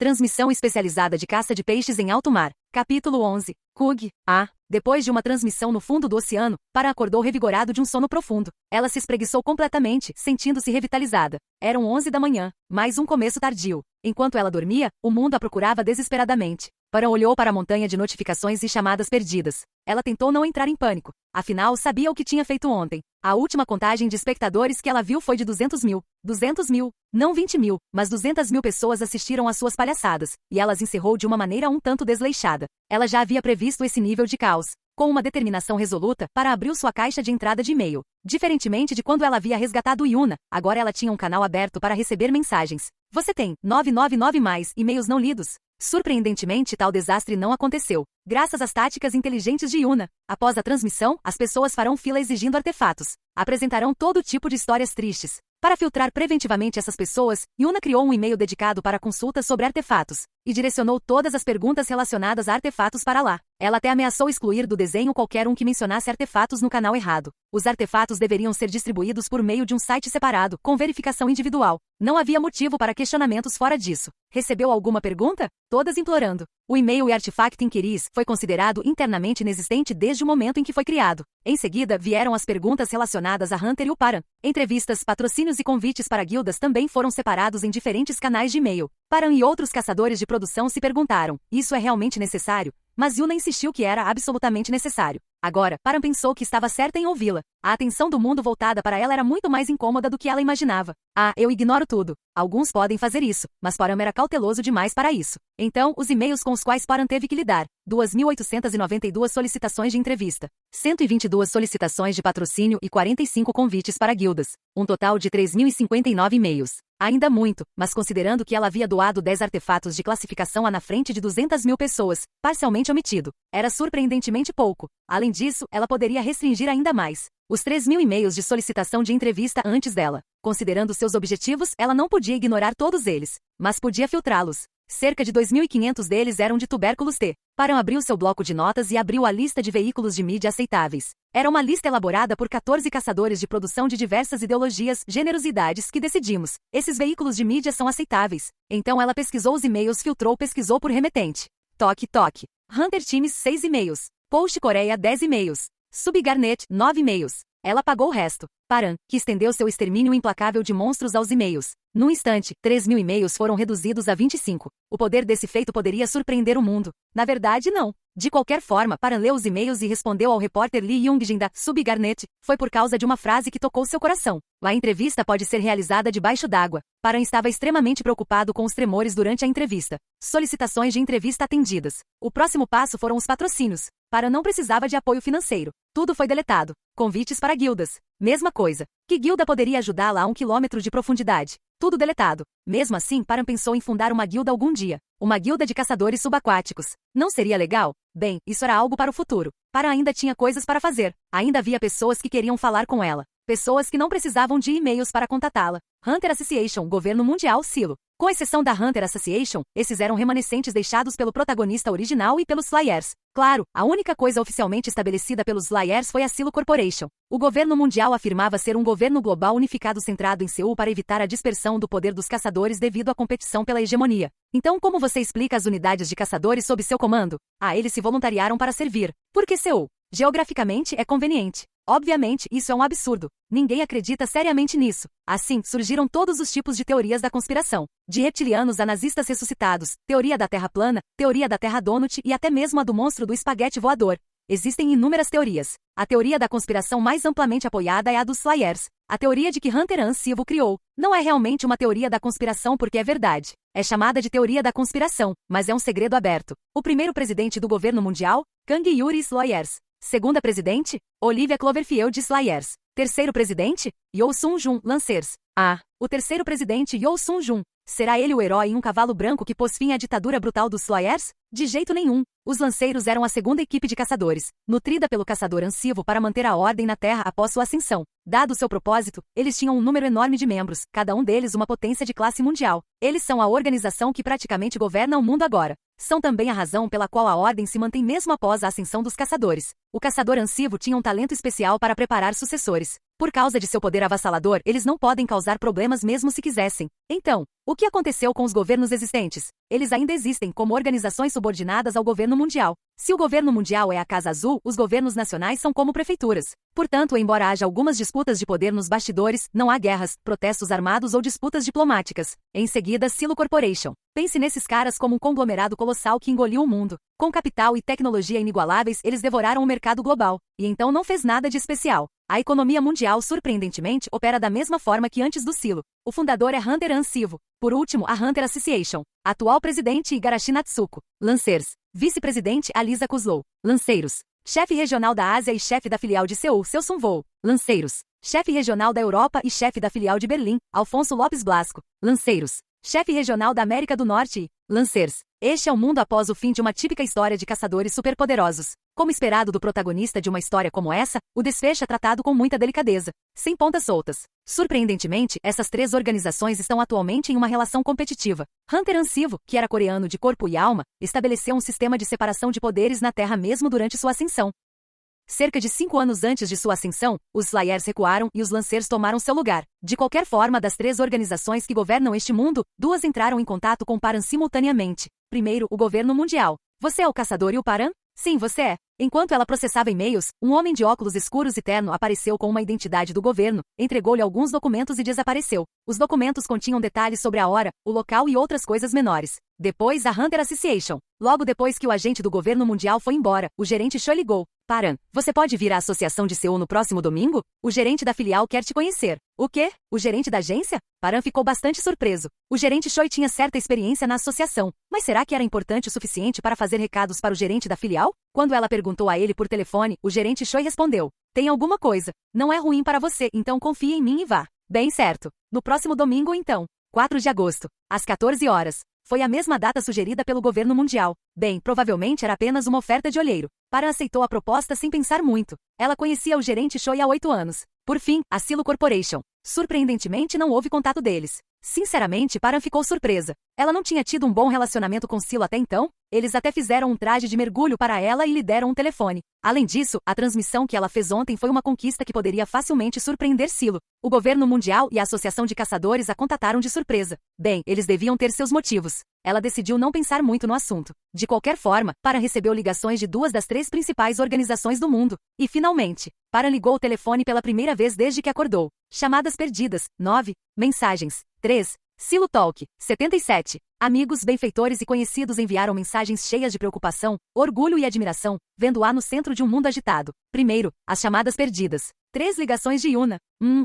Transmissão especializada de caça de peixes em alto mar. Capítulo 11. Kug. Depois de uma transmissão no fundo do oceano, Para acordou revigorado de um sono profundo. Ela se espreguiçou completamente, sentindo-se revitalizada. Eram 11 da manhã, mais um começo tardio. Enquanto ela dormia, o mundo a procurava desesperadamente. Para olhou para a montanha de notificações e chamadas perdidas. Ela tentou não entrar em pânico. Afinal, sabia o que tinha feito ontem. A última contagem de espectadores que ela viu foi de 200 mil. 200 mil. Não 20 mil, mas 200 mil pessoas assistiram às suas palhaçadas, e ela as encerrou de uma maneira um tanto desleixada. Ela já havia previsto esse nível de caos. Com uma determinação resoluta, Para abriu sua caixa de entrada de e-mail. Diferentemente de quando ela havia resgatado Yuna, agora ela tinha um canal aberto para receber mensagens. Você tem 999 mais e-mails não lidos. Surpreendentemente, tal desastre não aconteceu, graças às táticas inteligentes de Yuna. Após a transmissão, as pessoas farão fila exigindo artefatos. Apresentarão todo tipo de histórias tristes. Para filtrar preventivamente essas pessoas, Yuna criou um e-mail dedicado para consultas sobre artefatos, e direcionou todas as perguntas relacionadas a artefatos para lá. Ela até ameaçou excluir do desenho qualquer um que mencionasse artefatos no canal errado. Os artefatos deveriam ser distribuídos por meio de um site separado, com verificação individual. Não havia motivo para questionamentos fora disso. Recebeu alguma pergunta? Todas implorando. O e-mail e artefact inquiries foi considerado internamente inexistente desde o momento em que foi criado. Em seguida, vieram as perguntas relacionadas a Hunter e o Paran. Entrevistas, patrocínios e convites para guildas também foram separados em diferentes canais de e-mail. Paran e outros caçadores de produção se perguntaram: isso é realmente necessário? Mas Yuna insistiu que era absolutamente necessário. Agora, Paran pensou que estava certa em ouvi-la. A atenção do mundo voltada para ela era muito mais incômoda do que ela imaginava. Eu ignoro tudo. Alguns podem fazer isso, mas Paran era cauteloso demais para isso. Então, os e-mails com os quais Paran teve que lidar. 2.892 solicitações de entrevista, 122 solicitações de patrocínio e 45 convites para guildas. Um total de 3.059 e-mails. Ainda muito, mas considerando que ela havia doado 10 artefatos de classificação A na frente de 200 mil pessoas, parcialmente omitido, era surpreendentemente pouco. Além disso, ela poderia restringir ainda mais os 3.000 e-mails de solicitação de entrevista antes dela. Considerando seus objetivos, ela não podia ignorar todos eles, mas podia filtrá-los. Cerca de 2.500 deles eram de tubérculos T. Paran abriu seu bloco de notas e abriu a lista de veículos de mídia aceitáveis. Era uma lista elaborada por 14 caçadores de produção de diversas ideologias, gêneros e idades que decidimos. Esses veículos de mídia são aceitáveis. Então ela pesquisou os e-mails, pesquisou por remetente. Toque. Hunter Teams 6 e-mails. Post Coreia 10 e-mails. Subgarnet 9 e-mails. Ela pagou o resto. Paran, que estendeu seu extermínio implacável de monstros aos e-mails. Num instante, 3.000 e-mails foram reduzidos a 25. O poder desse feito poderia surpreender o mundo. Na verdade, não. De qualquer forma, Paran leu os e-mails e respondeu ao repórter Lee Youngjin da Subgarnet. Foi por causa de uma frase que tocou seu coração. A entrevista pode ser realizada debaixo d'água. Paran estava extremamente preocupado com os tremores durante a entrevista. Solicitações de entrevista atendidas. O próximo passo foram os patrocínios. Paran não precisava de apoio financeiro. Tudo foi deletado. Convites para guildas. Mesma coisa. Que guilda poderia ajudá-la a 1 quilômetro de profundidade? Tudo deletado. Mesmo assim, Paran pensou em fundar uma guilda algum dia. Uma guilda de caçadores subaquáticos. Não seria legal? Bem, isso era algo para o futuro. Paran ainda tinha coisas para fazer. Ainda havia pessoas que queriam falar com ela. Pessoas que não precisavam de e-mails para contatá-la. Hunter Association, Governo Mundial Silo. Com exceção da Hunter Association, esses eram remanescentes deixados pelo protagonista original e pelos Slayers. Claro, a única coisa oficialmente estabelecida pelos Slayers foi a Silo Corporation. O governo mundial afirmava ser um governo global unificado centrado em Seul para evitar a dispersão do poder dos caçadores devido à competição pela hegemonia. Então, como você explica as unidades de caçadores sob seu comando? Eles se voluntariaram para servir. Por que Seul? Geograficamente é conveniente. Obviamente, isso é um absurdo. Ninguém acredita seriamente nisso. Assim, surgiram todos os tipos de teorias da conspiração. De reptilianos a nazistas ressuscitados, teoria da Terra plana, teoria da Terra Donut e até mesmo a do monstro do espaguete voador. Existem inúmeras teorias. A teoria da conspiração mais amplamente apoiada é a dos Slayers. A teoria de que Hunter An Silvo criou. Não é realmente uma teoria da conspiração porque é verdade. É chamada de teoria da conspiração, mas é um segredo aberto. O primeiro presidente do governo mundial, Kang Yuri Slayers. Segunda presidente, Olivia Cloverfield Slayers. Terceiro presidente, Yoo Sun-jun Lancers. O terceiro presidente Yoo Sun-jun. Será ele o herói em um cavalo branco que pôs fim à ditadura brutal dos Slayers? De jeito nenhum. Os lanceiros eram a segunda equipe de caçadores, nutrida pelo caçador Ansivo para manter a ordem na Terra após sua ascensão. Dado seu propósito, eles tinham um número enorme de membros, cada um deles uma potência de classe mundial. Eles são a organização que praticamente governa o mundo agora. São também a razão pela qual a ordem se mantém mesmo após a ascensão dos caçadores. O caçador Ansivo tinha um talento especial para preparar sucessores. Por causa de seu poder avassalador, eles não podem causar problemas mesmo se quisessem. Então, o que aconteceu com os governos existentes? Eles ainda existem como organizações subordinadas ao governo mundial. Se o governo mundial é a Casa Azul, os governos nacionais são como prefeituras. Portanto, embora haja algumas disputas de poder nos bastidores, não há guerras, protestos armados ou disputas diplomáticas. Em seguida, Silo Corporation. Pense nesses caras como um conglomerado colossal que engoliu o mundo. Com capital e tecnologia inigualáveis, eles devoraram o mercado global. E então não fez nada de especial. A economia mundial, surpreendentemente, opera da mesma forma que antes do Silo. O fundador é Hunter Ansivo. Por último, a Hunter Association. Atual presidente Igarashi Natsuko. Lancers. Vice-presidente Alisa Kuslow. Lanceiros. Chefe regional da Ásia e chefe da filial de Seul, Seo Sun-woo. Lanceiros. Chefe regional da Europa e chefe da filial de Berlim, Alfonso Lopes Blasco. Lanceiros. Chefe regional da América do Norte e Lancers. Este é o mundo após o fim de uma típica história de caçadores superpoderosos. Como esperado do protagonista de uma história como essa, o desfecho é tratado com muita delicadeza, sem pontas soltas. Surpreendentemente, essas três organizações estão atualmente em uma relação competitiva. Hunter Ansivo, que era coreano de corpo e alma, estabeleceu um sistema de separação de poderes na Terra mesmo durante sua ascensão. Cerca de 5 anos antes de sua ascensão, os Slayers recuaram e os Lancers tomaram seu lugar. De qualquer forma, das três organizações que governam este mundo, duas entraram em contato com Paran simultaneamente. Primeiro, o governo mundial. Você é o caçador e o Paran? Sim, você é. Enquanto ela processava e-mails, um homem de óculos escuros e terno apareceu com uma identidade do governo, entregou-lhe alguns documentos e desapareceu. Os documentos continham detalhes sobre a hora, o local e outras coisas menores. Depois, a Hunter Association. Logo depois que o agente do governo mundial foi embora, o gerente Choi ligou. Paran, você pode vir à associação de Seul no próximo domingo? O gerente da filial quer te conhecer. O quê? O gerente da agência? Paran ficou bastante surpreso. O gerente Choi tinha certa experiência na associação, mas será que era importante o suficiente para fazer recados para o gerente da filial? Quando ela perguntou a ele por telefone, o gerente Choi respondeu. Tem alguma coisa. Não é ruim para você, então confie em mim e vá. Bem certo. No próximo domingo então. 4 de agosto, às 14 horas. Foi a mesma data sugerida pelo governo mundial. Bem, provavelmente era apenas uma oferta de olheiro. Paran aceitou a proposta sem pensar muito. Ela conhecia o gerente Choi há 8 anos. Por fim, a Silo Corporation. Surpreendentemente não houve contato deles. Sinceramente, Paran ficou surpresa. Ela não tinha tido um bom relacionamento com Silo até então. Eles até fizeram um traje de mergulho para ela e lhe deram um telefone. Além disso, a transmissão que ela fez ontem foi uma conquista que poderia facilmente surpreender Silo. O governo mundial e a Associação de Caçadores a contataram de surpresa. Bem, eles deviam ter seus motivos. Ela decidiu não pensar muito no assunto. De qualquer forma, Paran recebeu ligações de 2 das 3 principais organizações do mundo. E, finalmente, Paran ligou o telefone pela primeira vez desde que acordou. Chamadas perdidas, 9. Mensagens, 3. Silo Talk, 77. Amigos, benfeitores e conhecidos enviaram mensagens cheias de preocupação, orgulho e admiração, vendo-a no centro de um mundo agitado. Primeiro, as chamadas perdidas. 3 ligações de Yuna.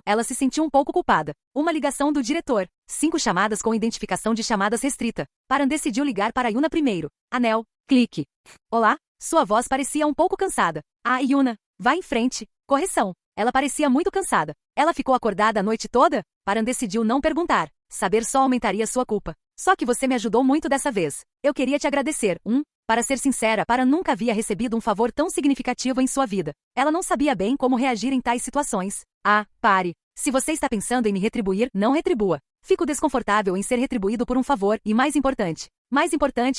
Ela se sentiu um pouco culpada. Uma ligação do diretor. 5 chamadas com identificação de chamadas restrita. Paran decidiu ligar para Yuna primeiro. Anel. Clique. Olá? Sua voz parecia um pouco cansada. Ah, Yuna. Vá em frente. Correção. Ela parecia muito cansada. Ela ficou acordada a noite toda? Paran decidiu não perguntar. Saber só aumentaria sua culpa. Só que você me ajudou muito dessa vez. Eu queria te agradecer. Para ser sincera, Paran nunca havia recebido um favor tão significativo em sua vida. Ela não sabia bem como reagir em tais situações. Ah, pare. Se você está pensando em me retribuir, não retribua. Fico desconfortável em ser retribuído por um favor e, mais importante,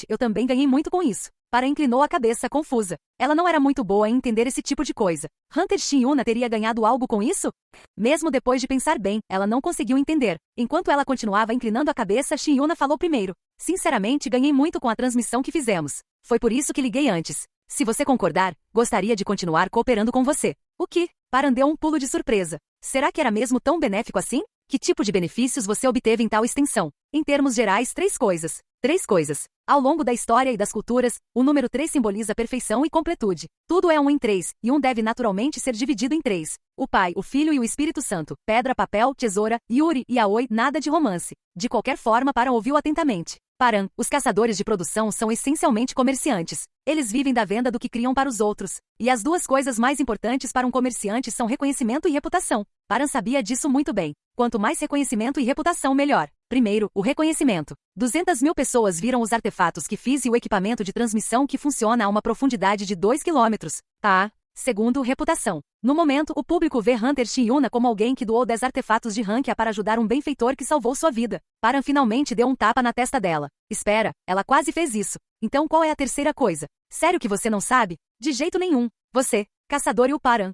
eu também ganhei muito com isso. Paran inclinou a cabeça confusa. Ela não era muito boa em entender esse tipo de coisa. Hunter Shin-Yuna teria ganhado algo com isso? Mesmo depois de pensar bem, ela não conseguiu entender. Enquanto ela continuava inclinando a cabeça, Shin-Yuna falou primeiro. Sinceramente, ganhei muito com a transmissão que fizemos. Foi por isso que liguei antes. Se você concordar, gostaria de continuar cooperando com você. O que? Paran deu um pulo de surpresa. Será que era mesmo tão benéfico assim? Que tipo de benefícios você obteve em tal extensão? Em termos gerais, 3 coisas. 3 coisas. Ao longo da história e das culturas, o número 3 simboliza perfeição e completude. Tudo é 1 em 3, e 1 deve naturalmente ser dividido em 3. O Pai, o Filho e o Espírito Santo. Pedra, papel, tesoura, Yuri e Aoi, nada de romance. De qualquer forma, Paran ouviu atentamente. Paran, os caçadores de produção são essencialmente comerciantes. Eles vivem da venda do que criam para os outros. E as 2 coisas mais importantes para um comerciante são reconhecimento e reputação. Paran sabia disso muito bem. Quanto mais reconhecimento e reputação, melhor. Primeiro, o reconhecimento. 200 mil pessoas viram os artefatos que fiz e o equipamento de transmissão que funciona a uma profundidade de 2 quilômetros. Tá? Segundo, reputação. No momento, o público vê Hunter Shiuna como alguém que doou 10 artefatos de Hankia para ajudar um benfeitor que salvou sua vida. Paran finalmente deu um tapa na testa dela. Espera, ela quase fez isso. Então qual é a terceira coisa? Sério que você não sabe? De jeito nenhum. Você, caçador e o Paran.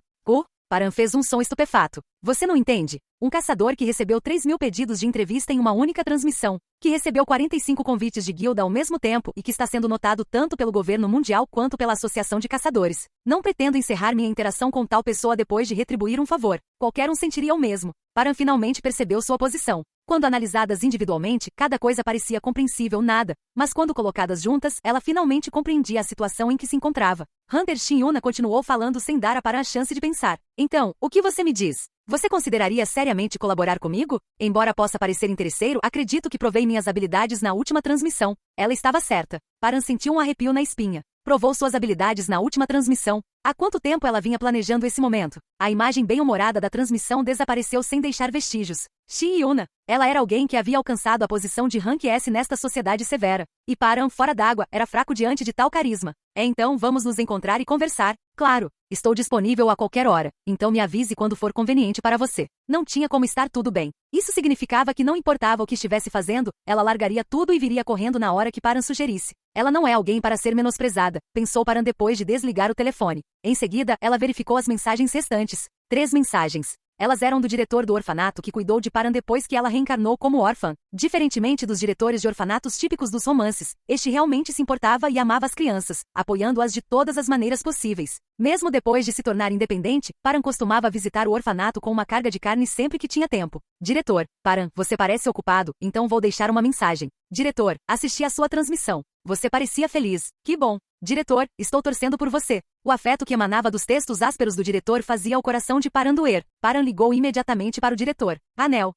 Paran fez um som estupefato. Você não entende? Um caçador que recebeu 3.000 pedidos de entrevista em uma única transmissão, que recebeu 45 convites de guilda ao mesmo tempo e que está sendo notado tanto pelo governo mundial quanto pela Associação de Caçadores. Não pretendo encerrar minha interação com tal pessoa depois de retribuir um favor. Qualquer um sentiria o mesmo. Paran finalmente percebeu sua posição. Quando analisadas individualmente, cada coisa parecia compreensível nada, mas quando colocadas juntas, ela finalmente compreendia a situação em que se encontrava. Hunter Shiuna continuou falando sem dar a Paran a chance de pensar. Então, o que você me diz? Você consideraria seriamente colaborar comigo? Embora possa parecer interesseiro, acredito que provei minhas habilidades na última transmissão. Ela estava certa. Paran sentiu um arrepio na espinha. Provou suas habilidades na última transmissão. Há quanto tempo ela vinha planejando esse momento? A imagem bem-humorada da transmissão desapareceu sem deixar vestígios. Shiuna. Ela era alguém que havia alcançado a posição de Rank S nesta sociedade severa. E Paran, fora d'água, era fraco diante de tal carisma. Então vamos nos encontrar e conversar. Claro, estou disponível a qualquer hora, então me avise quando for conveniente para você. Não tinha como estar tudo bem. Isso significava que não importava o que estivesse fazendo, ela largaria tudo e viria correndo na hora que Paran sugerisse. Ela não é alguém para ser menosprezada, pensou Paran depois de desligar o telefone. Em seguida, ela verificou as mensagens restantes. 3 mensagens. Elas eram do diretor do orfanato que cuidou de Paran depois que ela reencarnou como órfã. Diferentemente dos diretores de orfanatos típicos dos romances, este realmente se importava e amava as crianças, apoiando-as de todas as maneiras possíveis. Mesmo depois de se tornar independente, Paran costumava visitar o orfanato com uma carga de carne sempre que tinha tempo. Diretor, Paran, você parece ocupado, então vou deixar uma mensagem. Diretor, assisti a sua transmissão. Você parecia feliz. Que bom. Diretor, estou torcendo por você. O afeto que emanava dos textos ásperos do diretor fazia o coração de Paran doer. Paran ligou imediatamente para o diretor. Anel.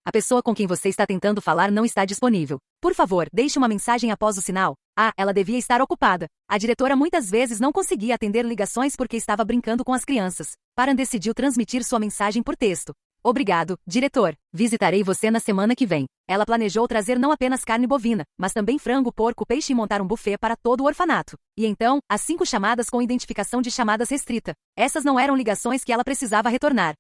A pessoa com quem você está tentando falar não está disponível. Por favor, deixe uma mensagem após o sinal. Ela devia estar ocupada. A diretora muitas vezes não conseguia atender ligações porque estava brincando com as crianças. Paran decidiu transmitir sua mensagem por texto. Obrigado, diretor. Visitarei você na semana que vem. Ela planejou trazer não apenas carne bovina, mas também frango, porco, peixe e montar um buffet para todo o orfanato. E então, as 5 chamadas com identificação de chamadas restrita. Essas não eram ligações que ela precisava retornar.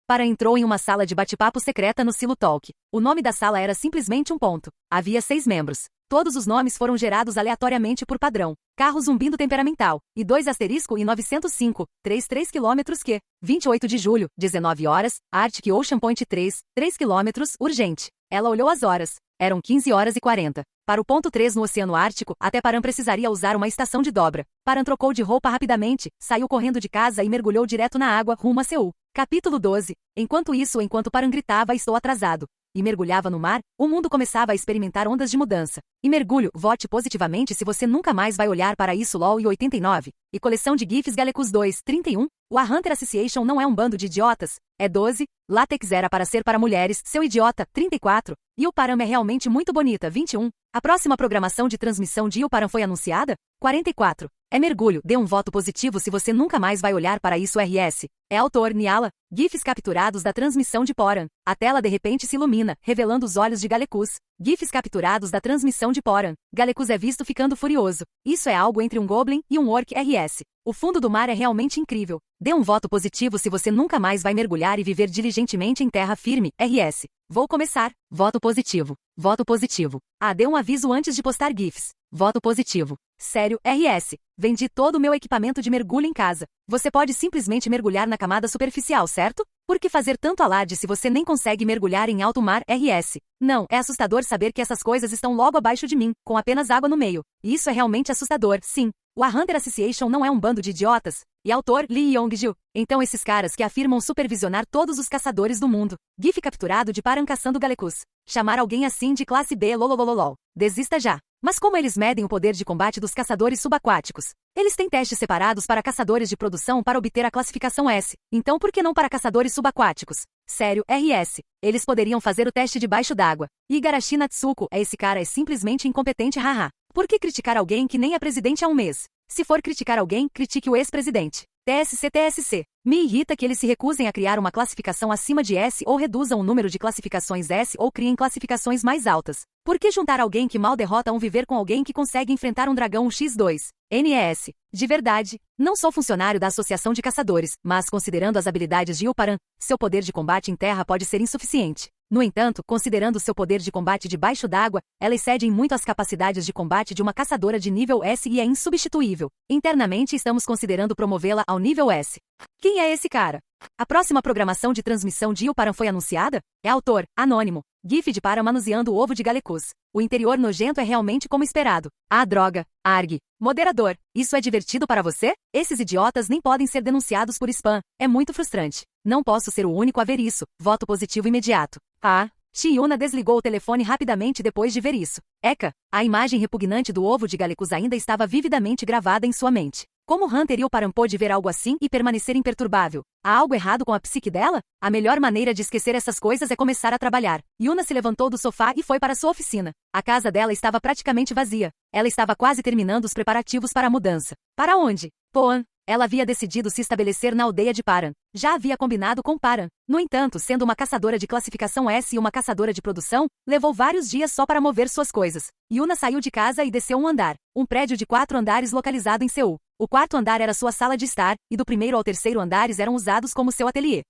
Paran entrou em uma sala de bate-papo secreta no Silo Talk. O nome da sala era simplesmente um ponto. Havia 6 membros. Todos os nomes foram gerados aleatoriamente por padrão. Carro zumbindo temperamental. E 2 asterisco e 905, 3 quilômetros que. 28 de julho, 19 horas, Arctic Ocean Point 3 quilômetros, urgente. Ela olhou as horas. Eram 15 horas e 40. Para o ponto 3 no Oceano Ártico, até Paran precisaria usar uma estação de dobra. Paran trocou de roupa rapidamente, saiu correndo de casa e mergulhou direto na água rumo a Seul. Capítulo 12. Enquanto Paran gritava estou atrasado, e mergulhava no mar, o mundo começava a experimentar ondas de mudança. E mergulho, vote positivamente se você nunca mais vai olhar para isso LOL e 89. E coleção de GIFs Galecus 2, 31. O A Hunter Association não é um bando de idiotas. É 12. Látex era para ser para mulheres, seu idiota, 34. E o Paran é realmente muito bonita, 21. A próxima programação de transmissão de Paran foi anunciada? 44. É mergulho, dê um voto positivo se você nunca mais vai olhar para isso RS. É autor, Niala. GIFs capturados da transmissão de Paran. A tela de repente se ilumina, revelando os olhos de Galecus. GIFs capturados da transmissão de Paran. Galecus é visto ficando furioso. Isso é algo entre um Goblin e um Orc RS. O fundo do mar é realmente incrível. Dê um voto positivo se você nunca mais vai mergulhar e viver diligentemente em terra firme, RS. Vou começar. Voto positivo. Voto positivo. Dê um aviso antes de postar GIFs. Voto positivo. Sério, RS. Vendi todo o meu equipamento de mergulho em casa. Você pode simplesmente mergulhar na camada superficial, certo? Por que fazer tanto alarde se você nem consegue mergulhar em alto mar, RS? Não, é assustador saber que essas coisas estão logo abaixo de mim, com apenas água no meio. E isso é realmente assustador, sim. O A Hunter Association não é um bando de idiotas. E autor, Lee Yong-ju. Então esses caras que afirmam supervisionar todos os caçadores do mundo. GIF capturado de Paran caçando Galecus. Chamar alguém assim de classe B lolololol. Desista já. Mas como eles medem o poder de combate dos caçadores subaquáticos? Eles têm testes separados para caçadores de produção para obter a classificação S. Então por que não para caçadores subaquáticos? Sério, RS. Eles poderiam fazer o teste debaixo d'água. Igarashi Natsuko, esse cara é simplesmente incompetente, haha. Por que criticar alguém que nem é presidente há um mês? Se for criticar alguém, critique o ex-presidente. TSC. Me irrita que eles se recusem a criar uma classificação acima de S ou reduzam o número de classificações S ou criem classificações mais altas. Por que juntar alguém que mal derrota um viver com alguém que consegue enfrentar um dragão X2? NES. De verdade, não sou funcionário da Associação de Caçadores, mas considerando as habilidades de Ilparan, seu poder de combate em terra pode ser insuficiente. No entanto, considerando seu poder de combate debaixo d'água, ela excede em muito as capacidades de combate de uma caçadora de nível S e é insubstituível. Internamente estamos considerando promovê-la ao nível S. Quem é esse cara? A próxima programação de transmissão de Ilparan foi anunciada? É autor, anônimo. GIF de Para manuseando o ovo de Galecus. O interior nojento é realmente como esperado. Ah, droga. Arg. Moderador. Isso é divertido para você? Esses idiotas nem podem ser denunciados por spam. É muito frustrante. Não posso ser o único a ver isso. Voto positivo imediato. Ah. Chiuna desligou o telefone rapidamente depois de ver isso. Eka. A imagem repugnante do ovo de Galecus ainda estava vividamente gravada em sua mente. Como Hunter Ilparan pôde ver algo assim e permanecer imperturbável? Há algo errado com a psique dela? A melhor maneira de esquecer essas coisas é começar a trabalhar. Yuna se levantou do sofá e foi para sua oficina. A casa dela estava praticamente vazia. Ela estava quase terminando os preparativos para a mudança. Para onde? Poan. Ela havia decidido se estabelecer na aldeia de Paran. Já havia combinado com Paran. No entanto, sendo uma caçadora de classificação S e uma caçadora de produção, levou vários dias só para mover suas coisas. Yuna saiu de casa e desceu um andar. Um prédio de 4 andares localizado em Seul. O quarto andar era sua sala de estar, e do primeiro ao terceiro andares eram usados como seu ateliê.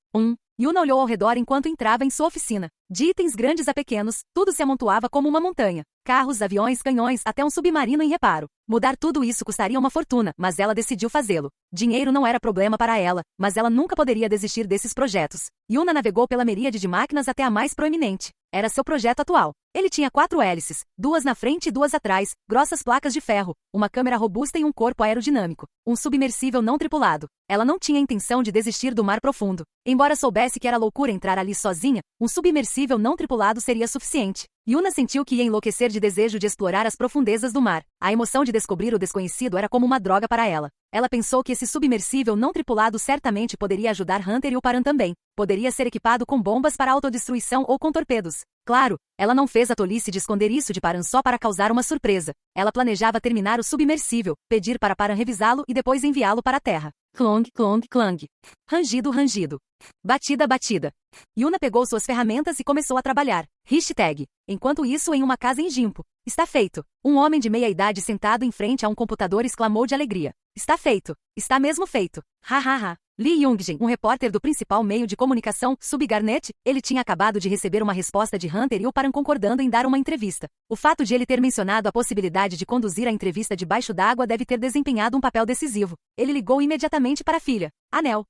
Yuna olhou ao redor enquanto entrava em sua oficina. De itens grandes a pequenos, tudo se amontoava como uma montanha. Carros, aviões, canhões, até um submarino em reparo. Mudar tudo isso custaria uma fortuna, mas ela decidiu fazê-lo. Dinheiro não era problema para ela, mas ela nunca poderia desistir desses projetos. Yuna navegou pela miríade de máquinas até a mais proeminente. Era seu projeto atual. Ele tinha 4 hélices, 2 na frente e 2 atrás, grossas placas de ferro, uma câmera robusta e um corpo aerodinâmico. Um submersível não tripulado. Ela não tinha intenção de desistir do mar profundo. Embora soubesse que era loucura entrar ali sozinha, um submersível não tripulado seria suficiente. Yuna sentiu que ia enlouquecer de desejo de explorar as profundezas do mar. A emoção de descobrir o desconhecido era como uma droga para ela. Ela pensou que esse submersível não tripulado certamente poderia ajudar Hunter e o Paran também. Poderia ser equipado com bombas para autodestruição ou com torpedos. Claro, ela não fez a tolice de esconder isso de Paran só para causar uma surpresa. Ela planejava terminar o submersível, pedir para Paran revisá-lo e depois enviá-lo para a Terra. Clong, clong, clang. Rangido, rangido. Batida, batida. Yuna pegou suas ferramentas e começou a trabalhar. Hashtag. Enquanto isso, em uma casa em Gimpo. Está feito. Um homem de meia idade sentado em frente a um computador exclamou de alegria. Está feito. Está mesmo feito. Ha ha ha. Lee Youngjin, um repórter do principal meio de comunicação, Subgarnet, ele tinha acabado de receber uma resposta de Hunter e o Paran concordando em dar uma entrevista. O fato de ele ter mencionado a possibilidade de conduzir a entrevista debaixo d'água deve ter desempenhado um papel decisivo. Ele ligou imediatamente para a filha. Anel.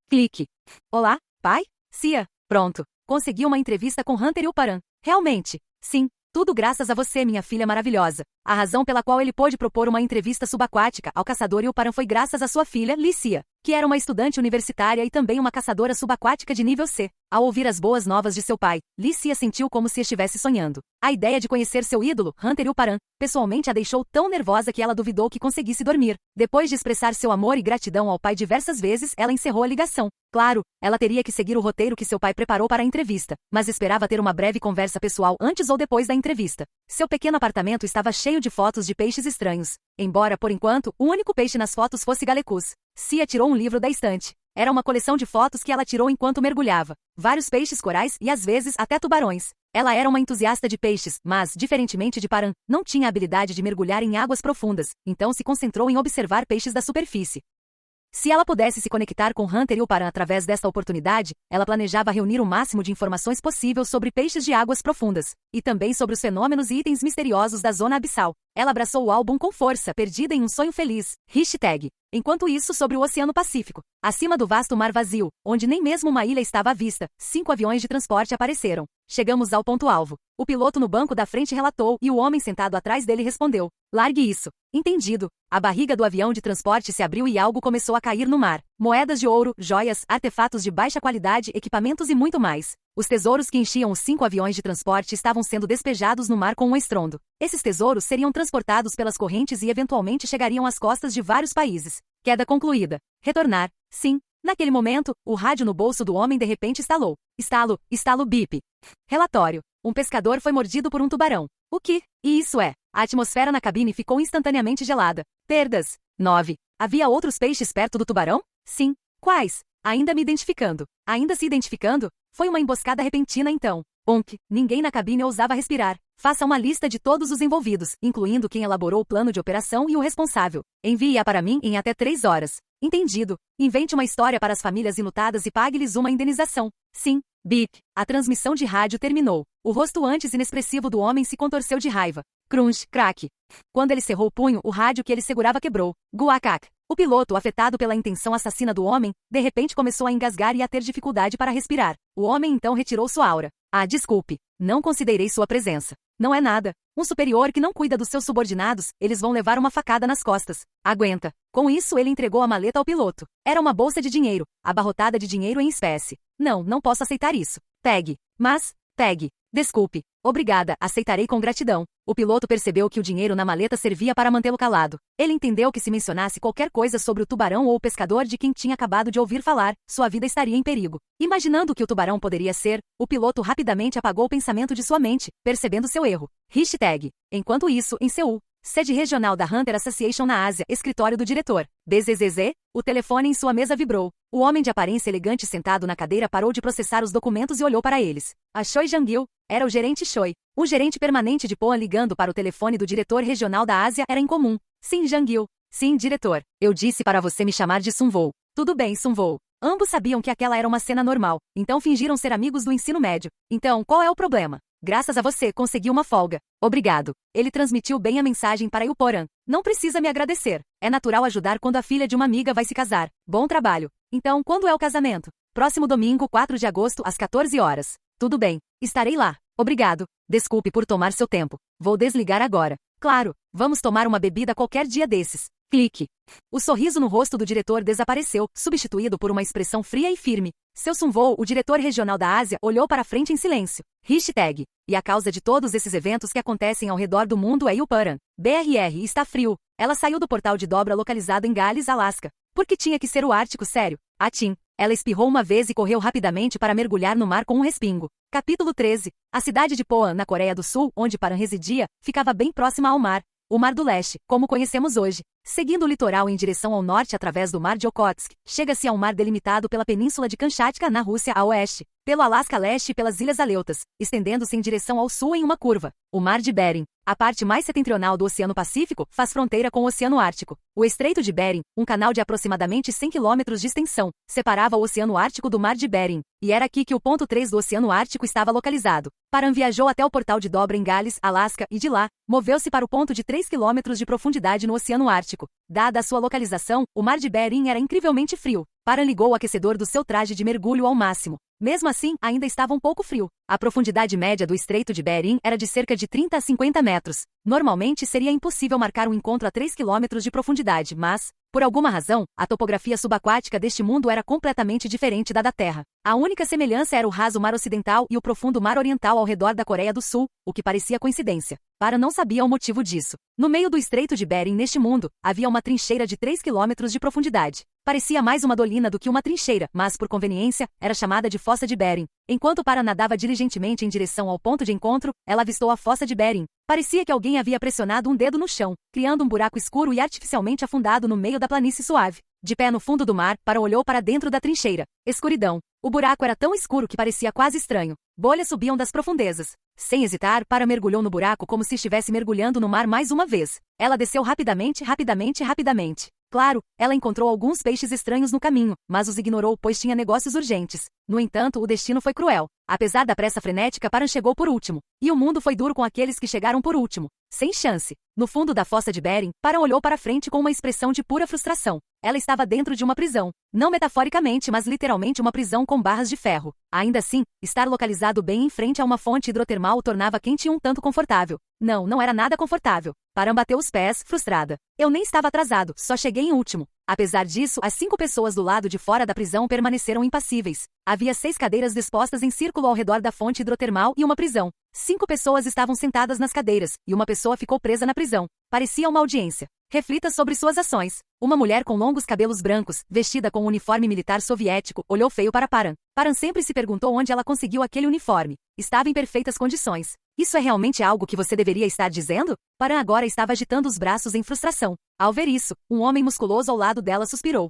Clique. Olá, pai? Cia. Pronto. Consegui uma entrevista com Hunter e o Paran. Realmente. Sim. Tudo graças a você, minha filha maravilhosa. A razão pela qual ele pôde propor uma entrevista subaquática ao caçador e o Paran foi graças à sua filha, Licia, que era uma estudante universitária e também uma caçadora subaquática de nível C. Ao ouvir as boas novas de seu pai, Licia sentiu como se estivesse sonhando. A ideia de conhecer seu ídolo, Hunter e o Paran, pessoalmente a deixou tão nervosa que ela duvidou que conseguisse dormir. Depois de expressar seu amor e gratidão ao pai diversas vezes, ela encerrou a ligação. Claro, ela teria que seguir o roteiro que seu pai preparou para a entrevista, mas esperava ter uma breve conversa pessoal antes ou depois da entrevista. Seu pequeno apartamento estava cheio de fotos de peixes estranhos. Embora, por enquanto, o único peixe nas fotos fosse Galecus. Cia tirou um livro da estante. Era uma coleção de fotos que ela tirou enquanto mergulhava. Vários peixes corais e, às vezes, até tubarões. Ela era uma entusiasta de peixes, mas, diferentemente de Paran, não tinha a habilidade de mergulhar em águas profundas, então se concentrou em observar peixes da superfície. Se ela pudesse se conectar com Hunter e o Paran através desta oportunidade, ela planejava reunir o máximo de informações possível sobre peixes de águas profundas, e também sobre os fenômenos e itens misteriosos da zona abissal. Ela abraçou o álbum com força, perdida em um sonho feliz. Hashtag. Enquanto isso, sobre o Oceano Pacífico, acima do vasto mar vazio, onde nem mesmo uma ilha estava à vista, 5 aviões de transporte apareceram. Chegamos ao ponto-alvo. O piloto no banco da frente relatou e o homem sentado atrás dele respondeu. Largue isso. Entendido. A barriga do avião de transporte se abriu e algo começou a cair no mar. Moedas de ouro, joias, artefatos de baixa qualidade, equipamentos e muito mais. Os tesouros que enchiam os 5 aviões de transporte estavam sendo despejados no mar com um estrondo. Esses tesouros seriam transportados pelas correntes e eventualmente chegariam às costas de vários países. Queda concluída. Retornar. Sim. Naquele momento, o rádio no bolso do homem de repente estalou. Estalo, estalo bip. Relatório. Um pescador foi mordido por um tubarão. O que? E isso é. A atmosfera na cabine ficou instantaneamente gelada. Perdas. 9. Havia outros peixes perto do tubarão? Sim. Quais? Ainda me identificando. Ainda se identificando? Foi uma emboscada repentina então. Ninguém na cabine ousava respirar. Faça uma lista de todos os envolvidos, incluindo quem elaborou o plano de operação e o responsável. Envie-a para mim em até 3 horas. Entendido. Invente uma história para as famílias enlutadas e pague-lhes uma indenização. Sim. Bip. A transmissão de rádio terminou. O rosto antes inexpressivo do homem se contorceu de raiva. Crunch, crack. Quando ele cerrou o punho, o rádio que ele segurava quebrou. Guacac. O piloto, afetado pela intenção assassina do homem, de repente começou a engasgar e a ter dificuldade para respirar. O homem então retirou sua aura. Ah, desculpe. Não considerei sua presença. Não é nada. Um superior que não cuida dos seus subordinados, eles vão levar uma facada nas costas. Aguenta. Com isso, ele entregou a maleta ao piloto. Era uma bolsa de dinheiro, abarrotada de dinheiro em espécie. Não posso aceitar isso. Pegue. Mas, pegue. Desculpe. Obrigada, aceitarei com gratidão. O piloto percebeu que o dinheiro na maleta servia para mantê-lo calado. Ele entendeu que se mencionasse qualquer coisa sobre o tubarão ou o pescador de quem tinha acabado de ouvir falar, sua vida estaria em perigo. Imaginando que o tubarão poderia ser, o piloto rapidamente apagou o pensamento de sua mente, percebendo seu erro. Hashtag. Enquanto isso, em Seul, sede regional da Hunter Association na Ásia, escritório do diretor. BZZZ, o telefone em sua mesa vibrou. O homem de aparência elegante sentado na cadeira parou de processar os documentos e olhou para eles. A Choi Jang-il, era o gerente Choi. O gerente permanente de Poan ligando para o telefone do diretor regional da Ásia era incomum. Sim, Jang-il. Sim, diretor. Eu disse para você me chamar de Sun-woo. Tudo bem, Sun-woo. Ambos sabiam que aquela era uma cena normal, então fingiram ser amigos do ensino médio. Então, qual é o problema? Graças a você, consegui uma folga. Obrigado. Ele transmitiu bem a mensagem para Ilporan. Não precisa me agradecer. É natural ajudar quando a filha de uma amiga vai se casar. Bom trabalho. Então, quando é o casamento? Próximo domingo, 4 de agosto, às 14 horas. Tudo bem. Estarei lá. Obrigado. Desculpe por tomar seu tempo. Vou desligar agora. Claro. Vamos tomar uma bebida qualquer dia desses. Clique. O sorriso no rosto do diretor desapareceu, substituído por uma expressão fria e firme. Seu Sun-woo, o diretor regional da Ásia, olhou para frente em silêncio. Hashtag. E a causa de todos esses eventos que acontecem ao redor do mundo é Ilparan. BRR está frio. Ela saiu do portal de dobra localizado em Gales, Alasca. Por que tinha que ser o Ártico, sério? Atim. Ela espirrou uma vez e correu rapidamente para mergulhar no mar com um respingo. Capítulo 13. A cidade de Poan, na Coreia do Sul, onde Paran residia, ficava bem próxima ao mar. O Mar do Leste, como conhecemos hoje. Seguindo o litoral em direção ao norte através do Mar de Okhotsk, chega-se a um mar delimitado pela península de Kamchatka na Rússia a oeste, pelo Alasca a leste e pelas Ilhas Aleutas, estendendo-se em direção ao sul em uma curva. O Mar de Bering, a parte mais setentrional do Oceano Pacífico, faz fronteira com o Oceano Ártico. O Estreito de Bering, um canal de aproximadamente 100 km de extensão, separava o Oceano Ártico do Mar de Bering, e era aqui que o ponto 3 do Oceano Ártico estava localizado. Paran viajou até o portal de dobra em Gales, Alasca, e de lá, moveu-se para o ponto de 3 km de profundidade no Oceano Ártico. Dada a sua localização, o Mar de Bering era incrivelmente frio. Paran ligou o aquecedor do seu traje de mergulho ao máximo. Mesmo assim, ainda estava um pouco frio. A profundidade média do Estreito de Bering era de cerca de 30 a 50 metros. Normalmente seria impossível marcar um encontro a 3 km de profundidade, mas, por alguma razão, a topografia subaquática deste mundo era completamente diferente da Terra. A única semelhança era o raso mar ocidental e o profundo mar oriental ao redor da Coreia do Sul, o que parecia coincidência. Paran não sabia o motivo disso. No meio do Estreito de Bering neste mundo, havia uma trincheira de 3 km de profundidade. Parecia mais uma dolina do que uma trincheira, mas, por conveniência, era chamada de Fossa de Bering. Enquanto Paran nadava diligentemente em direção ao ponto de encontro, ela avistou a Fossa de Bering. Parecia que alguém havia pressionado um dedo no chão, criando um buraco escuro e artificialmente afundado no meio da planície suave. De pé no fundo do mar, Paran olhou para dentro da trincheira. Escuridão. O buraco era tão escuro que parecia quase estranho. Bolhas subiam das profundezas. Sem hesitar, Paran mergulhou no buraco como se estivesse mergulhando no mar mais uma vez. Ela desceu rapidamente. Claro, ela encontrou alguns peixes estranhos no caminho, mas os ignorou pois tinha negócios urgentes. No entanto, o destino foi cruel. Apesar da pressa frenética, Paran chegou por último. E o mundo foi duro com aqueles que chegaram por último. Sem chance. No fundo da Fossa de Bering, Paran olhou para frente com uma expressão de pura frustração. Ela estava dentro de uma prisão. Não metaforicamente, mas literalmente uma prisão com barras de ferro. Ainda assim, estar localizado bem em frente a uma fonte hidrotermal o tornava quente e um tanto confortável. Não era nada confortável. Paran bateu os pés, frustrada. Eu nem estava atrasado, só cheguei em último. Apesar disso, as 5 pessoas do lado de fora da prisão permaneceram impassíveis. Havia 6 cadeiras dispostas em círculo ao redor da fonte hidrotermal e uma prisão. 5 pessoas estavam sentadas nas cadeiras, e uma pessoa ficou presa na prisão. Parecia uma audiência. Reflita sobre suas ações. Uma mulher com longos cabelos brancos, vestida com um uniforme militar soviético, olhou feio para Paran. Paran sempre se perguntou onde ela conseguiu aquele uniforme. Estava em perfeitas condições. Isso é realmente algo que você deveria estar dizendo? Paran agora estava agitando os braços em frustração. Ao ver isso, um homem musculoso ao lado dela suspirou.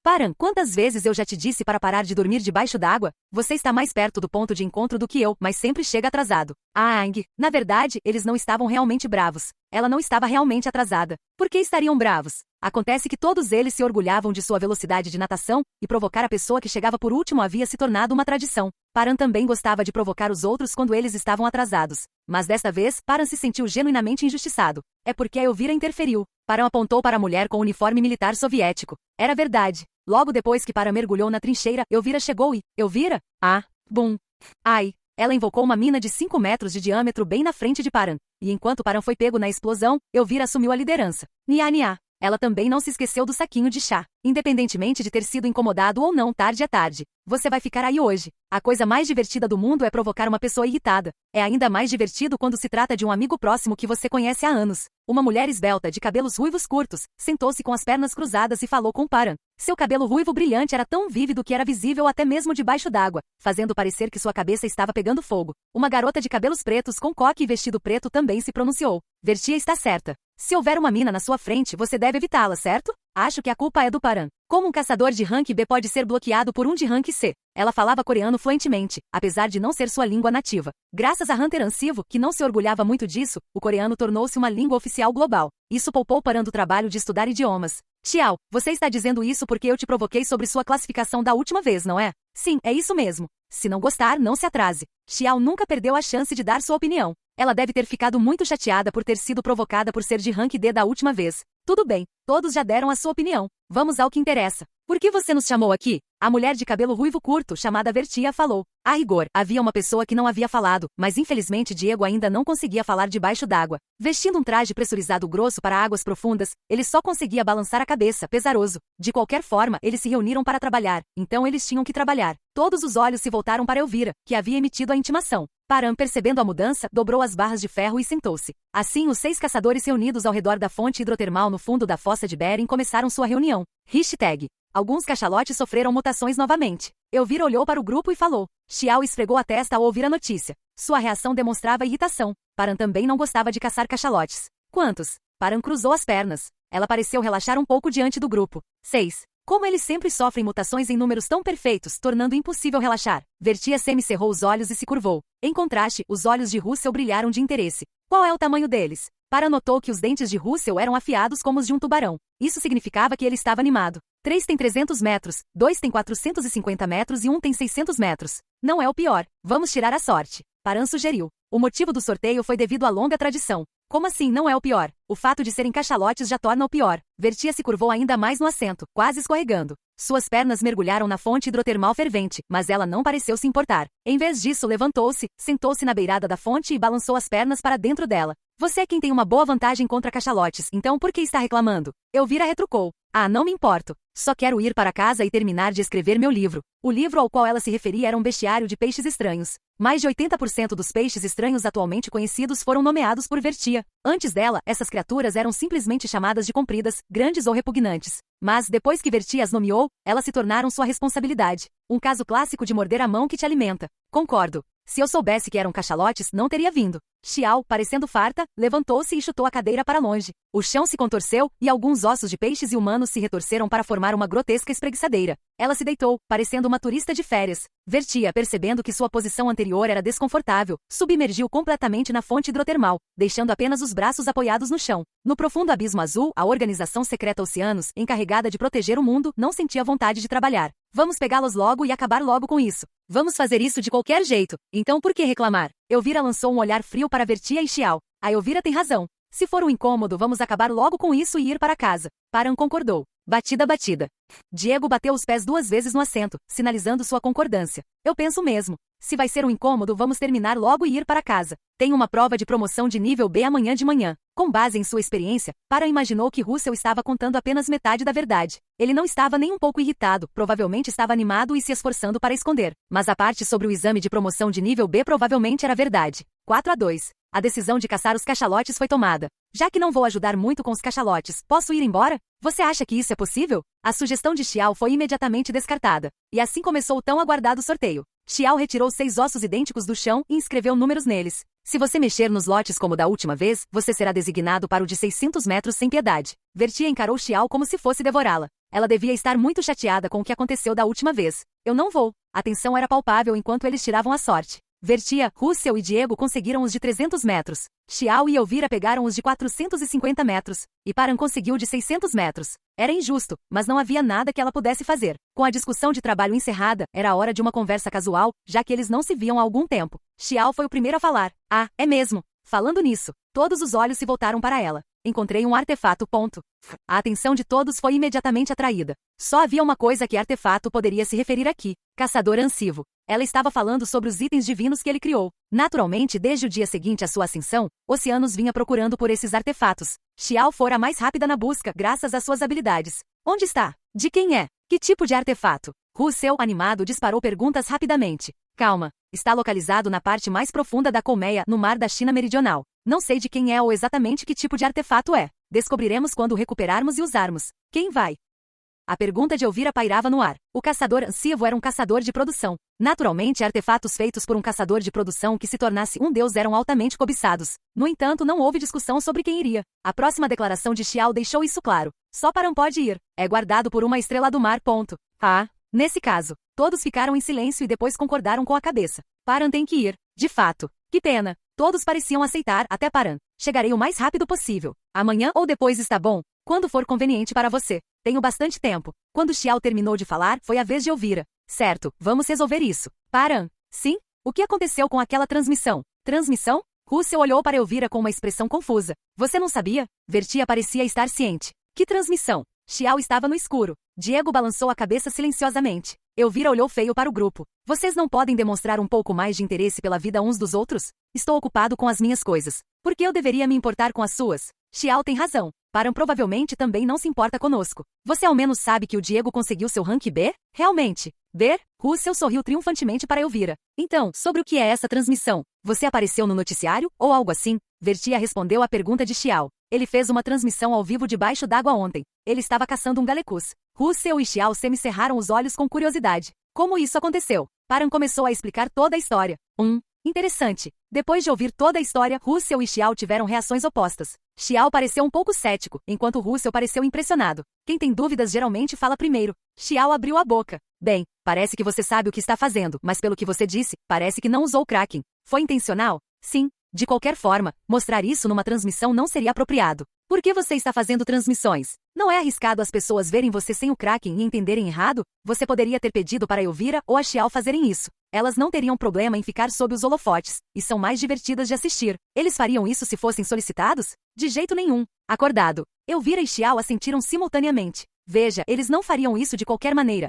Paran, quantas vezes eu já te disse para parar de dormir debaixo d'água? Você está mais perto do ponto de encontro do que eu, mas sempre chega atrasado. Ah, Aang, na verdade, eles não estavam realmente bravos. Ela não estava realmente atrasada. Por que estariam bravos? Acontece que todos eles se orgulhavam de sua velocidade de natação, e provocar a pessoa que chegava por último havia se tornado uma tradição. Paran também gostava de provocar os outros quando eles estavam atrasados. Mas desta vez, Paran se sentiu genuinamente injustiçado. É porque a Elvira interferiu. Paran apontou para a mulher com o uniforme militar soviético. Era verdade. Logo depois que Paran mergulhou na trincheira, Elvira chegou e... Elvira? Ah, bum. Ai. Ela invocou uma mina de 5 metros de diâmetro bem na frente de Paran. E enquanto Paran foi pego na explosão, Elvira assumiu a liderança. Nia. Ela também não se esqueceu do saquinho de chá. Independentemente de ter sido incomodado ou não tarde é tarde. Você vai ficar aí hoje. A coisa mais divertida do mundo é provocar uma pessoa irritada. É ainda mais divertido quando se trata de um amigo próximo que você conhece há anos. Uma mulher esbelta de cabelos ruivos curtos, sentou-se com as pernas cruzadas e falou com Paran. Seu cabelo ruivo brilhante era tão vívido que era visível até mesmo debaixo d'água, fazendo parecer que sua cabeça estava pegando fogo. Uma garota de cabelos pretos com coque e vestido preto também se pronunciou. Vertia está certa. Se houver uma mina na sua frente, você deve evitá-la, certo? Acho que a culpa é do Paran. Como um caçador de rank B pode ser bloqueado por um de rank C? Ela falava coreano fluentemente, apesar de não ser sua língua nativa. Graças a Hunter Ansivo, que não se orgulhava muito disso, o coreano tornou-se uma língua oficial global. Isso poupou Paran do trabalho de estudar idiomas. Xiao, você está dizendo isso porque eu te provoquei sobre sua classificação da última vez, não é? Sim, é isso mesmo. Se não gostar, não se atrase. Xiao nunca perdeu a chance de dar sua opinião. Ela deve ter ficado muito chateada por ter sido provocada por ser de rank D da última vez. Tudo bem, todos já deram a sua opinião. Vamos ao que interessa. Por que você nos chamou aqui? A mulher de cabelo ruivo curto, chamada Vertia, falou. A rigor, havia uma pessoa que não havia falado, mas infelizmente Diego ainda não conseguia falar debaixo d'água. Vestindo um traje pressurizado grosso para águas profundas, ele só conseguia balançar a cabeça, pesaroso. De qualquer forma, eles se reuniram para trabalhar, então eles tinham que trabalhar. Todos os olhos se voltaram para Elvira, que havia emitido a intimação. Paran, percebendo a mudança, dobrou as barras de ferro e sentou-se. Assim, os 6 caçadores reunidos ao redor da fonte hidrotermal no fundo da fossa de Beren começaram sua reunião. Hashtag. Alguns cachalotes sofreram mutações novamente. Elvira olhou para o grupo e falou. Xiao esfregou a testa ao ouvir a notícia. Sua reação demonstrava irritação. Paran também não gostava de caçar cachalotes. Quantos? Paran cruzou as pernas. Ela pareceu relaxar um pouco diante do grupo. 6. Como eles sempre sofrem mutações em números tão perfeitos, tornando impossível relaxar. Vertia semi-cerrou os olhos e se curvou. Em contraste, os olhos de Russell brilharam de interesse. Qual é o tamanho deles? Paran notou que os dentes de Russell eram afiados como os de um tubarão. Isso significava que ele estava animado. 3 tem 300 metros, 2 tem 450 metros e 1 tem 600 metros. Não é o pior. Vamos tirar a sorte. Paran sugeriu. O motivo do sorteio foi devido à longa tradição. Como assim não é o pior? O fato de serem cachalotes já torna o pior. Vertia se curvou ainda mais no assento, quase escorregando. Suas pernas mergulharam na fonte hidrotermal fervente, mas ela não pareceu se importar. Em vez disso, levantou-se, sentou-se na beirada da fonte e balançou as pernas para dentro dela. Você é quem tem uma boa vantagem contra cachalotes, então por que está reclamando? Elvira retrucou. Ah, não me importo. Só quero ir para casa e terminar de escrever meu livro. O livro ao qual ela se referia era um bestiário de peixes estranhos. Mais de 80% dos peixes estranhos atualmente conhecidos foram nomeados por Vertia. Antes dela, essas criaturas eram simplesmente chamadas de compridas, grandes ou repugnantes. Mas, depois que Vertia as nomeou, elas se tornaram sua responsabilidade. Um caso clássico de morder a mão que te alimenta. Concordo. Se eu soubesse que eram cachalotes, não teria vindo. Xiao, parecendo farta, levantou-se e chutou a cadeira para longe. O chão se contorceu, e alguns ossos de peixes e humanos se retorceram para formar uma grotesca espreguiçadeira. Ela se deitou, parecendo uma turista de férias. Vertia, percebendo que sua posição anterior era desconfortável, submergiu completamente na fonte hidrotermal, deixando apenas os braços apoiados no chão. No profundo abismo azul, a organização secreta Oceanos, encarregada de proteger o mundo, não sentia vontade de trabalhar. Vamos pegá-los logo e acabar logo com isso. Vamos fazer isso de qualquer jeito. Então por que reclamar? Elvira lançou um olhar frio para Vertia e Xiao. A Elvira tem razão. Se for um incômodo, vamos acabar logo com isso e ir para casa. Paran concordou. Batida. Diego bateu os pés 2 vezes no assento, sinalizando sua concordância. Eu penso mesmo. Se vai ser um incômodo, vamos terminar logo e ir para casa. Tenho uma prova de promoção de nível B amanhã de manhã. Com base em sua experiência, Paran imaginou que Russell estava contando apenas metade da verdade. Ele não estava nem um pouco irritado, provavelmente estava animado e se esforçando para esconder. Mas a parte sobre o exame de promoção de nível B provavelmente era verdade. 4-2. A decisão de caçar os cachalotes foi tomada. Já que não vou ajudar muito com os cachalotes, posso ir embora? Você acha que isso é possível? A sugestão de Xiao foi imediatamente descartada. E assim começou o tão aguardado sorteio. Xiao retirou 6 ossos idênticos do chão e inscreveu números neles. Se você mexer nos lotes como da última vez, você será designado para o de 600 metros sem piedade. Vertia encarou Xiao como se fosse devorá-la. Ela devia estar muito chateada com o que aconteceu da última vez. Eu não vou. A tensão era palpável enquanto eles tiravam a sorte. Vertia, Russell e Diego conseguiram os de 300 metros. Xiao e Elvira pegaram os de 450 metros. E Paran conseguiu de 600 metros. Era injusto, mas não havia nada que ela pudesse fazer. Com a discussão de trabalho encerrada, era hora de uma conversa casual, já que eles não se viam há algum tempo. Xiao foi o primeiro a falar. Ah, é mesmo. Falando nisso, todos os olhos se voltaram para ela. Encontrei um artefato. A atenção de todos foi imediatamente atraída. Só havia uma coisa que artefato poderia se referir aqui. Caçador Ansivo. Ela estava falando sobre os itens divinos que ele criou. Naturalmente, desde o dia seguinte à sua ascensão, Oceanos vinha procurando por esses artefatos. Xiao fora a mais rápida na busca, graças às suas habilidades. Onde está? De quem é? Que tipo de artefato? Russell, animado, disparou perguntas rapidamente. Calma. Está localizado na parte mais profunda da colmeia, no mar da China Meridional. Não sei de quem é ou exatamente que tipo de artefato é. Descobriremos quando o recuperarmos e usarmos. Quem vai? A pergunta de Elvira pairava no ar. O caçador Ansivo era um caçador de produção. Naturalmente, artefatos feitos por um caçador de produção que se tornasse um deus eram altamente cobiçados. No entanto, não houve discussão sobre quem iria. A próxima declaração de Xiao deixou isso claro. Só Paran pode ir. É guardado por uma estrela do mar. Nesse caso, todos ficaram em silêncio e depois concordaram com a cabeça. Paran tem que ir. De fato. Que pena. Todos pareciam aceitar, até Paran. Chegarei o mais rápido possível. Amanhã ou depois está bom. Quando for conveniente para você. Tenho bastante tempo. Quando Xiao terminou de falar, foi a vez de Elvira. Certo, vamos resolver isso. Paran. Sim? O que aconteceu com aquela transmissão? Transmissão? Russell olhou para Elvira com uma expressão confusa. Você não sabia? Vertia parecia estar ciente. Que transmissão? Xiao estava no escuro. Diego balançou a cabeça silenciosamente. Elvira olhou feio para o grupo. Vocês não podem demonstrar um pouco mais de interesse pela vida uns dos outros? Estou ocupado com as minhas coisas. Por que eu deveria me importar com as suas? Xiao tem razão. Paran provavelmente também não se importa conosco. Você ao menos sabe que o Diego conseguiu seu rank B? Realmente? B? Russell sorriu triunfantemente para Elvira. Então, sobre o que é essa transmissão? Você apareceu no noticiário, ou algo assim? Vertia respondeu à pergunta de Xiao. Ele fez uma transmissão ao vivo debaixo d'água ontem. Ele estava caçando um galecus. Russell e Xiao semicerraram os olhos com curiosidade. Como isso aconteceu? Paran começou a explicar toda a história. Interessante. Depois de ouvir toda a história, Russell e Xiao tiveram reações opostas. Xiao pareceu um pouco cético, enquanto Russell pareceu impressionado. Quem tem dúvidas geralmente fala primeiro. Xiao abriu a boca. Bem, parece que você sabe o que está fazendo, mas pelo que você disse, parece que não usou o Kraken. Foi intencional? Sim. De qualquer forma, mostrar isso numa transmissão não seria apropriado. Por que você está fazendo transmissões? Não é arriscado as pessoas verem você sem o Kraken e entenderem errado? Você poderia ter pedido para Elvira ou a Xiao fazerem isso. Elas não teriam problema em ficar sob os holofotes, e são mais divertidas de assistir. Eles fariam isso se fossem solicitados? De jeito nenhum. Acordado. Elvira e Xiao assentiram simultaneamente. Veja, eles não fariam isso de qualquer maneira.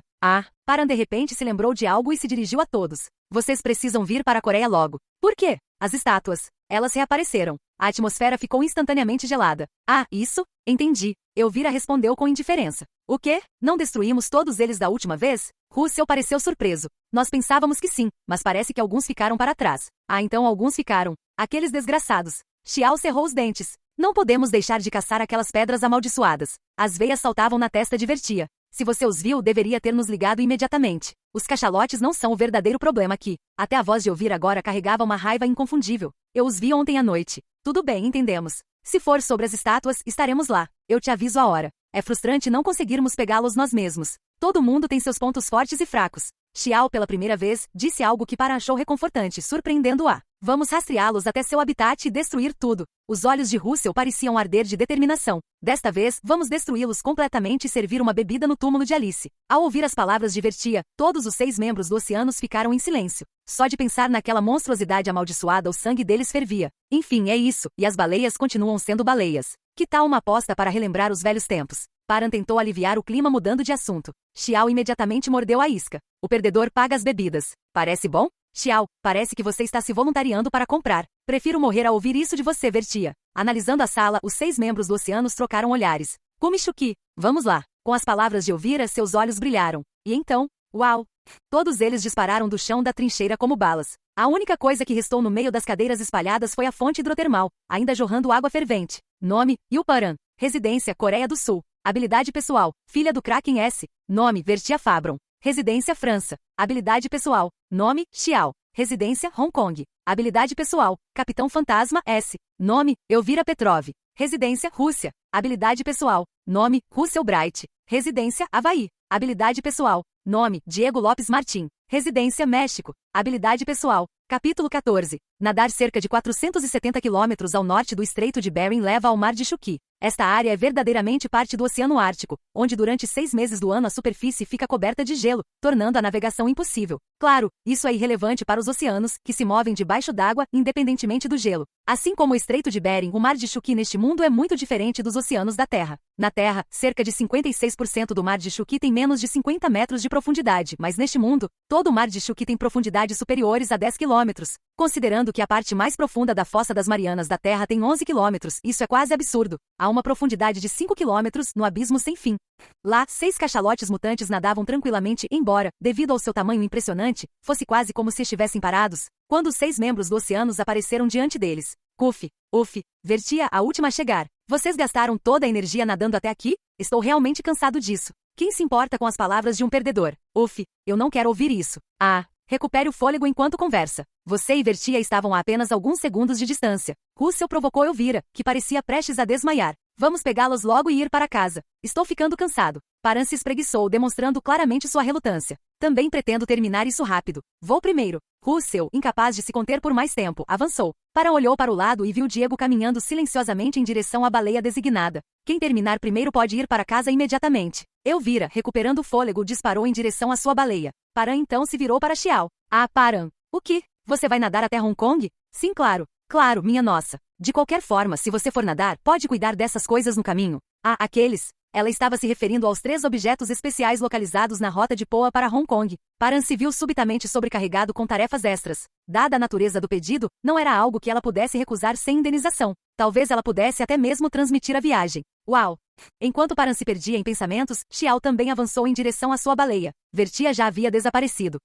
Paran de repente se lembrou de algo e se dirigiu a todos. Vocês precisam vir para a Coreia logo. Por quê? As estátuas. Elas reapareceram. A atmosfera ficou instantaneamente gelada. Isso? Entendi. Elvira respondeu com indiferença. O quê? Não destruímos todos eles da última vez? Russell pareceu surpreso. Nós pensávamos que sim, mas parece que alguns ficaram para trás. Então alguns ficaram. Aqueles desgraçados. Xiao cerrou os dentes. Não podemos deixar de caçar aquelas pedras amaldiçoadas. As veias saltavam na testa de Vertia. Se você os viu, deveria ter nos ligado imediatamente. Os cachalotes não são o verdadeiro problema aqui. Até a voz de Elvira agora carregava uma raiva inconfundível. Eu os vi ontem à noite. Tudo bem, entendemos. Se for sobre as estátuas, estaremos lá. Eu te aviso a hora. É frustrante não conseguirmos pegá-los nós mesmos. Todo mundo tem seus pontos fortes e fracos. Xiao, pela primeira vez, disse algo que Paran achou reconfortante, surpreendendo-a. Vamos rastreá-los até seu habitat e destruir tudo. Os olhos de Russell pareciam arder de determinação. Desta vez, vamos destruí-los completamente e servir uma bebida no túmulo de Alice. Ao ouvir as palavras de Vertia, todos os 6 membros do Oceanos ficaram em silêncio. Só de pensar naquela monstruosidade amaldiçoada o sangue deles fervia. Enfim, é isso, e as baleias continuam sendo baleias. Que tal uma aposta para relembrar os velhos tempos? Paran tentou aliviar o clima mudando de assunto. Xiao imediatamente mordeu a isca. O perdedor paga as bebidas. Parece bom? Xiao, parece que você está se voluntariando para comprar. Prefiro morrer ao ouvir isso de você, Vertia. Analisando a sala, os 6 membros do Oceanos trocaram olhares. Kumishuki, vamos lá. Com as palavras de Elvira, seus olhos brilharam. E então, uau! Todos eles dispararam do chão da trincheira como balas. A única coisa que restou no meio das cadeiras espalhadas foi a fonte hidrotermal, ainda jorrando água fervente. Nome, Yuparan. Residência, Coreia do Sul. Habilidade pessoal, filha do Kraken S. Nome, Vertia Fabron. Residência, França. Habilidade pessoal, nome, Xiao. Residência, Hong Kong. Habilidade pessoal, Capitão Fantasma S. Nome, Elvira Petrov. Residência, Rússia. Habilidade pessoal, nome, Russell Bright. Residência, Havaí. Habilidade pessoal. Nome, Diego Lopes Martim. Residência, México. Habilidade pessoal. Capítulo 14. Nadar cerca de 470 quilômetros ao norte do Estreito de Bering leva ao Mar de Chuqui. Esta área é verdadeiramente parte do Oceano Ártico, onde durante 6 meses do ano a superfície fica coberta de gelo, tornando a navegação impossível. Claro, isso é irrelevante para os oceanos, que se movem debaixo d'água, independentemente do gelo. Assim como o Estreito de Bering, o Mar de Chuqui neste mundo é muito diferente dos oceanos da Terra. Na Terra, cerca de 56% do Mar de Chuqui tem menos de 50 metros de profundidade, mas neste mundo, todo o Mar de Chuqui tem profundidades superiores a 10 quilômetros. Considerando que a parte mais profunda da Fossa das Marianas da Terra tem 11 quilômetros, isso é quase absurdo. Há uma profundidade de 5 quilômetros, no abismo sem fim. Lá, 6 cachalotes mutantes nadavam tranquilamente, embora, devido ao seu tamanho impressionante, fosse quase como se estivessem parados, quando os 6 membros do Oceanos apareceram diante deles. Cuf, uf, vertia a última a chegar. Vocês gastaram toda a energia nadando até aqui? Estou realmente cansado disso. Quem se importa com as palavras de um perdedor? Uf, eu não quero ouvir isso. Ah, recupere o fôlego enquanto conversa. Você e Vertia estavam a apenas alguns segundos de distância. Russell provocou Elvira, que parecia prestes a desmaiar. Vamos pegá-los logo e ir para casa. Estou ficando cansado. Paran se espreguiçou, demonstrando claramente sua relutância. Também pretendo terminar isso rápido. Vou primeiro. Russell, incapaz de se conter por mais tempo, avançou. Paran olhou para o lado e viu Diego caminhando silenciosamente em direção à baleia designada. Quem terminar primeiro pode ir para casa imediatamente. Elvira, recuperando o fôlego, disparou em direção à sua baleia. Paran então se virou para Xiao. Ah, Paran. O que? Você vai nadar até Hong Kong? Sim, claro. Claro, minha nossa. De qualquer forma, se você for nadar, pode cuidar dessas coisas no caminho. Ah, aqueles. Ela estava se referindo aos 3 objetos especiais localizados na rota de Poa para Hong Kong. Paran se viu subitamente sobrecarregado com tarefas extras. Dada a natureza do pedido, não era algo que ela pudesse recusar sem indenização. Talvez ela pudesse até mesmo transmitir a viagem. Uau! Enquanto Paran se perdia em pensamentos, Xiao também avançou em direção à sua baleia. Vertia já havia desaparecido.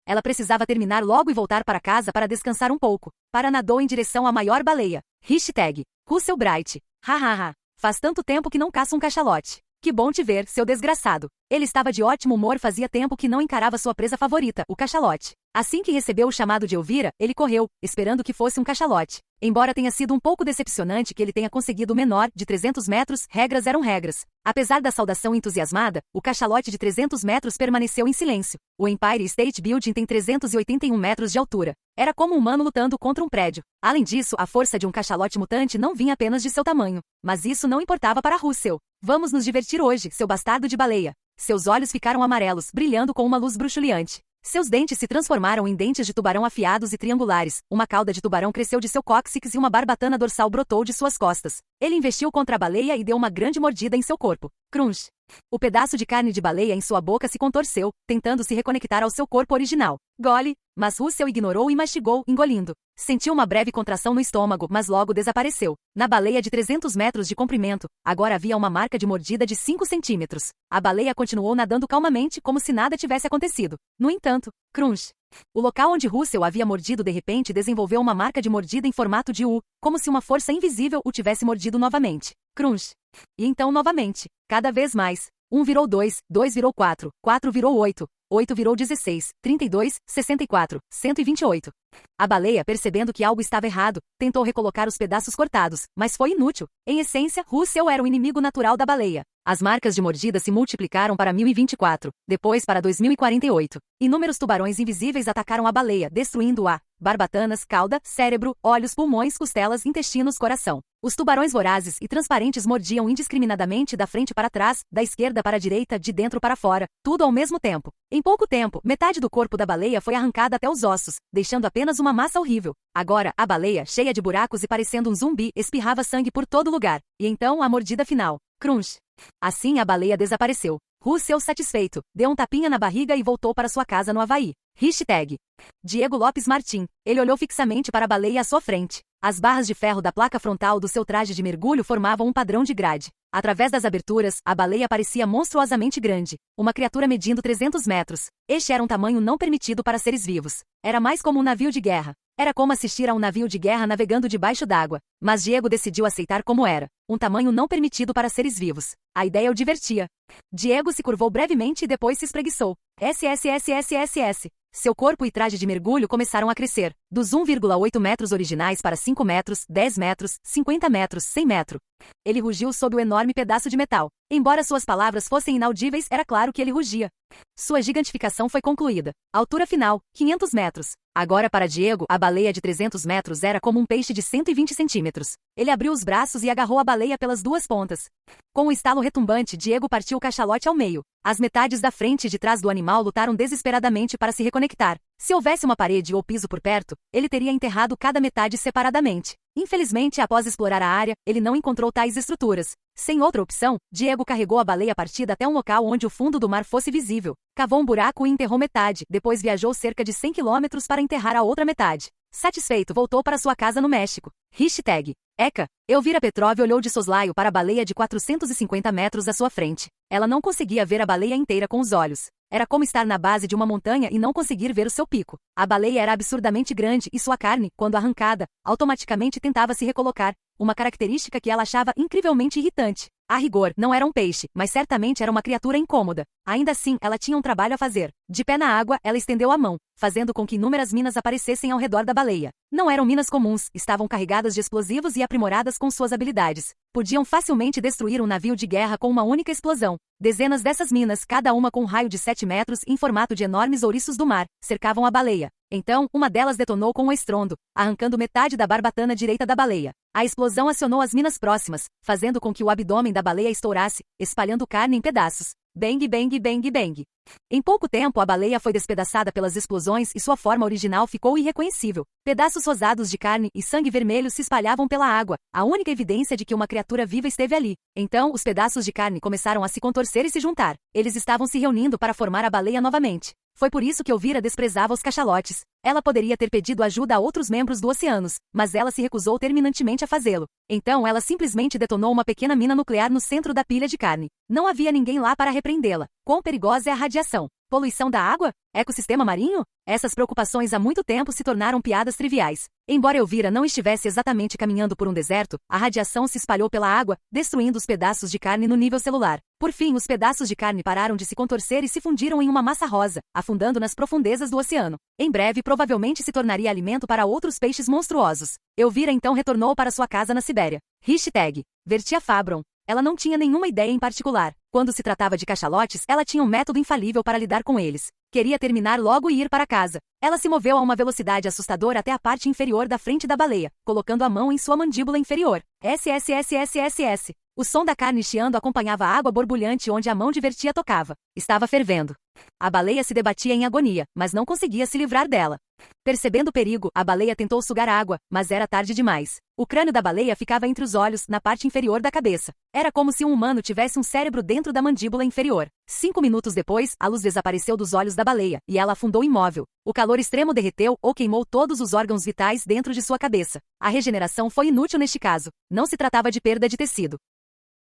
Ela precisava terminar logo e voltar para casa para descansar um pouco. Paran nadou em direção à maior baleia. Hashtag Russell Bright. Hahaha. Faz tanto tempo que não caça um cachalote. Que bom te ver, seu desgraçado. Ele estava de ótimo humor, fazia tempo que não encarava sua presa favorita, o cachalote. Assim que recebeu o chamado de Elvira, ele correu, esperando que fosse um cachalote. Embora tenha sido um pouco decepcionante que ele tenha conseguido o menor, de 300 metros, regras eram regras. Apesar da saudação entusiasmada, o cachalote de 300 metros permaneceu em silêncio. O Empire State Building tem 381 metros de altura. Era como um humano lutando contra um prédio. Além disso, a força de um cachalote mutante não vinha apenas de seu tamanho. Mas isso não importava para Russell. Vamos nos divertir hoje, seu bastardo de baleia. Seus olhos ficaram amarelos, brilhando com uma luz bruxuleante. Seus dentes se transformaram em dentes de tubarão afiados e triangulares, uma cauda de tubarão cresceu de seu cóccix e uma barbatana dorsal brotou de suas costas. Ele investiu contra a baleia e deu uma grande mordida em seu corpo. Crunch! O pedaço de carne de baleia em sua boca se contorceu, tentando se reconectar ao seu corpo original. Gole! Mas Russell ignorou e mastigou, engolindo. Sentiu uma breve contração no estômago, mas logo desapareceu. Na baleia de 300 metros de comprimento, agora havia uma marca de mordida de 5 centímetros. A baleia continuou nadando calmamente, como se nada tivesse acontecido. No entanto, crunch! O local onde Russell havia mordido de repente desenvolveu uma marca de mordida em formato de U, como se uma força invisível o tivesse mordido novamente. Crunch! E então novamente. Cada vez mais. 1 virou 2, 2 virou 4, 4 virou 8, 8 virou 16, 32, 64, 128. A baleia, percebendo que algo estava errado, tentou recolocar os pedaços cortados, mas foi inútil. Em essência, Russell era o inimigo natural da baleia. As marcas de mordida se multiplicaram para 1024, depois para 2048. Inúmeros tubarões invisíveis atacaram a baleia, destruindo-a. Barbatanas, cauda, cérebro, olhos, pulmões, costelas, intestinos, coração. Os tubarões vorazes e transparentes mordiam indiscriminadamente da frente para trás, da esquerda para a direita, de dentro para fora, tudo ao mesmo tempo. Em pouco tempo, metade do corpo da baleia foi arrancada até os ossos, deixando apenas uma massa horrível. Agora, a baleia, cheia de buracos e parecendo um zumbi, espirrava sangue por todo lugar. E então a mordida final. Crunch! Assim a baleia desapareceu. Russell, satisfeito, deu um tapinha na barriga e voltou para sua casa no Havaí. Hashtag Diego Lopes Martim. Ele olhou fixamente para a baleia à sua frente. As barras de ferro da placa frontal do seu traje de mergulho formavam um padrão de grade. Através das aberturas, a baleia parecia monstruosamente grande. Uma criatura medindo 300 metros. Este era um tamanho não permitido para seres vivos. Era mais como um navio de guerra. Era como assistir a um navio de guerra navegando debaixo d'água. Mas Diego decidiu aceitar como era. Um tamanho não permitido para seres vivos. A ideia o divertia. Diego se curvou brevemente e depois se espreguiçou. SSSSSS. Seu corpo e traje de mergulho começaram a crescer, dos 1,8 metros originais para 5 metros, 10 metros, 50 metros, 100 metros. Ele rugiu sob o enorme pedaço de metal. Embora suas palavras fossem inaudíveis, era claro que ele rugia. Sua gigantificação foi concluída. Altura final, 500 metros. Agora para Diego, a baleia de 300 metros era como um peixe de 120 centímetros. Ele abriu os braços e agarrou a baleia pelas duas pontas. Com um estalo retumbante, Diego partiu o cachalote ao meio. As metades da frente e de trás do animal lutaram desesperadamente para se reconectar. Se houvesse uma parede ou piso por perto, ele teria enterrado cada metade separadamente. Infelizmente, após explorar a área, ele não encontrou tais estruturas. Sem outra opção, Diego carregou a baleia partida até um local onde o fundo do mar fosse visível. Cavou um buraco e enterrou metade, depois viajou cerca de 100 quilômetros para enterrar a outra metade. Satisfeito, voltou para sua casa no México. Hashtag. Eca. Elvira Petrov olhou de soslaio para a baleia de 450 metros à sua frente. Ela não conseguia ver a baleia inteira com os olhos. Era como estar na base de uma montanha e não conseguir ver o seu pico. A baleia era absurdamente grande e sua carne, quando arrancada, automaticamente tentava se recolocar, uma característica que ela achava incrivelmente irritante. A rigor, não era um peixe, mas certamente era uma criatura incômoda. Ainda assim, ela tinha um trabalho a fazer. De pé na água, ela estendeu a mão, fazendo com que inúmeras minas aparecessem ao redor da baleia. Não eram minas comuns, estavam carregadas de explosivos e aprimoradas com suas habilidades. Podiam facilmente destruir um navio de guerra com uma única explosão. Dezenas dessas minas, cada uma com um raio de 7 metros em formato de enormes ouriços do mar, cercavam a baleia. Então, uma delas detonou com um estrondo, arrancando metade da barbatana direita da baleia. A explosão acionou as minas próximas, fazendo com que o abdômen da baleia estourasse, espalhando carne em pedaços. Bang, bang, bang, bang. Em pouco tempo, a baleia foi despedaçada pelas explosões e sua forma original ficou irreconhecível. Pedaços rosados de carne e sangue vermelho se espalhavam pela água, a única evidência de que uma criatura viva esteve ali. Então, os pedaços de carne começaram a se contorcer e se juntar. Eles estavam se reunindo para formar a baleia novamente. Foi por isso que Elvira desprezava os cachalotes. Ela poderia ter pedido ajuda a outros membros do oceanos, mas ela se recusou terminantemente a fazê-lo. Então ela simplesmente detonou uma pequena mina nuclear no centro da pilha de carne. Não havia ninguém lá para repreendê-la. Quão perigosa é a radiação? Poluição da água? Ecossistema marinho? Essas preocupações há muito tempo se tornaram piadas triviais. Embora Elvira não estivesse exatamente caminhando por um deserto, a radiação se espalhou pela água, destruindo os pedaços de carne no nível celular. Por fim, os pedaços de carne pararam de se contorcer e se fundiram em uma massa rosa, afundando nas profundezas do oceano. Em breve, provavelmente se tornaria alimento para outros peixes monstruosos. Elvira então retornou para sua casa na Sibéria. Hashtag. Vertia Fabron. Ela não tinha nenhuma ideia em particular. Quando se tratava de cachalotes, ela tinha um método infalível para lidar com eles. Queria terminar logo e ir para casa. Ela se moveu a uma velocidade assustadora até a parte inferior da frente da baleia, colocando a mão em sua mandíbula inferior. SSSSSS. O som da carne chiando acompanhava a água borbulhante onde a mão de Vertia tocava. Estava fervendo. A baleia se debatia em agonia, mas não conseguia se livrar dela. Percebendo o perigo, a baleia tentou sugar água, mas era tarde demais. O crânio da baleia ficava entre os olhos, na parte inferior da cabeça. Era como se um humano tivesse um cérebro dentro da mandíbula inferior. 5 minutos depois, a luz desapareceu dos olhos da baleia, e ela afundou imóvel. O calor extremo derreteu ou queimou todos os órgãos vitais dentro de sua cabeça. A regeneração foi inútil neste caso. Não se tratava de perda de tecido.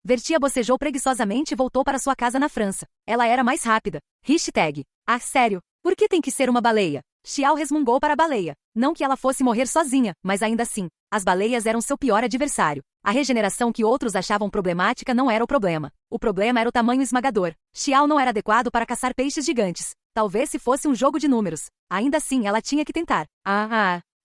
Vertia bocejou preguiçosamente e voltou para sua casa na França. Ela era mais rápida. Hashtag. Ah, sério? Por que tem que ser uma baleia? Xiao resmungou para a baleia. Não que ela fosse morrer sozinha, mas ainda assim, as baleias eram seu pior adversário. A regeneração que outros achavam problemática não era o problema. O problema era o tamanho esmagador. Xiao não era adequado para caçar peixes gigantes. Talvez se fosse um jogo de números. Ainda assim, ela tinha que tentar.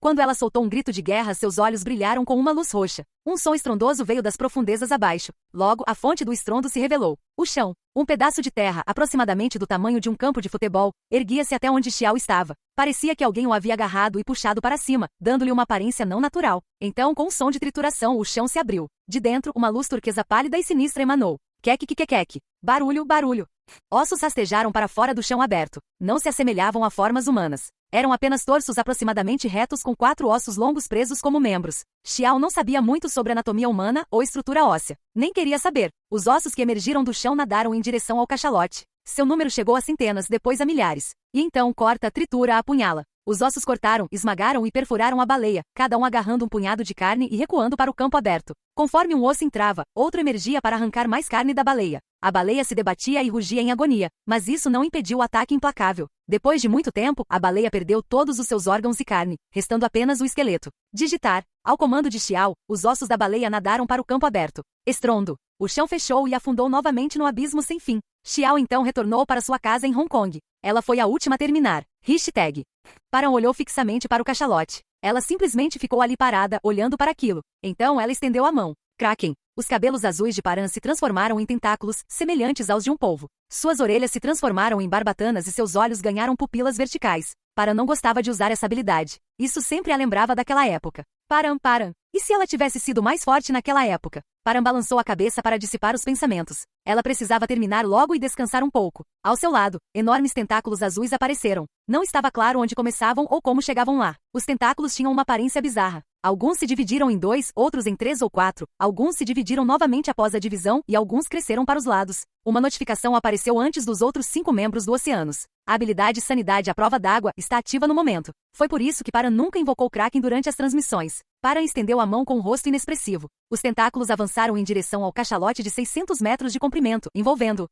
Quando ela soltou um grito de guerra, seus olhos brilharam com uma luz roxa. Um som estrondoso veio das profundezas abaixo. Logo, a fonte do estrondo se revelou. O chão. Um pedaço de terra, aproximadamente do tamanho de um campo de futebol, erguia-se até onde Xiao estava. Parecia que alguém o havia agarrado e puxado para cima, dando-lhe uma aparência não natural. Então, com um som de trituração, o chão se abriu. De dentro, uma luz turquesa pálida e sinistra emanou. Queque. Barulho, barulho. Ossos rastejaram para fora do chão aberto. Não se assemelhavam a formas humanas. Eram apenas torsos aproximadamente retos com 4 ossos longos presos como membros. Xiao não sabia muito sobre anatomia humana ou estrutura óssea. Nem queria saber. Os ossos que emergiram do chão nadaram em direção ao cachalote. Seu número chegou a centenas, depois a milhares. E então corta, tritura, apunhala. Os ossos cortaram, esmagaram e perfuraram a baleia, cada um agarrando um punhado de carne e recuando para o campo aberto. Conforme um osso entrava, outro emergia para arrancar mais carne da baleia. A baleia se debatia e rugia em agonia, mas isso não impediu o ataque implacável. Depois de muito tempo, a baleia perdeu todos os seus órgãos e carne, restando apenas o esqueleto. Digitar. Ao comando de Xiao, os ossos da baleia nadaram para o campo aberto. Estrondo. O chão fechou e afundou novamente no abismo sem fim. Xiao então retornou para sua casa em Hong Kong. Ela foi a última a terminar. Hashtag. Paran olhou fixamente para o cachalote. Ela simplesmente ficou ali parada, olhando para aquilo. Então ela estendeu a mão. Kraken. Os cabelos azuis de Paran se transformaram em tentáculos, semelhantes aos de um polvo. Suas orelhas se transformaram em barbatanas e seus olhos ganharam pupilas verticais. Paran não gostava de usar essa habilidade. Isso sempre a lembrava daquela época. Paran. E se ela tivesse sido mais forte naquela época? Paran balançou a cabeça para dissipar os pensamentos. Ela precisava terminar logo e descansar um pouco. Ao seu lado, enormes tentáculos azuis apareceram. Não estava claro onde começavam ou como chegavam lá. Os tentáculos tinham uma aparência bizarra. Alguns se dividiram em 2, outros em 3 ou 4. Alguns se dividiram novamente após a divisão e alguns cresceram para os lados. Uma notificação apareceu antes dos outros 5 membros do Oceanos. A habilidade Sanidade à prova d'água está ativa no momento. Foi por isso que Paran nunca invocou Kraken durante as transmissões. Paran estendeu a mão com um rosto inexpressivo. Os tentáculos avançaram em direção ao cachalote de 600 metros de comprimento, envolvendo.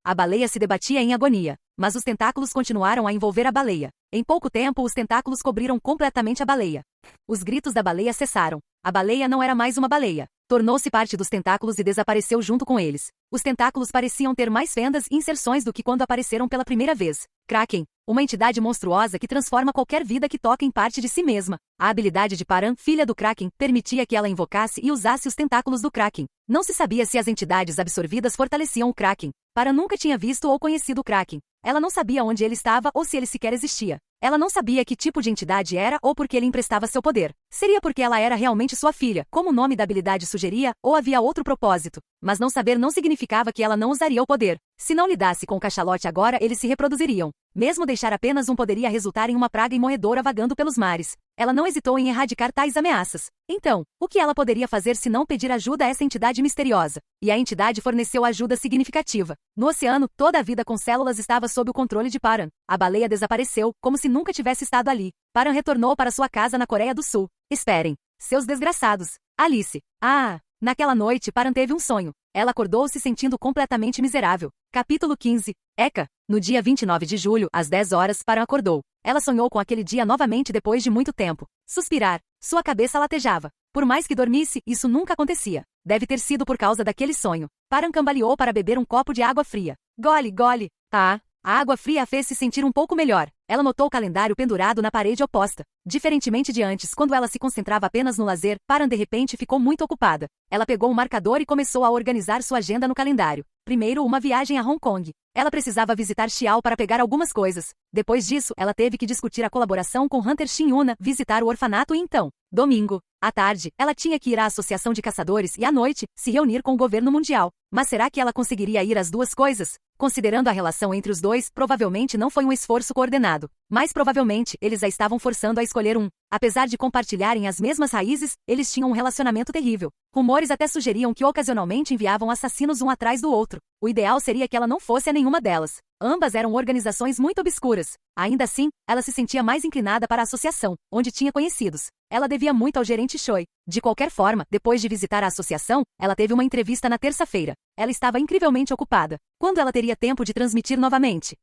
A baleia se debatia em agonia, mas os tentáculos continuaram a envolver a baleia. Em pouco tempo, os tentáculos cobriram completamente a baleia. Os gritos da baleia cessaram. A baleia não era mais uma baleia. Tornou-se parte dos tentáculos e desapareceu junto com eles. Os tentáculos pareciam ter mais fendas e inserções do que quando apareceram pela primeira vez. Kraken, uma entidade monstruosa que transforma qualquer vida que toca em parte de si mesma. A habilidade de Paran, filha do Kraken, permitia que ela invocasse e usasse os tentáculos do Kraken. Não se sabia se as entidades absorvidas fortaleciam o Kraken. Paran nunca tinha visto ou conhecido o Kraken. Ela não sabia onde ele estava ou se ele sequer existia. Ela não sabia que tipo de entidade era ou por que ele emprestava seu poder. Seria porque ela era realmente sua filha, como o nome da habilidade sugeria, ou havia outro propósito. Mas não saber não significava que ela não usaria o poder. Se não lidasse com o cachalote agora, eles se reproduziriam. Mesmo deixar apenas um poderia resultar em uma praga imorredora vagando pelos mares. Ela não hesitou em erradicar tais ameaças. Então, o que ela poderia fazer se não pedir ajuda a essa entidade misteriosa? E a entidade forneceu ajuda significativa. No oceano, toda a vida com células estava sob o controle de Paran. A baleia desapareceu, como se nunca tivesse estado ali. Paran retornou para sua casa na Coreia do Sul. Esperem. Seus desgraçados. Alice. Naquela noite, Paran teve um sonho. Ela acordou se sentindo completamente miserável. Capítulo 15. Eka. No dia 29 de julho, às 10 horas, Paran acordou. Ela sonhou com aquele dia novamente depois de muito tempo. Suspirar. Sua cabeça latejava. Por mais que dormisse, isso nunca acontecia. Deve ter sido por causa daquele sonho. Paran cambaleou para beber um copo de água fria. Gole. A água fria a fez se sentir um pouco melhor. Ela notou o calendário pendurado na parede oposta. Diferentemente de antes, quando ela se concentrava apenas no lazer, Paran de repente ficou muito ocupada. Ela pegou um marcador e começou a organizar sua agenda no calendário. Primeiro, uma viagem a Hong Kong. Ela precisava visitar Xiao para pegar algumas coisas. Depois disso, ela teve que discutir a colaboração com Hunter Shin Yuna, visitar o orfanato e então, domingo, à tarde, ela tinha que ir à Associação de Caçadores e à noite, se reunir com o governo mundial. Mas será que ela conseguiria ir às duas coisas? Considerando a relação entre os dois, provavelmente não foi um esforço coordenado. Mas provavelmente, eles a estavam forçando a escolher um. Apesar de compartilharem as mesmas raízes, eles tinham um relacionamento terrível. Rumores até sugeriam que ocasionalmente enviavam assassinos um atrás do outro. O ideal seria que ela não fosse a nenhuma delas. Ambas eram organizações muito obscuras. Ainda assim, ela se sentia mais inclinada para a associação, onde tinha conhecidos. Ela devia muito ao gerente Choi. De qualquer forma, depois de visitar a associação, ela teve uma entrevista na terça-feira. Ela estava incrivelmente ocupada. Quando ela teria tempo de transmitir novamente?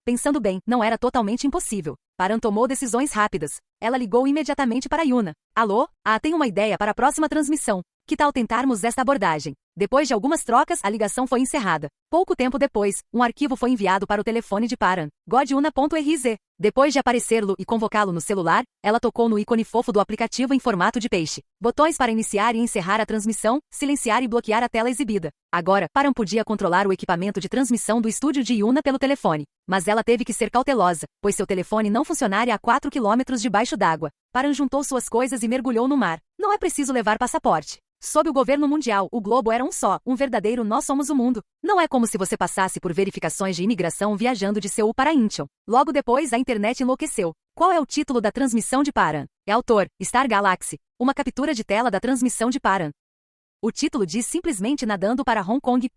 Pensando bem, não era totalmente impossível. Paran tomou decisões rápidas. Ela ligou imediatamente para Yuna. Alô? Tenho uma ideia para a próxima transmissão. Que tal tentarmos esta abordagem? Depois de algumas trocas, a ligação foi encerrada. Pouco tempo depois, um arquivo foi enviado para o telefone de Paran. Goduna.rz. Depois de aparecê-lo e convocá-lo no celular, ela tocou no ícone fofo do aplicativo em formato de peixe. Botões para iniciar e encerrar a transmissão, silenciar e bloquear a tela exibida. Agora, Paran podia controlar o equipamento de transmissão do estúdio de Yuna pelo telefone. Mas ela teve que ser cautelosa, pois seu telefone não funcionaria a 4 quilômetros debaixo d'água. Paran juntou suas coisas e mergulhou no mar. Não é preciso levar passaporte. Sob o governo mundial, o globo era um só, um verdadeiro nós somos o mundo. Não é como se você passasse por verificações de imigração viajando de Seul para Incheon. Logo depois, a internet enlouqueceu. Qual é o título da transmissão de Paran? É autor, Star Galaxy. Uma captura de tela da transmissão de Paran. O título diz simplesmente nadando para Hong Kong.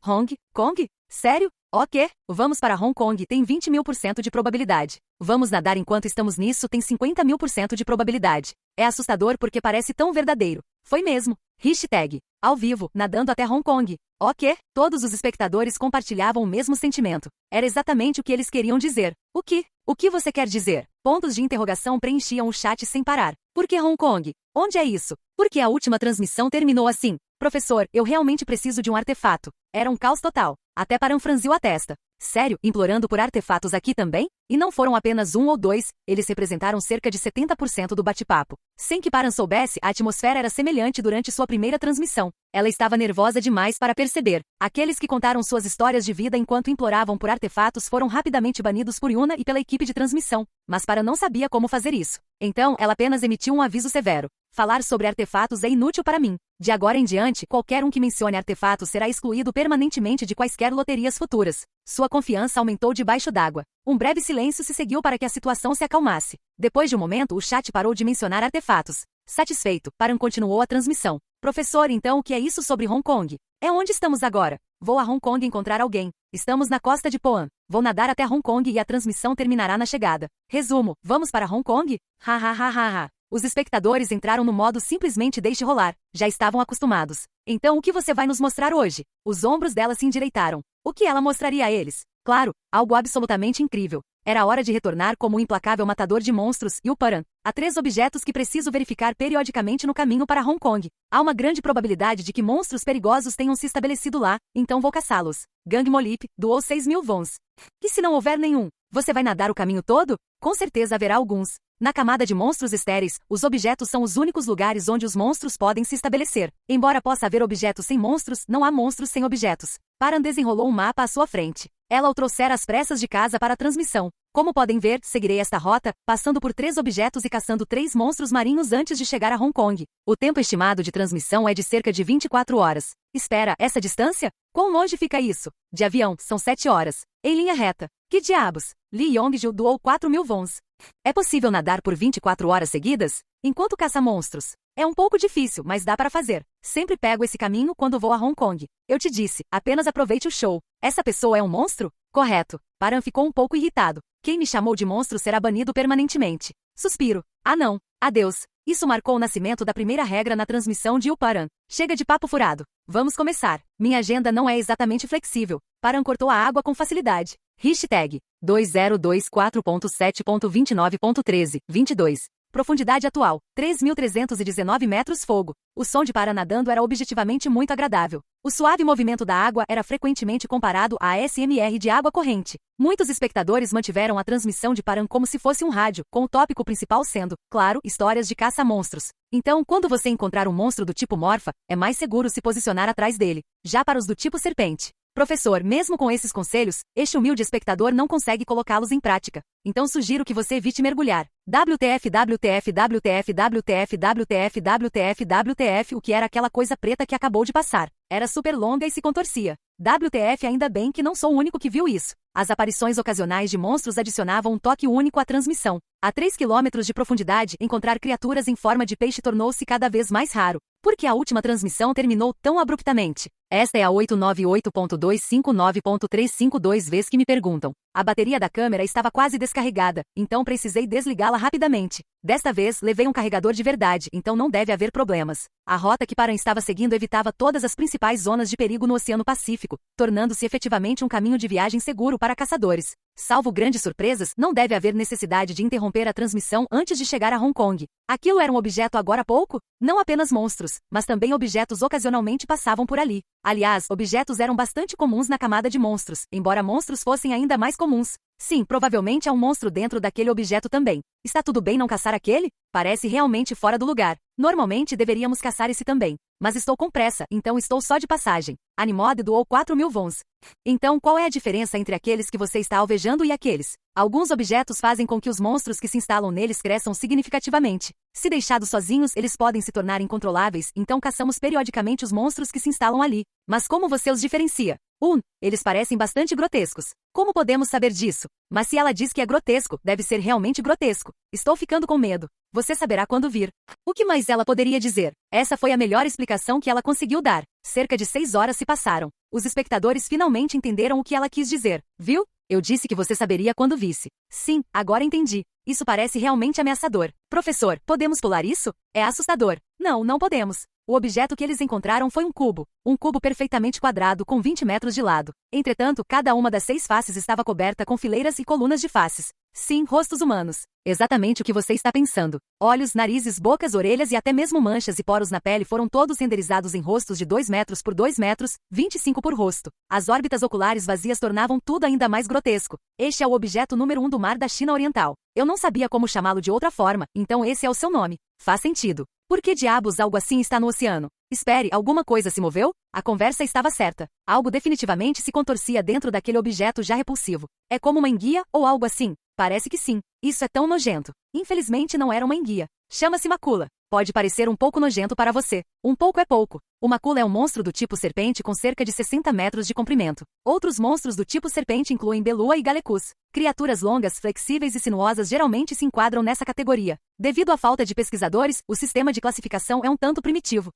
Hong Kong? Sério? Ok, vamos para Hong Kong, tem 20.000% de probabilidade. Vamos nadar enquanto estamos nisso, tem 50.000% de probabilidade. É assustador porque parece tão verdadeiro. Foi mesmo. Hashtag. Ao vivo, nadando até Hong Kong. Ok, todos os espectadores compartilhavam o mesmo sentimento. Era exatamente o que eles queriam dizer. O que? O que você quer dizer? Pontos de interrogação preenchiam o chat sem parar. Por que Hong Kong? Onde é isso? Por que a última transmissão terminou assim? Professor, eu realmente preciso de um artefato. Era um caos total. Até Paran franziu a testa. Sério, implorando por artefatos aqui também? E não foram apenas um ou dois, eles representaram cerca de 70% do bate-papo. Sem que Paran soubesse, a atmosfera era semelhante durante sua primeira transmissão. Ela estava nervosa demais para perceber. Aqueles que contaram suas histórias de vida enquanto imploravam por artefatos foram rapidamente banidos por Yuna e pela equipe de transmissão. Mas Paran não sabia como fazer isso. Então, ela apenas emitiu um aviso severo. Falar sobre artefatos é inútil para mim. De agora em diante, qualquer um que mencione artefatos será excluído permanentemente de quaisquer loterias futuras. Sua confiança aumentou debaixo d'água. Um breve silêncio se seguiu para que a situação se acalmasse. Depois de um momento, o chat parou de mencionar artefatos. Satisfeito, Paran continuou a transmissão. Professor, então o que é isso sobre Hong Kong? É onde estamos agora? Vou a Hong Kong encontrar alguém. Estamos na costa de Poan. Vou nadar até Hong Kong e a transmissão terminará na chegada. Resumo, vamos para Hong Kong? Ha ha ha ha ha. Os espectadores entraram no modo simplesmente deixe rolar. Já estavam acostumados. Então o que você vai nos mostrar hoje? Os ombros dela se endireitaram. O que ela mostraria a eles? Claro, algo absolutamente incrível. Era hora de retornar como o implacável matador de monstros e o Paran. Há 3 objetos que preciso verificar periodicamente no caminho para Hong Kong. Há uma grande probabilidade de que monstros perigosos tenham se estabelecido lá, então vou caçá-los. Gang Molip doou 6.000 wons. E se não houver nenhum? Você vai nadar o caminho todo? Com certeza haverá alguns. Na camada de monstros estéreis, os objetos são os únicos lugares onde os monstros podem se estabelecer. Embora possa haver objetos sem monstros, não há monstros sem objetos. Paran desenrolou um mapa à sua frente. Ela o trouxera às pressas de casa para a transmissão. Como podem ver, seguirei esta rota, passando por 3 objetos e caçando 3 monstros marinhos antes de chegar a Hong Kong. O tempo estimado de transmissão é de cerca de 24 horas. Espera, essa distância? Quão longe fica isso? De avião, são 7 horas. Em linha reta. Que diabos? Lee Yongjul doou 4.000 wons. É possível nadar por 24 horas seguidas? Enquanto caça monstros. É um pouco difícil, mas dá para fazer. Sempre pego esse caminho quando vou a Hong Kong. Eu te disse, apenas aproveite o show. Essa pessoa é um monstro? Correto. Paran ficou um pouco irritado. Quem me chamou de monstro será banido permanentemente. Suspiro. Ah não. Adeus. Isso marcou o nascimento da primeira regra na transmissão de Paran. Chega de papo furado. Vamos começar. Minha agenda não é exatamente flexível. Paran cortou a água com facilidade. Hashtag 2024.7.29.13, 22. Profundidade atual, 3.319 metros fogo. O som de Paran nadando era objetivamente muito agradável. O suave movimento da água era frequentemente comparado à ASMR de água corrente. Muitos espectadores mantiveram a transmissão de Paran como se fosse um rádio, com o tópico principal sendo, claro, histórias de caça-monstros. Então, quando você encontrar um monstro do tipo morfa, é mais seguro se posicionar atrás dele. Já para os do tipo serpente. Professor, mesmo com esses conselhos, este humilde espectador não consegue colocá-los em prática. Então sugiro que você evite mergulhar. WTF, WTF, WTF, WTF, WTF, WTF, WTF, o que era aquela coisa preta que acabou de passar? Era super longa e se contorcia. WTF, ainda bem que não sou o único que viu isso. As aparições ocasionais de monstros adicionavam um toque único à transmissão. A 3 quilômetros de profundidade, encontrar criaturas em forma de peixe tornou-se cada vez mais raro. Por que a última transmissão terminou tão abruptamente? Esta é a 898.259.352 vezes que me perguntam. A bateria da câmera estava quase descarregada, então precisei desligá-la rapidamente. Desta vez, levei um carregador de verdade, então não deve haver problemas. A rota que Paran estava seguindo evitava todas as principais zonas de perigo no Oceano Pacífico, tornando-se efetivamente um caminho de viagem seguro para caçadores. Salvo grandes surpresas, não deve haver necessidade de interromper a transmissão antes de chegar a Hong Kong. Aquilo era um objeto agora há pouco? Não apenas monstros, mas também objetos ocasionalmente passavam por ali. Aliás, objetos eram bastante comuns na camada de monstros, embora monstros fossem ainda mais comuns. Sim, provavelmente há um monstro dentro daquele objeto também. Está tudo bem não caçar aquele? Parece realmente fora do lugar. Normalmente deveríamos caçar esse também. Mas estou com pressa, então estou só de passagem. Animod doou 4.000 wons. Então qual é a diferença entre aqueles que você está alvejando e aqueles? Alguns objetos fazem com que os monstros que se instalam neles cresçam significativamente. Se deixados sozinhos, eles podem se tornar incontroláveis, então caçamos periodicamente os monstros que se instalam ali. Mas como você os diferencia? Eles parecem bastante grotescos. Como podemos saber disso? Mas se ela diz que é grotesco, deve ser realmente grotesco. Estou ficando com medo. Você saberá quando vir. O que mais ela poderia dizer? Essa foi a melhor explicação que ela conseguiu dar. Cerca de 6 horas se passaram. Os espectadores finalmente entenderam o que ela quis dizer. Viu? Eu disse que você saberia quando visse. Sim, agora entendi. Isso parece realmente ameaçador. Professor, podemos pular isso? É assustador. Não, não podemos. O objeto que eles encontraram foi um cubo perfeitamente quadrado com 20 metros de lado. Entretanto, cada uma das 6 faces estava coberta com fileiras e colunas de faces. Sim, rostos humanos. Exatamente o que você está pensando. Olhos, narizes, bocas, orelhas e até mesmo manchas e poros na pele foram todos renderizados em rostos de 2 metros por 2 metros, 25 por rosto. As órbitas oculares vazias tornavam tudo ainda mais grotesco. Este é o objeto número 1 do mar da China Oriental. Eu não sabia como chamá-lo de outra forma, então esse é o seu nome. Faz sentido. Por que diabos algo assim está no oceano? Espere, alguma coisa se moveu? A conversa estava certa. Algo definitivamente se contorcia dentro daquele objeto já repulsivo. É como uma enguia ou algo assim? Parece que sim. Isso é tão nojento. Infelizmente não era uma enguia. Chama-se macula. Pode parecer um pouco nojento para você. Um pouco é pouco. O macula é um monstro do tipo serpente com cerca de 60 metros de comprimento. Outros monstros do tipo serpente incluem belua e galecus. Criaturas longas, flexíveis e sinuosas geralmente se enquadram nessa categoria. Devido à falta de pesquisadores, o sistema de classificação é um tanto primitivo.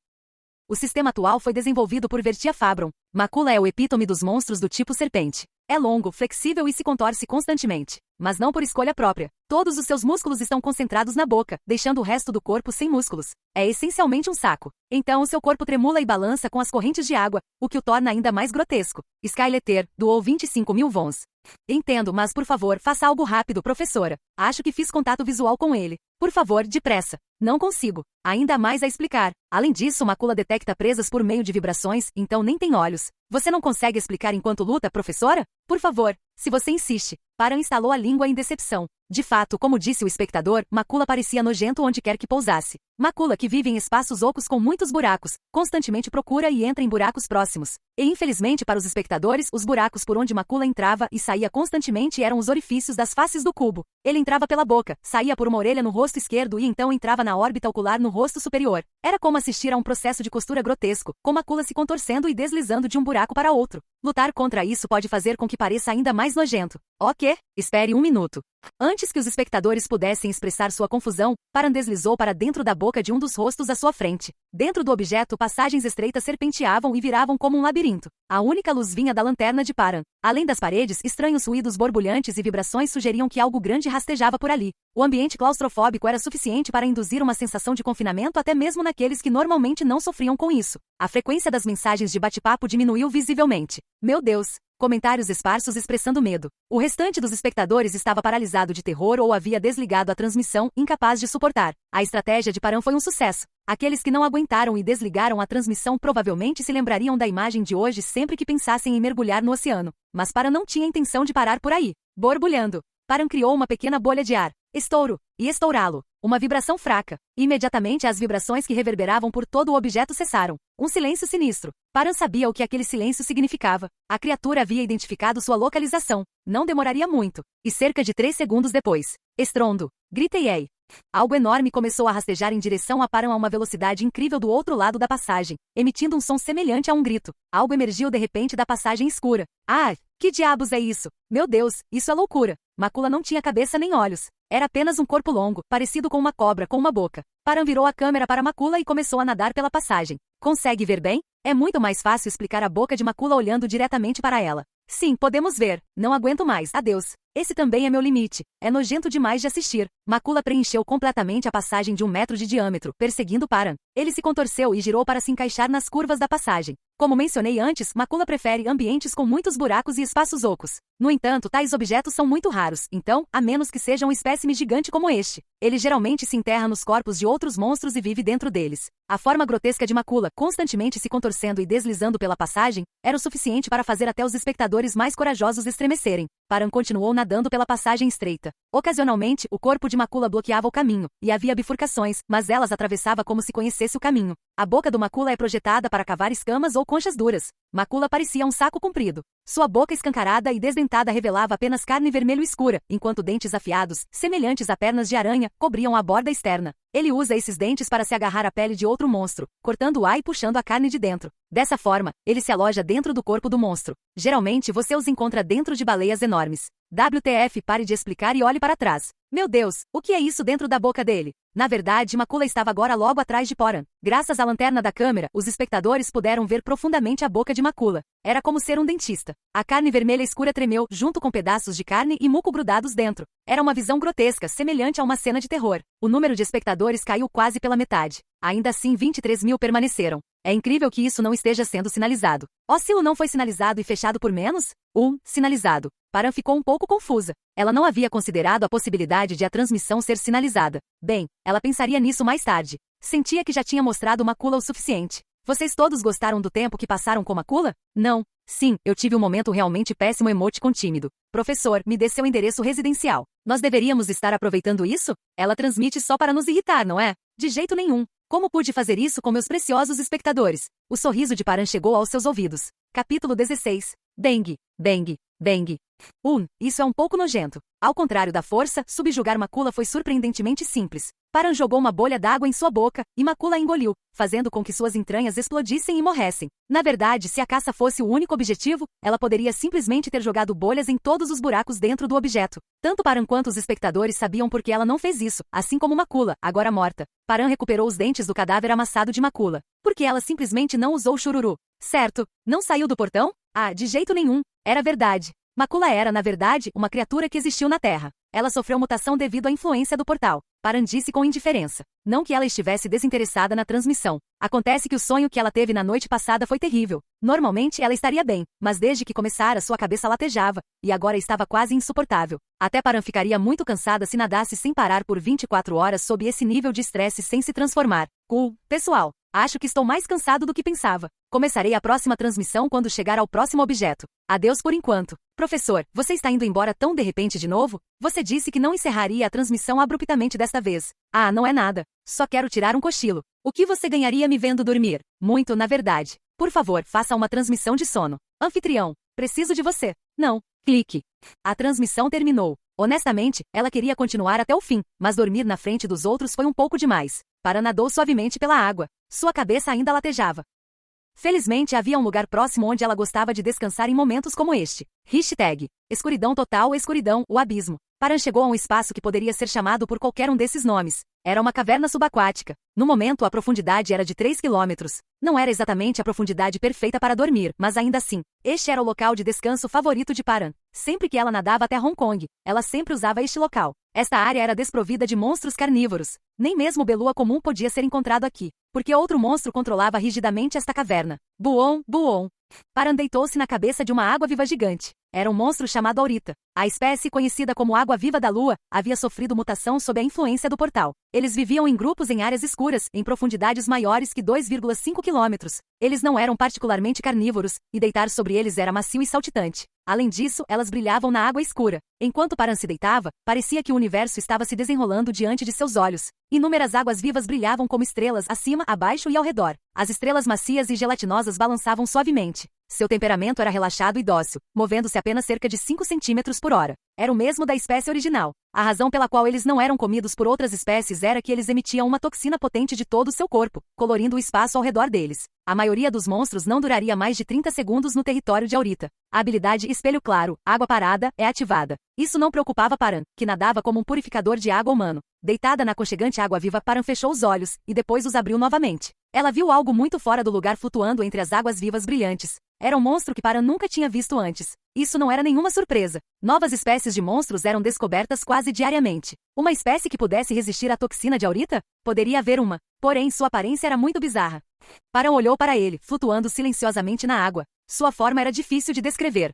O sistema atual foi desenvolvido por Vertia Fabron. Macula é o epítome dos monstros do tipo serpente. É longo, flexível e se contorce constantemente. Mas não por escolha própria. Todos os seus músculos estão concentrados na boca, deixando o resto do corpo sem músculos. É essencialmente um saco. Então, seu corpo tremula e balança com as correntes de água, o que o torna ainda mais grotesco. Skyleter doou 25.000 wons. Entendo, mas por favor, faça algo rápido, professora. Acho que fiz contato visual com ele. Por favor, depressa. Não consigo. Ainda mais a explicar. Além disso, macula detecta presas por meio de vibrações, então nem tem olhos. Você não consegue explicar enquanto luta, professora? Por favor, se você insiste. Paran instalou a língua em decepção. De fato, como disse o espectador, macula parecia nojento onde quer que pousasse. Macula, que vive em espaços ocos com muitos buracos, constantemente procura e entra em buracos próximos. E infelizmente para os espectadores, os buracos por onde macula entrava e saía constantemente eram os orifícios das faces do cubo. Ele entrava pela boca, saía por uma orelha no rosto esquerdo e então entrava na órbita ocular no rosto superior. Era como assistir a um processo de costura grotesco, com macula se contorcendo e deslizando de um buraco para outro. Lutar contra isso pode fazer com que pareça ainda mais nojento. Ok? Espere um minuto. Antes que os espectadores pudessem expressar sua confusão, Paran deslizou para dentro da boca de um dos rostos à sua frente. Dentro do objeto, passagens estreitas serpenteavam e viravam como um labirinto. A única luz vinha da lanterna de Paran. Além das paredes, estranhos ruídos borbulhantes e vibrações sugeriam que algo grande rastejava por ali. O ambiente claustrofóbico era suficiente para induzir uma sensação de confinamento até mesmo naqueles que normalmente não sofriam com isso. A frequência das mensagens de bate-papo diminuiu visivelmente. Meu Deus! Comentários esparsos expressando medo. O restante dos espectadores estava paralisado de terror ou havia desligado a transmissão, incapaz de suportar. A estratégia de Paran foi um sucesso. Aqueles que não aguentaram e desligaram a transmissão provavelmente se lembrariam da imagem de hoje sempre que pensassem em mergulhar no oceano. Mas Paran não tinha intenção de parar por aí. Borbulhando. Paran criou uma pequena bolha de ar. Estouro. E estourá-lo. Uma vibração fraca. Imediatamente as vibrações que reverberavam por todo o objeto cessaram. Um silêncio sinistro. Paran sabia o que aquele silêncio significava. A criatura havia identificado sua localização. Não demoraria muito. E cerca de 3 segundos depois. Estrondo. Gritei. Algo enorme começou a rastejar em direção a Paran a uma velocidade incrível do outro lado da passagem, emitindo um som semelhante a um grito. Algo emergiu de repente da passagem escura. Ah, que diabos é isso? Meu Deus, isso é loucura. Macula não tinha cabeça nem olhos. Era apenas um corpo longo, parecido com uma cobra com uma boca. Paran virou a câmera para Macula e começou a nadar pela passagem. Consegue ver bem? É muito mais fácil explicar a boca de Macula olhando diretamente para ela. Sim, podemos ver. Não aguento mais. Adeus. Esse também é meu limite. É nojento demais de assistir. Macula preencheu completamente a passagem de 1 metro de diâmetro, perseguindo Paran. Ele se contorceu e girou para se encaixar nas curvas da passagem. Como mencionei antes, Macula prefere ambientes com muitos buracos e espaços ocos. No entanto, tais objetos são muito raros, então, a menos que seja um espécime gigante como este. Ele geralmente se enterra nos corpos de outros monstros e vive dentro deles. A forma grotesca de Macula, constantemente se contorcendo e deslizando pela passagem, era o suficiente para fazer até os espectadores mais corajosos estremecerem. Paran continuou nadando pela passagem estreita. Ocasionalmente, o corpo de Macula bloqueava o caminho, e havia bifurcações, mas elas atravessava como se conhecesse o caminho. A boca do Macula é projetada para cavar escamas ou conchas duras. Macula parecia um saco comprido. Sua boca escancarada e desdentada revelava apenas carne vermelho escura, enquanto dentes afiados, semelhantes a pernas de aranha, cobriam a borda externa. Ele usa esses dentes para se agarrar à pele de outro monstro, cortando o ar e puxando a carne de dentro. Dessa forma, ele se aloja dentro do corpo do monstro. Geralmente você os encontra dentro de baleias enormes. WTF, pare de explicar e olhe para trás. Meu Deus, o que é isso dentro da boca dele? Na verdade, Macula estava agora logo atrás de Paran. Graças à lanterna da câmera, os espectadores puderam ver profundamente a boca de Macula. Era como ser um dentista. A carne vermelha escura tremeu, junto com pedaços de carne e muco grudados dentro. Era uma visão grotesca, semelhante a uma cena de terror. O número de espectadores caiu quase pela metade. Ainda assim 23.000 permaneceram. É incrível que isso não esteja sendo sinalizado. Oscilo não foi sinalizado e fechado por menos? Sinalizado. Paran ficou um pouco confusa. Ela não havia considerado a possibilidade de a transmissão ser sinalizada. Bem, ela pensaria nisso mais tarde. Sentia que já tinha mostrado Makula o suficiente. Vocês todos gostaram do tempo que passaram com Makula? Não. Sim, eu tive um momento realmente péssimo emoticon tímido. Professor, me dê seu endereço residencial. Nós deveríamos estar aproveitando isso? Ela transmite só para nos irritar, não é? De jeito nenhum. Como pude fazer isso com meus preciosos espectadores? O sorriso de Paran chegou aos seus ouvidos. Capítulo 16. Bang, bang, bang. Isso é um pouco nojento. Ao contrário da força, subjugar Makula foi surpreendentemente simples. Paran jogou uma bolha d'água em sua boca, e Makula a engoliu, fazendo com que suas entranhas explodissem e morressem. Na verdade, se a caça fosse o único objetivo, ela poderia simplesmente ter jogado bolhas em todos os buracos dentro do objeto. Tanto Paran quanto os espectadores sabiam por que ela não fez isso, assim como Makula, agora morta. Paran recuperou os dentes do cadáver amassado de Makula. Por que ela simplesmente não usou o chururu? Certo, não saiu do portão? De jeito nenhum. Era verdade. Makula era, na verdade, uma criatura que existiu na Terra. Ela sofreu mutação devido à influência do portal. Paran disse com indiferença. Não que ela estivesse desinteressada na transmissão. Acontece que o sonho que ela teve na noite passada foi terrível. Normalmente ela estaria bem, mas desde que começara sua cabeça latejava, e agora estava quase insuportável. Até Paran ficaria muito cansada se nadasse sem parar por 24 horas sob esse nível de estresse sem se transformar. Pessoal, acho que estou mais cansado do que pensava. Começarei a próxima transmissão quando chegar ao próximo objeto. Adeus por enquanto. Professor, você está indo embora tão de repente de novo? Você disse que não encerraria a transmissão abruptamente desta vez. Não é nada. Só quero tirar um cochilo. O que você ganharia me vendo dormir? Muito, na verdade. Por favor, faça uma transmissão de sono. Anfitrião, preciso de você. Não. Clique. A transmissão terminou. Honestamente, ela queria continuar até o fim, mas dormir na frente dos outros foi um pouco demais. Paran nadou suavemente pela água. Sua cabeça ainda latejava. Felizmente havia um lugar próximo onde ela gostava de descansar em momentos como este. Escuridão total, escuridão, o abismo. Paran chegou a um espaço que poderia ser chamado por qualquer um desses nomes. Era uma caverna subaquática. No momento a profundidade era de 3 quilômetros. Não era exatamente a profundidade perfeita para dormir, mas ainda assim, este era o local de descanso favorito de Paran. Sempre que ela nadava até Hong Kong, ela sempre usava este local. Esta área era desprovida de monstros carnívoros. Nem mesmo o belua comum podia ser encontrado aqui, porque outro monstro controlava rigidamente esta caverna. Buon, buon. Paran deitou-se na cabeça de uma água-viva gigante. Era um monstro chamado Aurita. A espécie conhecida como água-viva da lua havia sofrido mutação sob a influência do portal. Eles viviam em grupos em áreas escuras, em profundidades maiores que 2,5 quilômetros. Eles não eram particularmente carnívoros, e deitar sobre eles era macio e saltitante. Além disso, elas brilhavam na água escura. Enquanto Paran se deitava, parecia que o universo estava se desenrolando diante de seus olhos. Inúmeras águas vivas brilhavam como estrelas acima, abaixo e ao redor. As estrelas macias e gelatinosas balançavam suavemente. Seu temperamento era relaxado e dócil, movendo-se apenas cerca de 5 centímetros por hora. Era o mesmo da espécie original. A razão pela qual eles não eram comidos por outras espécies era que eles emitiam uma toxina potente de todo o seu corpo, colorindo o espaço ao redor deles. A maioria dos monstros não duraria mais de 30 segundos no território de Aurita. A habilidade Espelho Claro, Água Parada, é ativada. Isso não preocupava Paran, que nadava como um purificador de água humano. Deitada na aconchegante água viva, Paran fechou os olhos, e depois os abriu novamente. Ela viu algo muito fora do lugar flutuando entre as águas vivas brilhantes. Era um monstro que Paran nunca tinha visto antes. Isso não era nenhuma surpresa. Novas espécies de monstros eram descobertas quase diariamente. Uma espécie que pudesse resistir à toxina de Aurita? Poderia haver uma. Porém, sua aparência era muito bizarra. Paran olhou para ele, flutuando silenciosamente na água. Sua forma era difícil de descrever.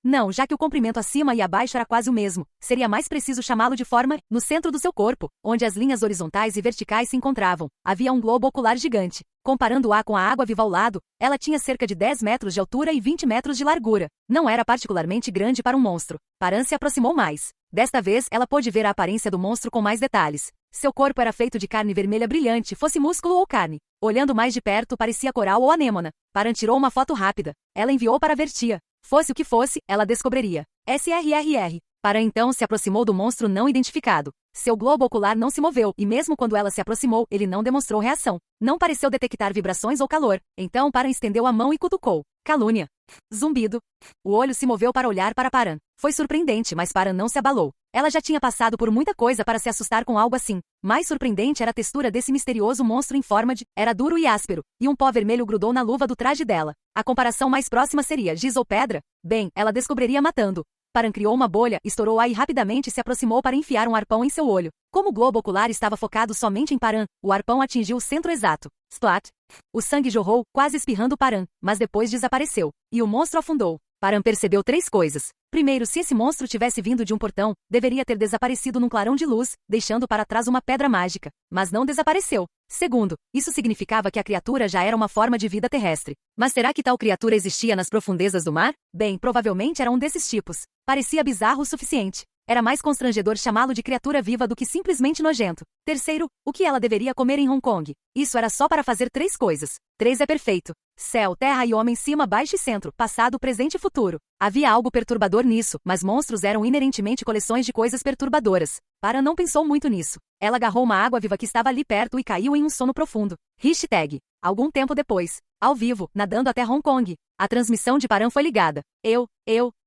Não, já que o comprimento acima e abaixo era quase o mesmo, seria mais preciso chamá-lo de forma. No centro do seu corpo, onde as linhas horizontais e verticais se encontravam, havia um globo ocular gigante. Comparando-a com a água viva ao lado, ela tinha cerca de 10 metros de altura e 20 metros de largura. Não era particularmente grande para um monstro. Paran se aproximou mais. Desta vez, ela pôde ver a aparência do monstro com mais detalhes. Seu corpo era feito de carne vermelha brilhante, fosse músculo ou carne. Olhando mais de perto, parecia coral ou anêmona. Paran tirou uma foto rápida. Ela enviou para Vertia. Fosse o que fosse, ela descobriria. SRRR. Paran então se aproximou do monstro não identificado. Seu globo ocular não se moveu, e mesmo quando ela se aproximou, ele não demonstrou reação. Não pareceu detectar vibrações ou calor. Então Paran estendeu a mão e cutucou. Calúnia. Zumbido. O olho se moveu para olhar para Paran. Foi surpreendente, mas Paran não se abalou. Ela já tinha passado por muita coisa para se assustar com algo assim. Mais surpreendente era a textura desse misterioso monstro em forma de... Era duro e áspero, e um pó vermelho grudou na luva do traje dela. A comparação mais próxima seria giz ou pedra? Bem, ela descobriria matando. Paran criou uma bolha, estourou-a e rapidamente se aproximou para enfiar um arpão em seu olho. Como o globo ocular estava focado somente em Paran, o arpão atingiu o centro exato. Splat! O sangue jorrou, quase espirrando Paran, mas depois desapareceu. E o monstro afundou. Paran percebeu 3 coisas. Primeiro, se esse monstro tivesse vindo de um portão, deveria ter desaparecido num clarão de luz, deixando para trás uma pedra mágica. Mas não desapareceu. Segundo, isso significava que a criatura já era uma forma de vida terrestre. Mas será que tal criatura existia nas profundezas do mar? Bem, provavelmente era um desses tipos. Parecia bizarro o suficiente. Era mais constrangedor chamá-lo de criatura viva do que simplesmente nojento. Terceiro, o que ela deveria comer em Hong Kong? Isso era só para fazer 3 coisas. 3 é perfeito. Céu, terra e homem, cima, baixo e centro, passado, presente e futuro. Havia algo perturbador nisso, mas monstros eram inerentemente coleções de coisas perturbadoras. Paran não pensou muito nisso. Ela agarrou uma água viva que estava ali perto e caiu em um sono profundo. Hashtag. Algum tempo depois, ao vivo, nadando até Hong Kong. A transmissão de Paran foi ligada.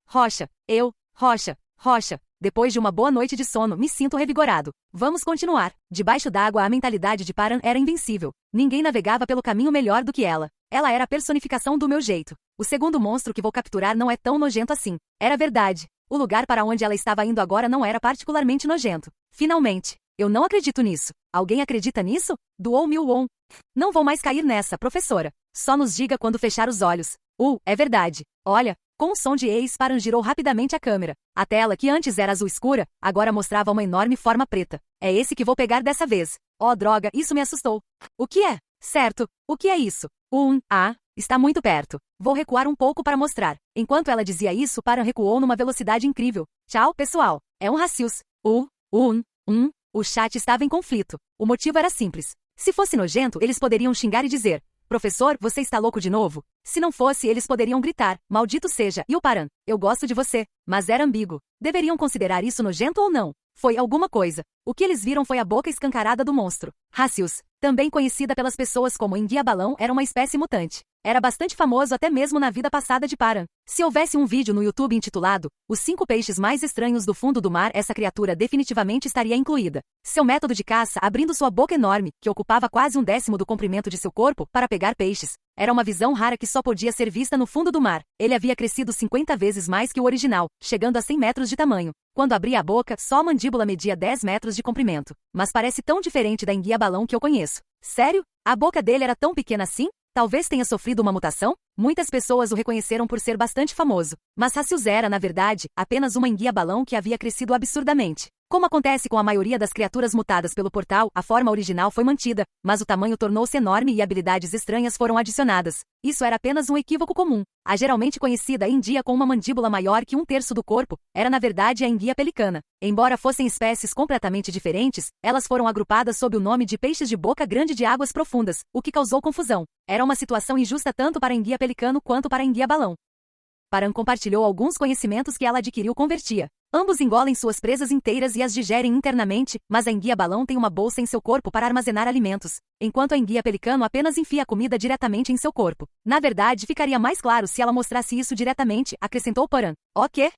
Rocha. Rocha. Depois de uma boa noite de sono, me sinto revigorado. Vamos continuar. Debaixo d'água, a mentalidade de Paran era invencível. Ninguém navegava pelo caminho melhor do que ela. Ela era a personificação do meu jeito. O segundo monstro que vou capturar não é tão nojento assim. Era verdade. O lugar para onde ela estava indo agora não era particularmente nojento. Finalmente. Eu não acredito nisso. Alguém acredita nisso? Doou Mil Won. Não vou mais cair nessa, professora. Só nos diga quando fechar os olhos. É verdade. Olha. Com um som de Paran girou rapidamente a câmera. A tela, que antes era azul escura, agora mostrava uma enorme forma preta. É esse que vou pegar dessa vez. Oh, droga, isso me assustou. O que é? Certo, o que é isso? Está muito perto. Vou recuar um pouco para mostrar. Enquanto ela dizia isso, Paran recuou numa velocidade incrível. Tchau, pessoal. É um Racius. O chat estava em conflito. O motivo era simples. Se fosse nojento, eles poderiam xingar e dizer: professor, você está louco de novo? Se não fosse, eles poderiam gritar: maldito seja, e o Paran, eu gosto de você. Mas era ambíguo. Deveriam considerar isso nojento ou não? Foi alguma coisa. O que eles viram foi a boca escancarada do monstro. Racius, também conhecida pelas pessoas como enguia-balão, era uma espécie mutante. Era bastante famoso até mesmo na vida passada de Paran. Se houvesse um vídeo no YouTube intitulado Os 5 peixes mais estranhos do fundo do mar, essa criatura definitivamente estaria incluída. Seu método de caça, abrindo sua boca enorme, que ocupava quase 1/10 do comprimento de seu corpo, para pegar peixes, era uma visão rara que só podia ser vista no fundo do mar. Ele havia crescido 50 vezes mais que o original, chegando a 100 metros de tamanho. Quando abria a boca, só a mandíbula media 10 metros de comprimento. Mas parece tão diferente da enguia-balão que eu conheço. Sério? A boca dele era tão pequena assim? Talvez tenha sofrido uma mutação? Muitas pessoas o reconheceram por ser bastante famoso. Mas Racius era, na verdade, apenas uma enguia-balão que havia crescido absurdamente. Como acontece com a maioria das criaturas mutadas pelo portal, a forma original foi mantida, mas o tamanho tornou-se enorme e habilidades estranhas foram adicionadas. Isso era apenas um equívoco comum. A geralmente conhecida enguia com uma mandíbula maior que 1/3 do corpo, era na verdade a enguia pelicana. Embora fossem espécies completamente diferentes, elas foram agrupadas sob o nome de peixes de boca grande de águas profundas, o que causou confusão. Era uma situação injusta tanto para a enguia pelicano quanto para a enguia-balão. Paran compartilhou alguns conhecimentos que ela adquiriu com Vertia. Ambos engolem suas presas inteiras e as digerem internamente, mas a enguia-balão tem uma bolsa em seu corpo para armazenar alimentos, enquanto a enguia pelicano apenas enfia a comida diretamente em seu corpo. Na verdade, ficaria mais claro se ela mostrasse isso diretamente, acrescentou Paran. O quê?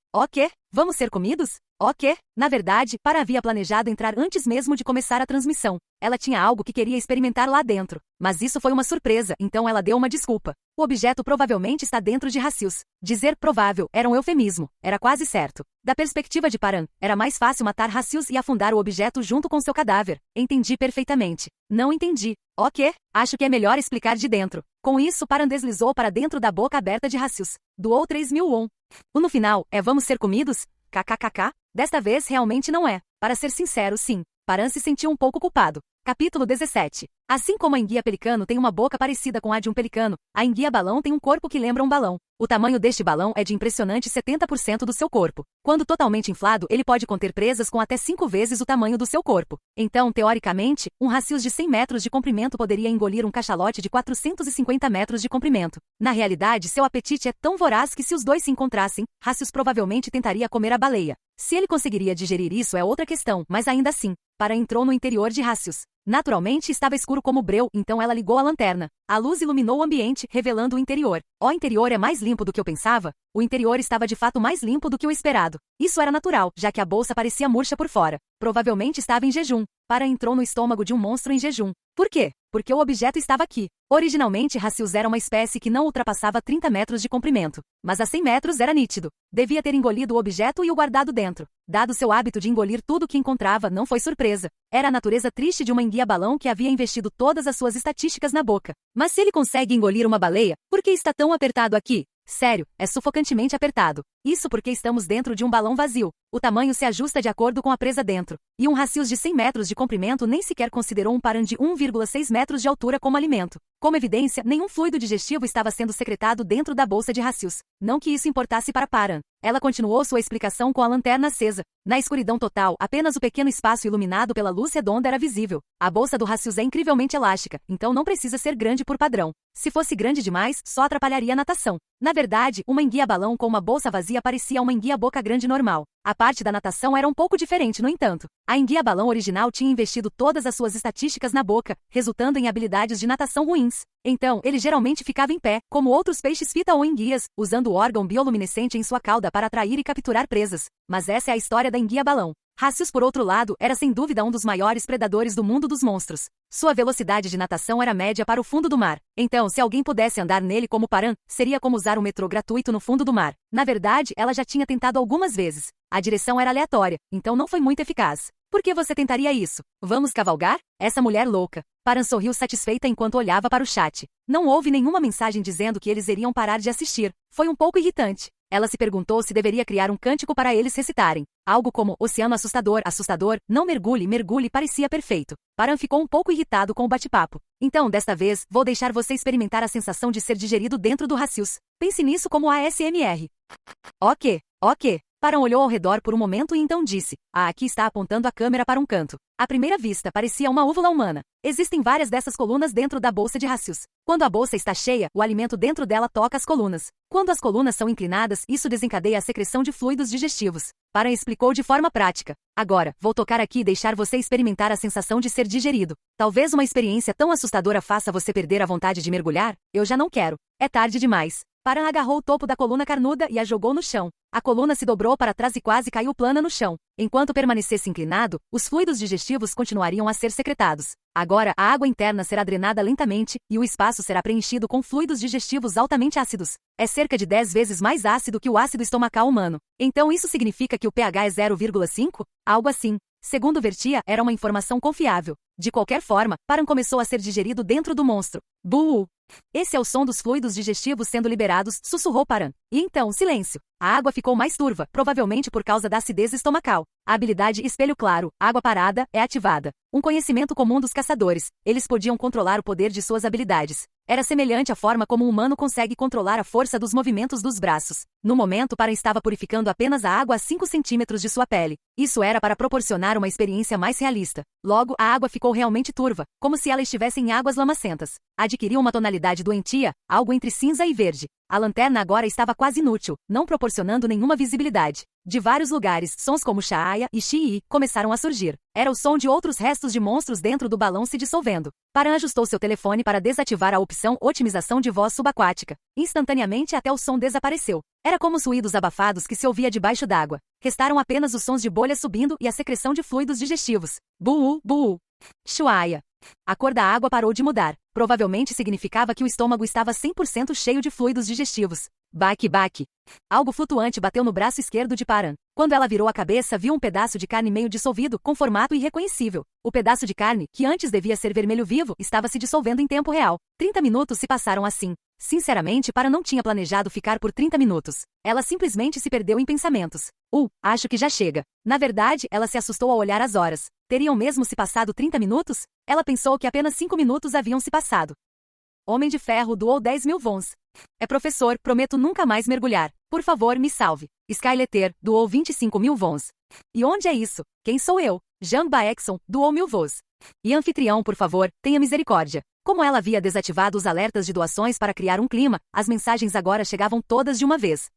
Vamos ser comidos? O quê? Na verdade, Paran havia planejado entrar antes mesmo de começar a transmissão. Ela tinha algo que queria experimentar lá dentro. Mas isso foi uma surpresa, então ela deu uma desculpa. O objeto provavelmente está dentro de Racius. Dizer provável era um eufemismo. Era quase certo. Da perspectiva de Paran, era mais fácil matar Racius e afundar o objeto junto com seu cadáver. Entendi perfeitamente. Não entendi. O quê? Acho que é melhor explicar de dentro. Com isso, Paran deslizou para dentro da boca aberta de Racius. Doou 3.000 won. No final, vamos ser comidos? KKKK. Desta vez realmente não é. Para ser sincero, sim. Paran se sentiu um pouco culpado. Capítulo 17. Assim como a enguia pelicano tem uma boca parecida com a de um pelicano, a enguia-balão tem um corpo que lembra um balão. O tamanho deste balão é de impressionante 70% do seu corpo. Quando totalmente inflado, ele pode conter presas com até 5 vezes o tamanho do seu corpo. Então, teoricamente, um Racius de 100 metros de comprimento poderia engolir um cachalote de 450 metros de comprimento. Na realidade, seu apetite é tão voraz que se os dois se encontrassem, Racius provavelmente tentaria comer a baleia. Se ele conseguiria digerir isso é outra questão, mas ainda assim, Paran entrou no interior de Racius. Naturalmente estava escuro como breu, então ela ligou a lanterna. A luz iluminou o ambiente, revelando o interior. O interior é mais limpo do que eu pensava? O interior estava de fato mais limpo do que o esperado. Isso era natural, já que a bolsa parecia murcha por fora. Provavelmente estava em jejum. Paran entrou no estômago de um monstro em jejum. Por quê? porque o objeto estava aqui. Originalmente, Racius era uma espécie que não ultrapassava 30 metros de comprimento, mas a 100 metros era nítido. Devia ter engolido o objeto e o guardado dentro. Dado seu hábito de engolir tudo o que encontrava, não foi surpresa. Era a natureza triste de uma enguia-balão que havia investido todas as suas estatísticas na boca. Mas se ele consegue engolir uma baleia, por que está tão apertado aqui? Sério, é sufocantemente apertado. Isso porque estamos dentro de um balão vazio. O tamanho se ajusta de acordo com a presa dentro. E um Racius de 100 metros de comprimento nem sequer considerou um paran de 1,6 metros de altura como alimento. Como evidência, nenhum fluido digestivo estava sendo secretado dentro da bolsa de Racius. Não que isso importasse para Paran. Ela continuou sua explicação com a lanterna acesa. Na escuridão total, apenas o pequeno espaço iluminado pela luz redonda era visível. A bolsa do Racius é incrivelmente elástica, então não precisa ser grande por padrão. Se fosse grande demais, só atrapalharia a natação. Na verdade, uma enguia-balão com uma bolsa vazia parecia uma enguia-boca grande normal. A parte da natação era um pouco diferente, no entanto. A enguia-balão original tinha investido todas as suas estatísticas na boca, resultando em habilidades de natação ruins. Então, ele geralmente ficava em pé, como outros peixes fita ou enguias, usando o órgão bioluminescente em sua cauda para atrair e capturar presas. Mas essa é a história da enguia-balão. Racius, por outro lado, era sem dúvida um dos maiores predadores do mundo dos monstros. Sua velocidade de natação era média para o fundo do mar. Então, se alguém pudesse andar nele como Paran, seria como usar um metrô gratuito no fundo do mar. Na verdade, ela já tinha tentado algumas vezes. A direção era aleatória, então não foi muito eficaz. Por que você tentaria isso? Vamos cavalgar? Essa mulher louca. Paran sorriu satisfeita enquanto olhava para o chat. Não houve nenhuma mensagem dizendo que eles iriam parar de assistir. Foi um pouco irritante. Ela se perguntou se deveria criar um cântico para eles recitarem. Algo como, oceano assustador, assustador, não mergulhe, mergulhe parecia perfeito. Paran ficou um pouco irritado com o bate-papo. Então, desta vez, vou deixar você experimentar a sensação de ser digerido dentro do Racius. Pense nisso como ASMR. Ok. Paran olhou ao redor por um momento e então disse, aqui está apontando a câmera para um canto. À primeira vista, parecia uma úvula humana. Existem várias dessas colunas dentro da bolsa de Racius. Quando a bolsa está cheia, o alimento dentro dela toca as colunas. Quando as colunas são inclinadas, isso desencadeia a secreção de fluidos digestivos. Paran explicou de forma prática. Agora, vou tocar aqui e deixar você experimentar a sensação de ser digerido. Talvez uma experiência tão assustadora faça você perder a vontade de mergulhar? Eu já não quero. É tarde demais. Paran agarrou o topo da coluna carnuda e a jogou no chão. A coluna se dobrou para trás e quase caiu plana no chão. Enquanto permanecesse inclinado, os fluidos digestivos continuariam a ser secretados. Agora, a água interna será drenada lentamente, e o espaço será preenchido com fluidos digestivos altamente ácidos. É cerca de 10 vezes mais ácido que o ácido estomacal humano. Então isso significa que o pH é 0,5? Algo assim. Segundo Vertia, era uma informação confiável. De qualquer forma, Paran começou a ser digerido dentro do monstro. Buh! Esse é o som dos fluidos digestivos sendo liberados, sussurrou Paran. E então, silêncio. A água ficou mais turva, provavelmente por causa da acidez estomacal. A habilidade Espelho Claro, água parada, é ativada. Um conhecimento comum dos caçadores. Eles podiam controlar o poder de suas habilidades. Era semelhante à forma como um humano consegue controlar a força dos movimentos dos braços. No momento, Paran estava purificando apenas a água a 5 centímetros de sua pele. Isso era para proporcionar uma experiência mais realista. Logo, a água ficou realmente turva, como se ela estivesse em águas lamacentas. Adquiriu uma tonalidade doentia, algo entre cinza e verde. A lanterna agora estava quase inútil, não proporcionando nenhuma visibilidade. De vários lugares, sons como Shaaya e Shii começaram a surgir. Era o som de outros restos de monstros dentro do balão se dissolvendo. Paran ajustou seu telefone para desativar a opção Otimização de voz subaquática. Instantaneamente até o som desapareceu. Era como os ruídos abafados que se ouvia debaixo d'água. Restaram apenas os sons de bolhas subindo e a secreção de fluidos digestivos. Buh! Shuaya. A cor da água parou de mudar. Provavelmente significava que o estômago estava 100% cheio de fluidos digestivos. Baque. Algo flutuante bateu no braço esquerdo de Paran. Quando ela virou a cabeça, viu um pedaço de carne meio dissolvido, com formato irreconhecível. O pedaço de carne, que antes devia ser vermelho vivo, estava se dissolvendo em tempo real. 30 minutos se passaram assim. Sinceramente, Paran não tinha planejado ficar por 30 minutos. Ela simplesmente se perdeu em pensamentos. Acho que já chega. Na verdade, ela se assustou ao olhar as horas. Teriam mesmo se passado 30 minutos? Ela pensou que apenas 5 minutos haviam se passado. Homem de Ferro doou 10.000 wons. É professor, prometo nunca mais mergulhar. Por favor, me salve. Skyleter doou 25.000 wons. E onde é isso? Quem sou eu? Jang Baekson doou 1.000 wons. E anfitrião, por favor, tenha misericórdia. Como ela havia desativado os alertas de doações para criar um clima, as mensagens agora chegavam todas de uma vez.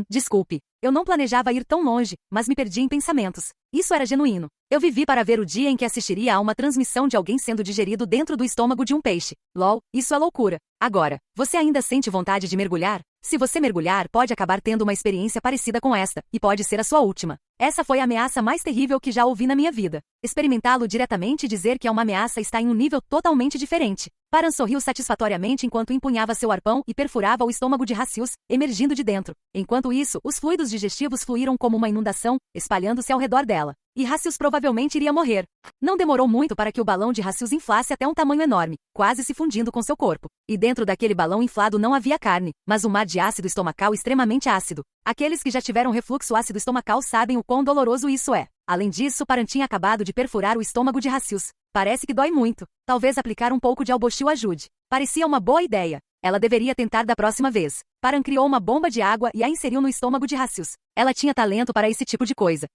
Desculpe. Eu não planejava ir tão longe, mas me perdi em pensamentos. Isso era genuíno. Eu vivi para ver o dia em que assistiria a uma transmissão de alguém sendo digerido dentro do estômago de um peixe. LOL, isso é loucura. Agora, você ainda sente vontade de mergulhar? Se você mergulhar, pode acabar tendo uma experiência parecida com esta, e pode ser a sua última. Essa foi a ameaça mais terrível que já ouvi na minha vida. Experimentá-lo diretamente e dizer que é uma ameaça está em um nível totalmente diferente. Paran sorriu satisfatoriamente enquanto empunhava seu arpão e perfurava o estômago de Racius, emergindo de dentro. Enquanto isso, os fluidos digestivos fluíram como uma inundação, espalhando-se ao redor dela. E Racius provavelmente iria morrer. Não demorou muito para que o balão de Racius inflasse até um tamanho enorme, quase se fundindo com seu corpo. E dentro daquele balão inflado não havia carne, mas um mar de ácido estomacal extremamente ácido. Aqueles que já tiveram refluxo ácido estomacal sabem o quão doloroso isso é. Além disso, Paran tinha acabado de perfurar o estômago de Racius. Parece que dói muito. Talvez aplicar um pouco de albochil ajude. Parecia uma boa ideia. Ela deveria tentar da próxima vez. Paran criou uma bomba de água e a inseriu no estômago de Racius. Ela tinha talento para esse tipo de coisa.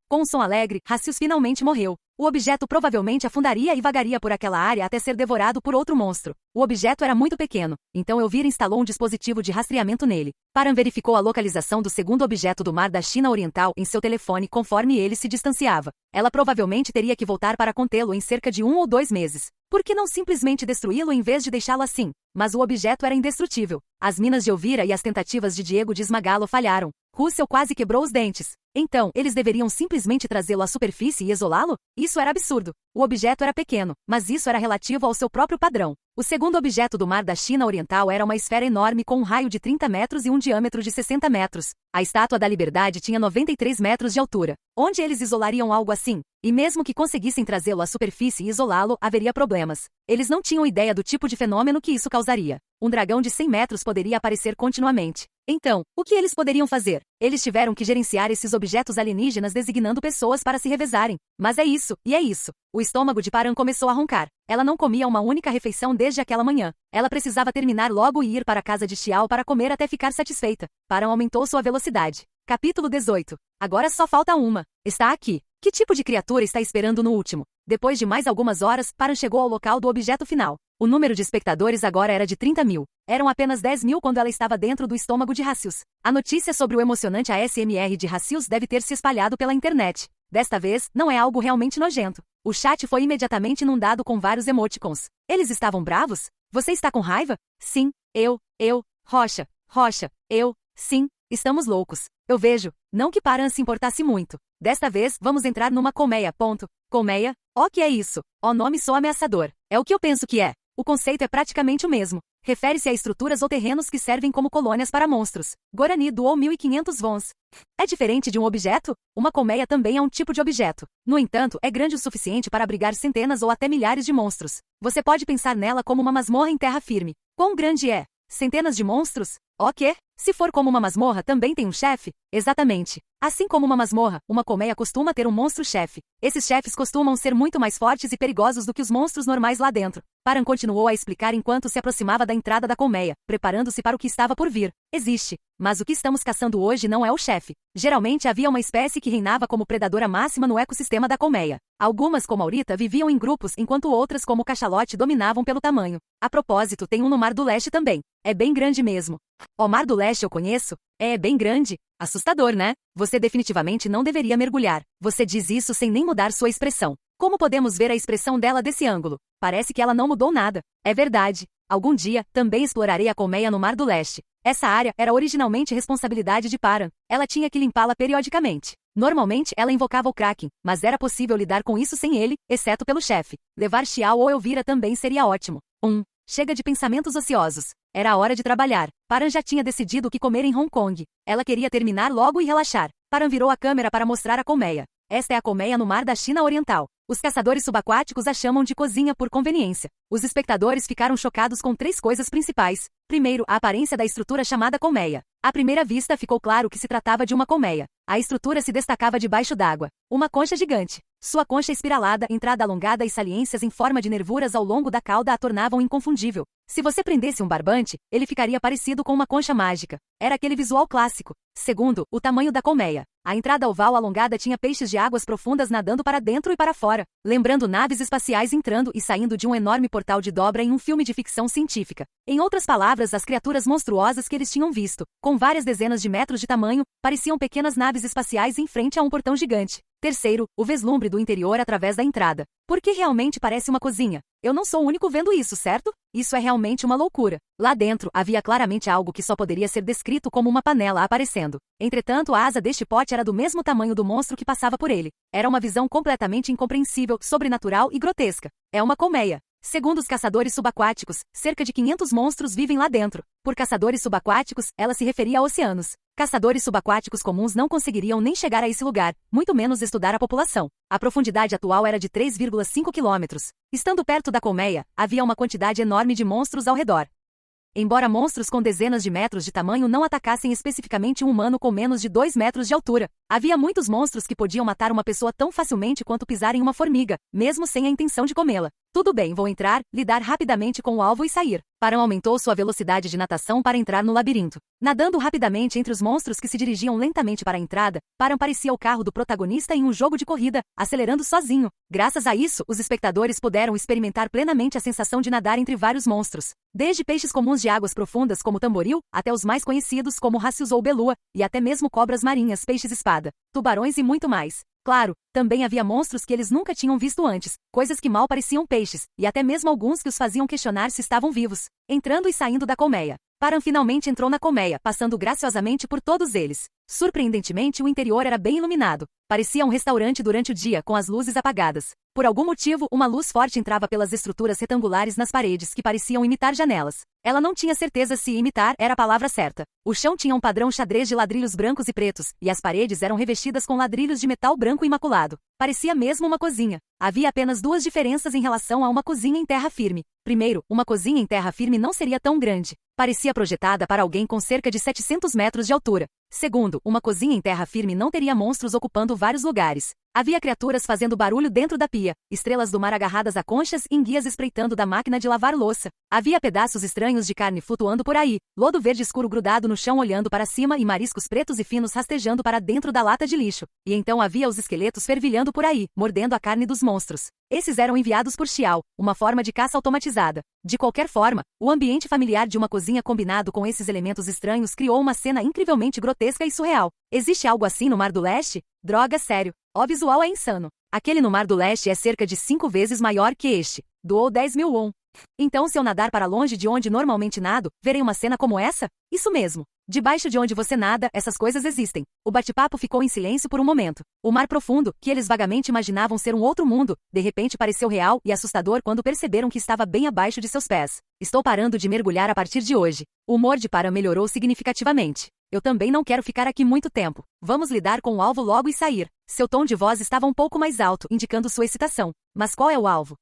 Com um som alegre, Racius finalmente morreu. O objeto provavelmente afundaria e vagaria por aquela área até ser devorado por outro monstro. O objeto era muito pequeno, então Elvira instalou um dispositivo de rastreamento nele. Paran verificou a localização do segundo objeto do mar da China Oriental em seu telefone conforme ele se distanciava. Ela provavelmente teria que voltar para contê-lo em cerca de 1 ou 2 meses. Por que não simplesmente destruí-lo em vez de deixá-lo assim? Mas o objeto era indestrutível. As minas de Elvira e as tentativas de Diego de esmagá-lo falharam. Russell quase quebrou os dentes. Então, eles deveriam simplesmente trazê-lo à superfície e isolá-lo? Isso era absurdo. O objeto era pequeno, mas isso era relativo ao seu próprio padrão. O segundo objeto do mar da China Oriental era uma esfera enorme com um raio de 30 metros e um diâmetro de 60 metros. A Estátua da Liberdade tinha 93 metros de altura. Onde eles isolariam algo assim? E mesmo que conseguissem trazê-lo à superfície e isolá-lo, haveria problemas. Eles não tinham ideia do tipo de fenômeno que isso causaria. Um dragão de 100 metros poderia aparecer continuamente. Então, o que eles poderiam fazer? Eles tiveram que gerenciar esses objetos alienígenas designando pessoas para se revezarem. Mas é isso, e é isso. O estômago de Paran começou a roncar. Ela não comia uma única refeição desde aquela manhã. Ela precisava terminar logo e ir para a casa de Xiao para comer até ficar satisfeita. Paran aumentou sua velocidade. Capítulo 18. Agora só falta uma. Está aqui. Que tipo de criatura está esperando no último? Depois de mais algumas horas, Paran chegou ao local do objeto final. O número de espectadores agora era de 30 mil. Eram apenas 10 mil quando ela estava dentro do estômago de Racius. A notícia sobre o emocionante ASMR de Racius deve ter se espalhado pela internet. Desta vez, não é algo realmente nojento. O chat foi imediatamente inundado com vários emoticons. Eles estavam bravos? Você está com raiva? Sim, Rocha, sim, estamos loucos. Eu vejo, não que Paran se importasse muito. Desta vez, vamos entrar numa colmeia. Colmeia? O que é isso? O nome soa ameaçador. É o que eu penso que é. O conceito é praticamente o mesmo. Refere-se a estruturas ou terrenos que servem como colônias para monstros. Guarani doou 1.500 wons. É diferente de um objeto? Uma colmeia também é um tipo de objeto. No entanto, é grande o suficiente para abrigar centenas ou até milhares de monstros. Você pode pensar nela como uma masmorra em terra firme. Quão grande é? Centenas de monstros? O quê? Se for como uma masmorra, também tem um chefe? Exatamente. Assim como uma masmorra, uma colmeia costuma ter um monstro-chefe. Esses chefes costumam ser muito mais fortes e perigosos do que os monstros normais lá dentro. Paran continuou a explicar enquanto se aproximava da entrada da colmeia, preparando-se para o que estava por vir. Existe. Mas o que estamos caçando hoje não é o chefe. Geralmente havia uma espécie que reinava como predadora máxima no ecossistema da colmeia. Algumas, como a Aurita, viviam em grupos, enquanto outras, como o cachalote, dominavam pelo tamanho. A propósito, tem um no Mar do Leste também. É bem grande mesmo. O Mar do Leste eu conheço? É bem grande. Assustador, né? Você definitivamente não deveria mergulhar. Você diz isso sem nem mudar sua expressão. Como podemos ver a expressão dela desse ângulo? Parece que ela não mudou nada. É verdade. Algum dia, também explorarei a colmeia no Mar do Leste. Essa área era originalmente responsabilidade de Paran. Ela tinha que limpá-la periodicamente. Normalmente, ela invocava o Kraken, mas era possível lidar com isso sem ele, exceto pelo chefe. Levar Xiao ou Elvira também seria ótimo. Chega de pensamentos ociosos. Era a hora de trabalhar. Paran já tinha decidido o que comer em Hong Kong. Ela queria terminar logo e relaxar. Paran virou a câmera para mostrar a colmeia. Esta é a colmeia no mar da China Oriental. Os caçadores subaquáticos a chamam de cozinha por conveniência. Os espectadores ficaram chocados com 3 coisas principais. Primeiro, a aparência da estrutura chamada colmeia. À primeira vista ficou claro que se tratava de uma colmeia. A estrutura se destacava debaixo d'água. Uma concha gigante. Sua concha espiralada, entrada alongada e saliências em forma de nervuras ao longo da cauda a tornavam inconfundível. Se você prendesse um barbante, ele ficaria parecido com uma concha mágica. Era aquele visual clássico. Segundo, o tamanho da colmeia. A entrada oval alongada tinha peixes de águas profundas nadando para dentro e para fora, lembrando naves espaciais entrando e saindo de um enorme portal de dobra em um filme de ficção científica. Em outras palavras, as criaturas monstruosas que eles tinham visto, com várias dezenas de metros de tamanho, pareciam pequenas naves espaciais em frente a um portão gigante. Terceiro, o vislumbre do interior através da entrada. Porque realmente parece uma cozinha. Eu não sou o único vendo isso, certo? Isso é realmente uma loucura. Lá dentro, havia claramente algo que só poderia ser descrito como uma panela aparecendo. Entretanto, a asa deste pote era do mesmo tamanho do monstro que passava por ele. Era uma visão completamente incompreensível, sobrenatural e grotesca. É uma colmeia. Segundo os caçadores subaquáticos, cerca de 500 monstros vivem lá dentro. Por caçadores subaquáticos, ela se referia a oceanos. Caçadores subaquáticos comuns não conseguiriam nem chegar a esse lugar, muito menos estudar a população. A profundidade atual era de 3,5 quilômetros. Estando perto da colmeia, havia uma quantidade enorme de monstros ao redor. Embora monstros com dezenas de metros de tamanho não atacassem especificamente um humano com menos de 2 metros de altura, havia muitos monstros que podiam matar uma pessoa tão facilmente quanto pisar em uma formiga, mesmo sem a intenção de comê-la. Tudo bem, vou entrar, lidar rapidamente com o alvo e sair. Param aumentou sua velocidade de natação para entrar no labirinto. Nadando rapidamente entre os monstros que se dirigiam lentamente para a entrada, Param parecia o carro do protagonista em um jogo de corrida, acelerando sozinho. Graças a isso, os espectadores puderam experimentar plenamente a sensação de nadar entre vários monstros. Desde peixes comuns de águas profundas como tamboril, até os mais conhecidos como rácios ou belua, e até mesmo cobras marinhas, peixes-espada, tubarões e muito mais. Claro, também havia monstros que eles nunca tinham visto antes, coisas que mal pareciam peixes, e até mesmo alguns que os faziam questionar se estavam vivos. Entrando e saindo da colmeia. Param finalmente entrou na colmeia, passando graciosamente por todos eles. Surpreendentemente, o interior era bem iluminado. Parecia um restaurante durante o dia, com as luzes apagadas. Por algum motivo, uma luz forte entrava pelas estruturas retangulares nas paredes, que pareciam imitar janelas. Ela não tinha certeza se imitar era a palavra certa. O chão tinha um padrão xadrez de ladrilhos brancos e pretos, e as paredes eram revestidas com ladrilhos de metal branco imaculado. Parecia mesmo uma cozinha. Havia apenas duas diferenças em relação a uma cozinha em terra firme. Primeiro, uma cozinha em terra firme não seria tão grande. Parecia projetada para alguém com cerca de 700 metros de altura. Segundo, uma cozinha em terra firme não teria monstros ocupando vários lugares. Havia criaturas fazendo barulho dentro da pia, estrelas do mar agarradas a conchas e enguias espreitando da máquina de lavar louça. Havia pedaços estranhos de carne flutuando por aí, lodo verde escuro grudado no chão olhando para cima e mariscos pretos e finos rastejando para dentro da lata de lixo. E então havia os esqueletos fervilhando por aí, mordendo a carne dos monstros. Esses eram enviados por Xiao, uma forma de caça automatizada. De qualquer forma, o ambiente familiar de uma cozinha combinado com esses elementos estranhos criou uma cena incrivelmente grotesca e surreal. Existe algo assim no Mar do Leste? Droga, sério. O visual é insano. Aquele no Mar do Leste é cerca de 5 vezes maior que este. Doou 10.000 won. Então se eu nadar para longe de onde normalmente nado, verei uma cena como essa? Isso mesmo. Debaixo de onde você nada, essas coisas existem. O bate-papo ficou em silêncio por um momento. O mar profundo, que eles vagamente imaginavam ser um outro mundo, de repente pareceu real e assustador quando perceberam que estava bem abaixo de seus pés. Estou parando de mergulhar a partir de hoje. O humor de Param melhorou significativamente. Eu também não quero ficar aqui muito tempo. Vamos lidar com o alvo logo e sair. Seu tom de voz estava um pouco mais alto, indicando sua excitação. Mas qual é o alvo?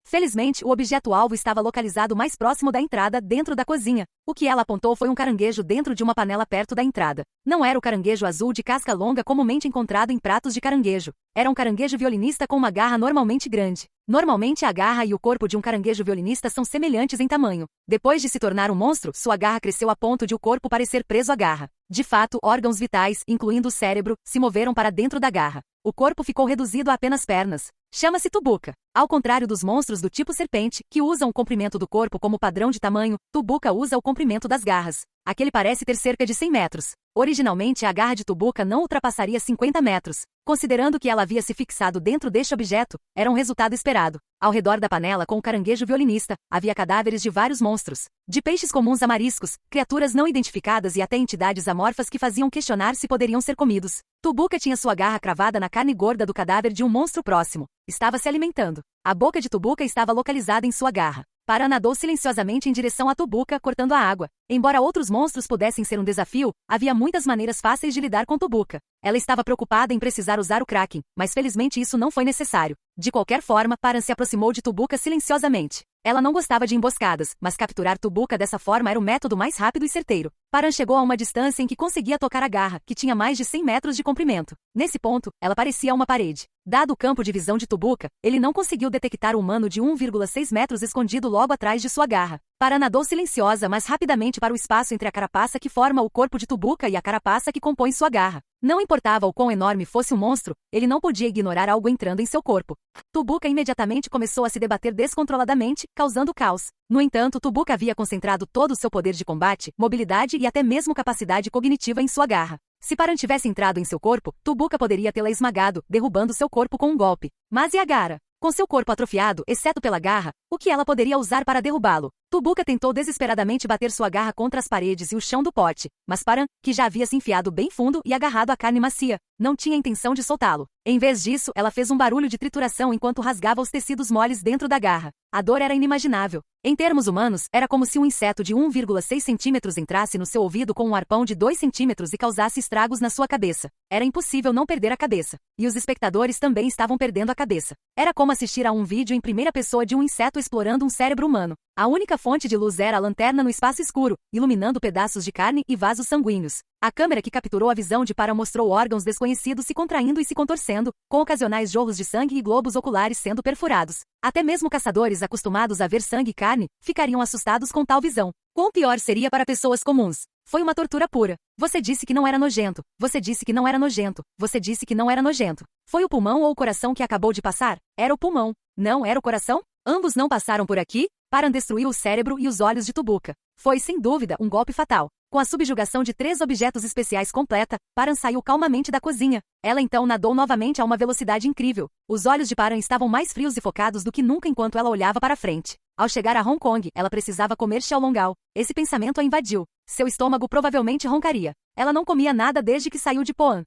Felizmente, o objeto-alvo estava localizado mais próximo da entrada, dentro da cozinha. O que ela apontou foi um caranguejo dentro de uma panela perto da entrada. Não era o caranguejo azul de casca longa comumente encontrado em pratos de caranguejo. Era um caranguejo violinista com uma garra normalmente grande. Normalmente a garra e o corpo de um caranguejo violinista são semelhantes em tamanho. Depois de se tornar um monstro, sua garra cresceu a ponto de o corpo parecer preso à garra. De fato, órgãos vitais, incluindo o cérebro, se moveram para dentro da garra. O corpo ficou reduzido a apenas pernas. Chama-se Tubuca. Ao contrário dos monstros do tipo serpente, que usam o comprimento do corpo como padrão de tamanho, Tubuca usa o comprimento das garras. Aquele parece ter cerca de 100 metros. Originalmente, a garra de Tubuca não ultrapassaria 50 metros. Considerando que ela havia se fixado dentro deste objeto, era um resultado esperado. Ao redor da panela com o caranguejo violinista, havia cadáveres de vários monstros. De peixes comuns a mariscos, criaturas não identificadas e até entidades amorfas que faziam questionar se poderiam ser comidos. Tubuca tinha sua garra cravada na carne gorda do cadáver de um monstro próximo. Estava se alimentando. A boca de Tubuca estava localizada em sua garra. Param nadou silenciosamente em direção a Tubuca, cortando a água. Embora outros monstros pudessem ser um desafio, havia muitas maneiras fáceis de lidar com Tubuca. Ela estava preocupada em precisar usar o Kraken, mas felizmente isso não foi necessário. De qualquer forma, Param se aproximou de Tubuca silenciosamente. Ela não gostava de emboscadas, mas capturar Tubuca dessa forma era o método mais rápido e certeiro. Param chegou a uma distância em que conseguia tocar a garra, que tinha mais de 100 metros de comprimento. Nesse ponto, ela parecia uma parede. Dado o campo de visão de Tubuca, ele não conseguiu detectar o humano de 1,6 metros escondido logo atrás de sua garra. Param nadou silenciosa mas rapidamente para o espaço entre a carapaça que forma o corpo de Tubuca e a carapaça que compõe sua garra. Não importava o quão enorme fosse o monstro, ele não podia ignorar algo entrando em seu corpo. Tubuca imediatamente começou a se debater descontroladamente, causando caos. No entanto, Tubuca havia concentrado todo o seu poder de combate, mobilidade e até mesmo capacidade cognitiva em sua garra. Se Paran tivesse entrado em seu corpo, Tubuca poderia tê-la esmagado, derrubando seu corpo com um golpe. Mas e a Gaara? Com seu corpo atrofiado, exceto pela garra, o que ela poderia usar para derrubá-lo? Tubuca tentou desesperadamente bater sua garra contra as paredes e o chão do pote, mas Paran, que já havia se enfiado bem fundo e agarrado à carne macia, não tinha intenção de soltá-lo. Em vez disso, ela fez um barulho de trituração enquanto rasgava os tecidos moles dentro da garra. A dor era inimaginável. Em termos humanos, era como se um inseto de 1,6 centímetros entrasse no seu ouvido com um arpão de 2 centímetros e causasse estragos na sua cabeça. Era impossível não perder a cabeça. E os espectadores também estavam perdendo a cabeça. Era como assistir a um vídeo em primeira pessoa de um inseto explorando um cérebro humano. A única fonte de luz era a lanterna no espaço escuro, iluminando pedaços de carne e vasos sanguíneos. A câmera que capturou a visão de Paran mostrou órgãos desconhecidos se contraindo e se contorcendo, com ocasionais jorros de sangue e globos oculares sendo perfurados. Até mesmo caçadores acostumados a ver sangue e carne ficariam assustados com tal visão. Quão pior seria para pessoas comuns? Foi uma tortura pura. Você disse que não era nojento. Você disse que não era nojento. Você disse que não era nojento. Foi o pulmão ou o coração que acabou de passar? Era o pulmão. Não era o coração? Ambos não passaram por aqui? Paran destruiu o cérebro e os olhos de Tubuca. Foi, sem dúvida, um golpe fatal. Com a subjugação de 3 objetos especiais completa, Paran saiu calmamente da cozinha. Ela então nadou novamente a uma velocidade incrível. Os olhos de Paran estavam mais frios e focados do que nunca enquanto ela olhava para frente. Ao chegar a Hong Kong, ela precisava comer xiaolonggao. Esse pensamento a invadiu. Seu estômago provavelmente roncaria. Ela não comia nada desde que saiu de Poan.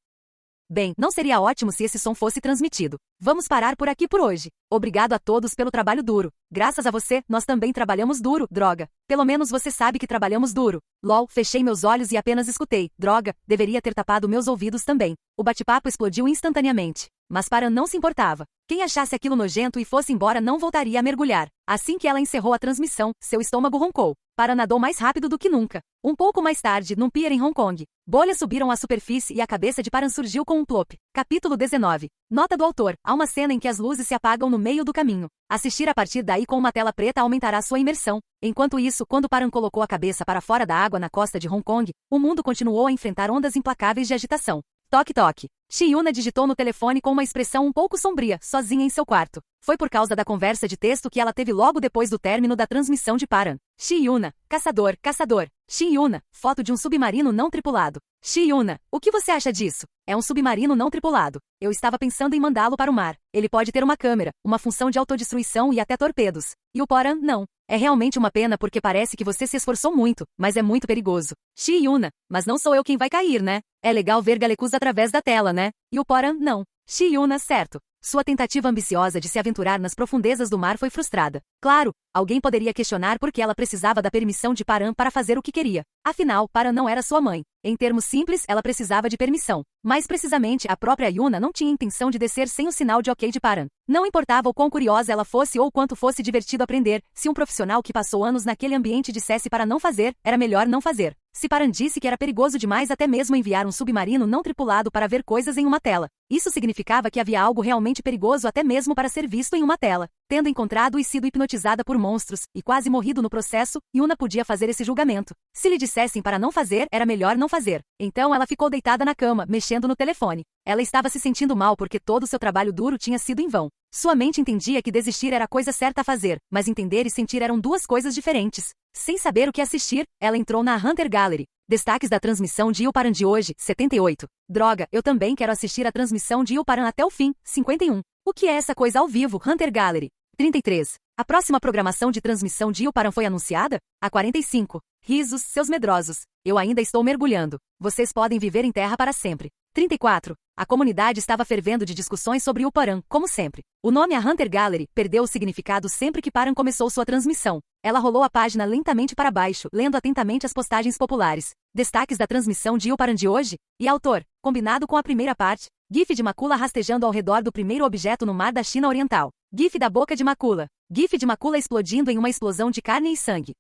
Bem, não seria ótimo se esse som fosse transmitido. Vamos parar por aqui por hoje. Obrigado a todos pelo trabalho duro. Graças a você, nós também trabalhamos duro, droga. Pelo menos você sabe que trabalhamos duro. LOL, fechei meus olhos e apenas escutei. Droga, deveria ter tapado meus ouvidos também. O bate-papo explodiu instantaneamente. Mas Paran não se importava. Quem achasse aquilo nojento e fosse embora não voltaria a mergulhar. Assim que ela encerrou a transmissão, seu estômago roncou. Paran nadou mais rápido do que nunca. Um pouco mais tarde, num pier em Hong Kong, bolhas subiram à superfície e a cabeça de Paran surgiu com um plop. Capítulo 19. Nota do autor. Há uma cena em que as luzes se apagam no meio do caminho. Assistir a partir daí com uma tela preta aumentará sua imersão. Enquanto isso, quando Paran colocou a cabeça para fora da água na costa de Hong Kong, o mundo continuou a enfrentar ondas implacáveis de agitação. Toque toque. Shi-Yuna digitou no telefone com uma expressão um pouco sombria, sozinha em seu quarto. Foi por causa da conversa de texto que ela teve logo depois do término da transmissão de Paran. Shi-Yuna, caçador, caçador. Shi-Yuna, foto de um submarino não tripulado. Shi-Yuna, o que você acha disso? É um submarino não tripulado. Eu estava pensando em mandá-lo para o mar. Ele pode ter uma câmera, uma função de autodestruição e até torpedos. E o Paran, não. É realmente uma pena porque parece que você se esforçou muito, mas é muito perigoso. Shi-Yuna, mas não sou eu quem vai cair, né? É legal ver Galecus através da tela, né? E o Paran, não. Shi-Yuna, certo. Sua tentativa ambiciosa de se aventurar nas profundezas do mar foi frustrada. Claro, alguém poderia questionar por que ela precisava da permissão de Paran para fazer o que queria. Afinal, Paran não era sua mãe. Em termos simples, ela precisava de permissão. Mais precisamente, a própria Yuna não tinha intenção de descer sem o sinal de ok de Paran. Não importava o quão curiosa ela fosse ou quanto fosse divertido aprender, se um profissional que passou anos naquele ambiente dissesse para não fazer, era melhor não fazer. Se Paran disse que era perigoso demais até mesmo enviar um submarino não tripulado para ver coisas em uma tela. Isso significava que havia algo realmente perigoso até mesmo para ser visto em uma tela. Tendo encontrado e sido hipnotizada por monstros, e quase morrido no processo, Yuna podia fazer esse julgamento. Se lhe dissessem para não fazer, era melhor não fazer. Então ela ficou deitada na cama, mexendo no telefone. Ela estava se sentindo mal porque todo o seu trabalho duro tinha sido em vão. Sua mente entendia que desistir era a coisa certa a fazer, mas entender e sentir eram duas coisas diferentes. Sem saber o que assistir, ela entrou na Hunter Gallery. Destaques da transmissão de Ilparan de hoje, 78. Droga, eu também quero assistir a transmissão de Ilparan até o fim, 51. O que é essa coisa ao vivo, Hunter Gallery? 33. A próxima programação de transmissão de Ilparan foi anunciada? A 45. Risos, seus medrosos. Eu ainda estou mergulhando. Vocês podem viver em terra para sempre. 34. A comunidade estava fervendo de discussões sobre Ilparan, como sempre. O nome A Hunter Gallery perdeu o significado sempre que Paran começou sua transmissão. Ela rolou a página lentamente para baixo, lendo atentamente as postagens populares. Destaques da transmissão de Ilparan de hoje? E autor, combinado com a primeira parte. GIF de Macula rastejando ao redor do primeiro objeto no mar da China Oriental. GIF da boca de Macula. GIF de Macula explodindo em uma explosão de carne e sangue.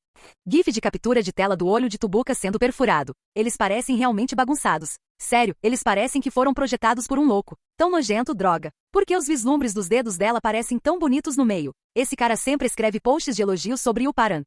GIF de captura de tela do olho de Tubuca sendo perfurado. Eles parecem realmente bagunçados. Sério, eles parecem que foram projetados por um louco. Tão nojento, droga. Por que os vislumbres dos dedos dela parecem tão bonitos no meio? Esse cara sempre escreve posts de elogios sobre Ilparan.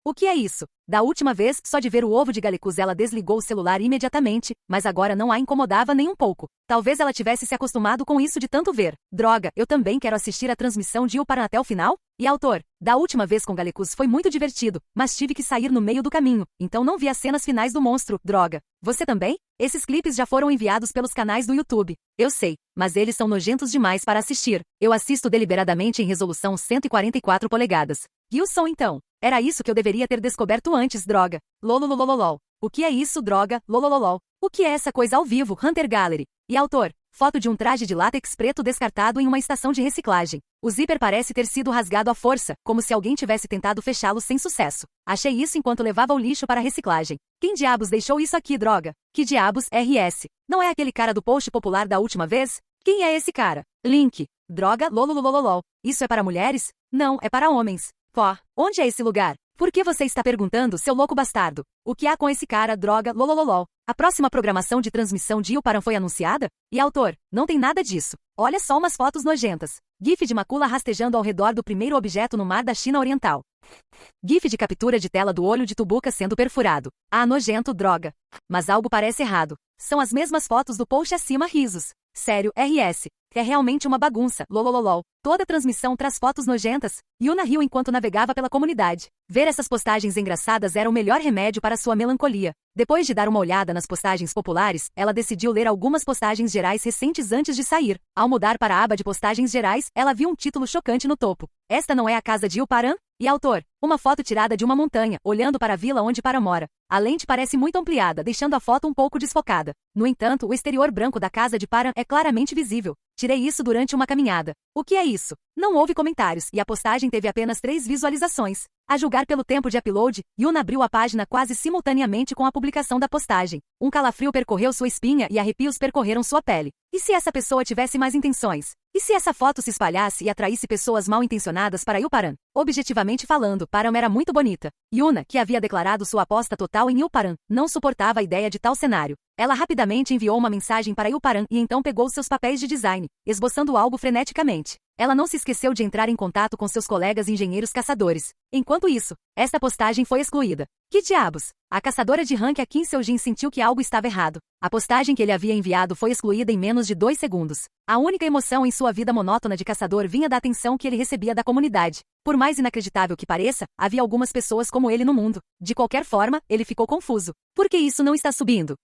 O que é isso? Da última vez, só de ver o ovo de Galecus ela desligou o celular imediatamente, mas agora não a incomodava nem um pouco. Talvez ela tivesse se acostumado com isso de tanto ver. Droga, eu também quero assistir a transmissão de Ilparan até o final? E autor, Da última vez com Galecus foi muito divertido, mas tive que sair no meio do caminho, então não vi as cenas finais do monstro, droga. Você também? Esses clipes já foram enviados pelos canais do YouTube. Eu sei, mas eles são nojentos demais para assistir. Eu assisto deliberadamente em resolução 144 polegadas. E o som então? Era isso que eu deveria ter descoberto antes, droga. Lololololol. O que é isso, droga? Lolololol. O que é essa coisa ao vivo, Hunter Gallery? E autor? Foto de um traje de látex preto descartado em uma estação de reciclagem. O zíper parece ter sido rasgado à força, como se alguém tivesse tentado fechá-lo sem sucesso. Achei isso enquanto levava o lixo para a reciclagem. Quem diabos deixou isso aqui, droga? Que diabos, RS? Não é aquele cara do post popular da última vez? Quem é esse cara? Link. Droga, lololololol. Isso é para mulheres? Não, é para homens. Pó, onde é esse lugar? Por que você está perguntando, seu louco bastardo? O que há com esse cara, droga, lolololol? A próxima programação de transmissão de Ilparan foi anunciada? E autor, não tem nada disso. Olha só umas fotos nojentas. GIF de macula rastejando ao redor do primeiro objeto no mar da China Oriental. GIF de captura de tela do olho de Tubuca sendo perfurado. Ah, nojento, droga. Mas algo parece errado. São as mesmas fotos do post acima, risos. Sério, RS. É realmente uma bagunça, lolololol. Toda transmissão traz fotos nojentas. Yuna riu enquanto navegava pela comunidade. Ver essas postagens engraçadas era o melhor remédio para sua melancolia. Depois de dar uma olhada nas postagens populares, ela decidiu ler algumas postagens gerais recentes antes de sair. Ao mudar para a aba de postagens gerais, ela viu um título chocante no topo. Esta não é a casa de Ilparan? E autor? Uma foto tirada de uma montanha, olhando para a vila onde Para mora. A lente parece muito ampliada, deixando a foto um pouco desfocada. No entanto, o exterior branco da casa de Paran é claramente visível. Tirei isso durante uma caminhada. O que é isso? Não houve comentários, e a postagem teve apenas 3 visualizações. A julgar pelo tempo de upload, Yuna abriu a página quase simultaneamente com a publicação da postagem. Um calafrio percorreu sua espinha e arrepios percorreram sua pele. E se essa pessoa tivesse mais intenções? E se essa foto se espalhasse e atraísse pessoas mal intencionadas para Ilparan? Objetivamente falando, Param era muito bonita. Yuna, que havia declarado sua aposta total em Ilparan, não suportava a ideia de tal cenário. Ela rapidamente enviou uma mensagem para Ilparan e então pegou seus papéis de design, esboçando algo freneticamente. Ela não se esqueceu de entrar em contato com seus colegas engenheiros caçadores. Enquanto isso, esta postagem foi excluída. Que diabos? A caçadora de rank Kim Seojin sentiu que algo estava errado. A postagem que ele havia enviado foi excluída em menos de 2 segundos. A única emoção em sua vida monótona de caçador vinha da atenção que ele recebia da comunidade. Por mais inacreditável que pareça, havia algumas pessoas como ele no mundo. De qualquer forma, ele ficou confuso. Por que isso não está subindo?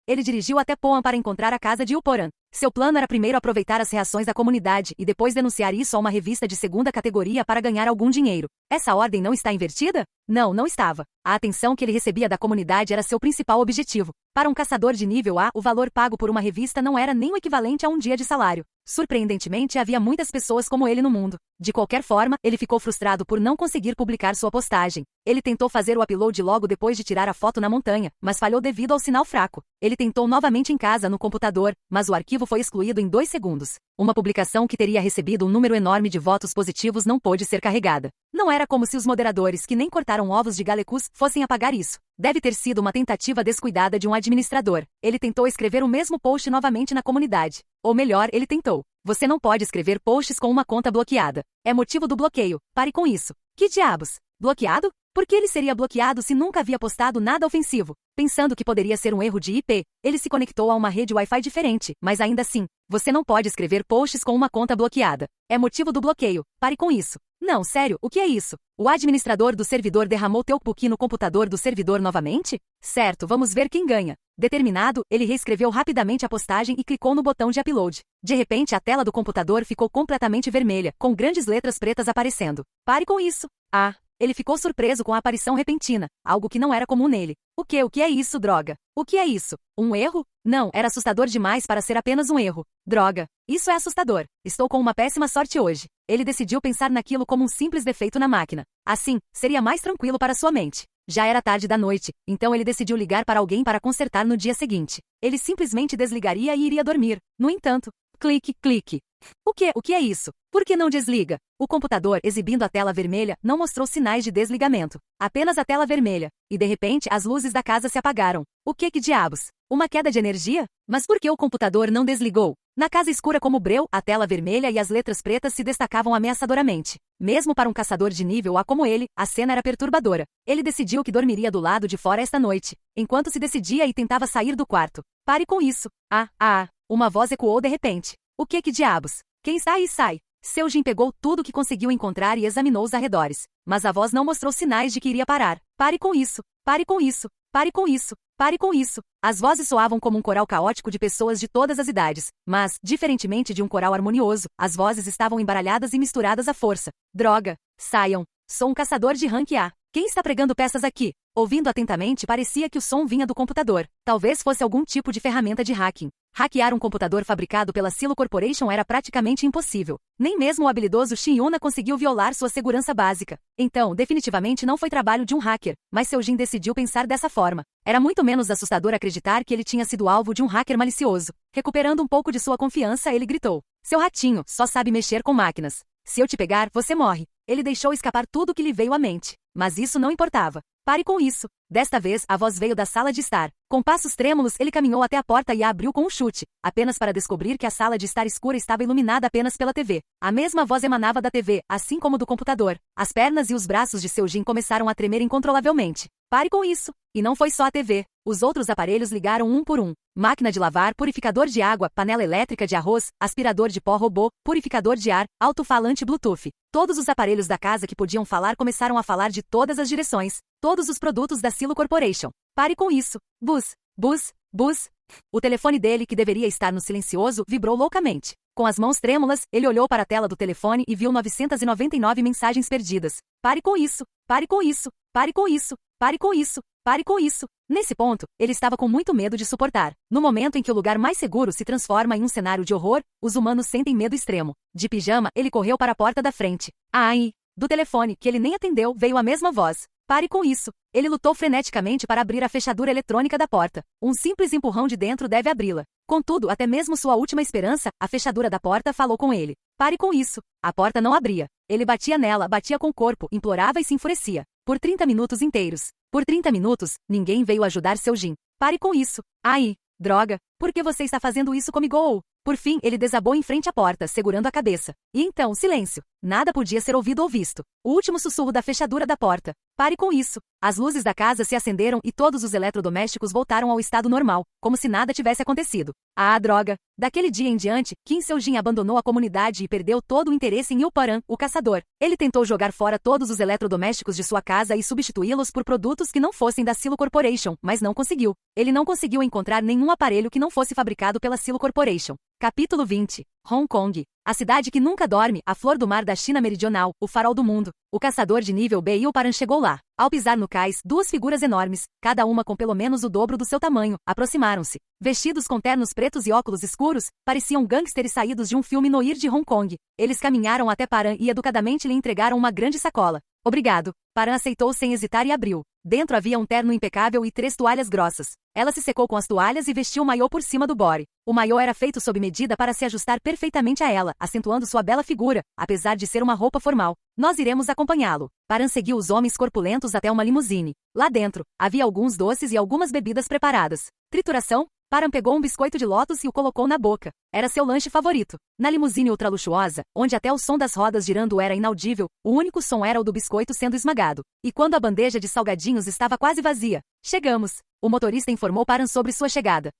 Ele dirigiu até Poan para encontrar a casa de Ilparan. Seu plano era primeiro aproveitar as reações da comunidade e depois denunciar isso a uma revista de segunda categoria para ganhar algum dinheiro. Essa ordem não está invertida? Não, não estava. A atenção que ele recebia da comunidade era seu principal objetivo. Para um caçador de nível A, o valor pago por uma revista não era nem o equivalente a um dia de salário. Surpreendentemente, havia muitas pessoas como ele no mundo. De qualquer forma, ele ficou frustrado por não conseguir publicar sua postagem. Ele tentou fazer o upload logo depois de tirar a foto na montanha, mas falhou devido ao sinal fraco. Ele tentou novamente em casa no computador, mas o arquivo foi excluído em 2 segundos. Uma publicação que teria recebido um número enorme de votos positivos não pôde ser carregada. Não era como se os moderadores que nem cortaram ovos de Galecus fossem apagar isso. Deve ter sido uma tentativa descuidada de um administrador. Ele tentou escrever o mesmo post novamente na comunidade. Ou melhor, ele tentou. Você não pode escrever posts com uma conta bloqueada. É motivo do bloqueio. Pare com isso. Que diabos? Bloqueado? Por que ele seria bloqueado se nunca havia postado nada ofensivo? Pensando que poderia ser um erro de IP, ele se conectou a uma rede Wi-Fi diferente, mas ainda assim, você não pode escrever posts com uma conta bloqueada. É motivo do bloqueio. Pare com isso. Não, sério, o que é isso? O administrador do servidor derramou teu cookie no computador do servidor novamente? Certo, vamos ver quem ganha. Determinado, ele reescreveu rapidamente a postagem e clicou no botão de upload. De repente, a tela do computador ficou completamente vermelha, com grandes letras pretas aparecendo. Pare com isso. Ah, ele ficou surpreso com a aparição repentina, algo que não era comum nele. O que é isso, droga? O que é isso? Um erro? Não, era assustador demais para ser apenas um erro. Droga, isso é assustador. Estou com uma péssima sorte hoje. Ele decidiu pensar naquilo como um simples defeito na máquina. Assim, seria mais tranquilo para sua mente. Já era tarde da noite, então ele decidiu ligar para alguém para consertar no dia seguinte. Ele simplesmente desligaria e iria dormir. No entanto, clique, clique. O que é isso? Por que não desliga? O computador, exibindo a tela vermelha, não mostrou sinais de desligamento. Apenas a tela vermelha. E de repente, as luzes da casa se apagaram. O que diabos? Uma queda de energia? Mas por que o computador não desligou? Na casa escura como breu, a tela vermelha e as letras pretas se destacavam ameaçadoramente. Mesmo para um caçador de nível A como ele, a cena era perturbadora. Ele decidiu que dormiria do lado de fora esta noite, enquanto se decidia e tentava sair do quarto. Pare com isso. Uma voz ecoou de repente. O que diabos? Quem sai e sai? Seujin pegou tudo que conseguiu encontrar e examinou os arredores. Mas a voz não mostrou sinais de que iria parar. Pare com isso. Pare com isso. Pare com isso. Pare com isso. As vozes soavam como um coral caótico de pessoas de todas as idades, mas, diferentemente de um coral harmonioso, as vozes estavam embaralhadas e misturadas à força. Droga! Saiam! Sou um caçador de rank A. Quem está pregando peças aqui? Ouvindo atentamente, parecia que o som vinha do computador. Talvez fosse algum tipo de ferramenta de hacking. Hackear um computador fabricado pela Silo Corporation era praticamente impossível. Nem mesmo o habilidoso Shin-Yuna conseguiu violar sua segurança básica. Então, definitivamente não foi trabalho de um hacker, mas Seujin decidiu pensar dessa forma. Era muito menos assustador acreditar que ele tinha sido alvo de um hacker malicioso. Recuperando um pouco de sua confiança, ele gritou: "Seu ratinho, só sabe mexer com máquinas. Se eu te pegar, você morre." Ele deixou escapar tudo o que lhe veio à mente. Mas isso não importava. Pare com isso. Desta vez, a voz veio da sala de estar. Com passos trêmulos, ele caminhou até a porta e a abriu com um chute, apenas para descobrir que a sala de estar escura estava iluminada apenas pela TV. A mesma voz emanava da TV, assim como do computador. As pernas e os braços de Seujin começaram a tremer incontrolavelmente. Pare com isso. E não foi só a TV. Os outros aparelhos ligaram um por um. Máquina de lavar, purificador de água, panela elétrica de arroz, aspirador de pó robô, purificador de ar, alto-falante Bluetooth. Todos os aparelhos da casa que podiam falar começaram a falar de todas as direções. Todos os produtos da Silo Corporation. Pare com isso. Buzz, buzz, buzz. O telefone dele, que deveria estar no silencioso, vibrou loucamente. Com as mãos trêmulas, ele olhou para a tela do telefone e viu 999 mensagens perdidas. Pare com isso. Pare com isso. Pare com isso. Pare com isso. Pare com isso. Nesse ponto, ele estava com muito medo de suportar. No momento em que o lugar mais seguro se transforma em um cenário de horror, os humanos sentem medo extremo. De pijama, ele correu para a porta da frente. Ai! Do telefone, que ele nem atendeu, veio a mesma voz. Pare com isso. Ele lutou freneticamente para abrir a fechadura eletrônica da porta. Um simples empurrão de dentro deve abri-la. Contudo, até mesmo sua última esperança, a fechadura da porta falou com ele. Pare com isso. A porta não abria. Ele batia nela, batia com o corpo, implorava e se enfurecia. Por 30 minutos inteiros. Por 30 minutos, ninguém veio ajudar Seujin. Pare com isso. Ai, droga, por que você está fazendo isso comigo? Por fim, ele desabou em frente à porta, segurando a cabeça. E então, silêncio. Nada podia ser ouvido ou visto. O último sussurro da fechadura da porta. Pare com isso. As luzes da casa se acenderam e todos os eletrodomésticos voltaram ao estado normal, como se nada tivesse acontecido. Ah, droga! Daquele dia em diante, Kim Seojin abandonou a comunidade e perdeu todo o interesse em Ilparan, o caçador. Ele tentou jogar fora todos os eletrodomésticos de sua casa e substituí-los por produtos que não fossem da Silo Corporation, mas não conseguiu. Ele não conseguiu encontrar nenhum aparelho que não fosse fabricado pela Silo Corporation. Capítulo 20. Hong Kong. A cidade que nunca dorme, a flor do mar da China Meridional, o farol do mundo. O caçador de nível B Ilparan chegou lá. Ao pisar no cais, duas figuras enormes, cada uma com pelo menos o dobro do seu tamanho, aproximaram-se. Vestidos com ternos pretos e óculos escuros, pareciam gangsters saídos de um filme noir de Hong Kong. Eles caminharam até Paran e educadamente lhe entregaram uma grande sacola. Obrigado. Paran aceitou sem hesitar e abriu. Dentro havia um terno impecável e 3 toalhas grossas. Ela se secou com as toalhas e vestiu o maiô por cima do body. O maiô era feito sob medida para se ajustar perfeitamente a ela, acentuando sua bela figura, apesar de ser uma roupa formal. Nós iremos acompanhá-lo. Paran seguiu os homens corpulentos até uma limusine. Lá dentro, havia alguns doces e algumas bebidas preparadas. Trituração? Paran pegou um biscoito de lótus e o colocou na boca. Era seu lanche favorito. Na limusine ultraluxuosa, onde até o som das rodas girando era inaudível, o único som era o do biscoito sendo esmagado. E quando a bandeja de salgadinhos estava quase vazia, chegamos. O motorista informou Paran sobre sua chegada.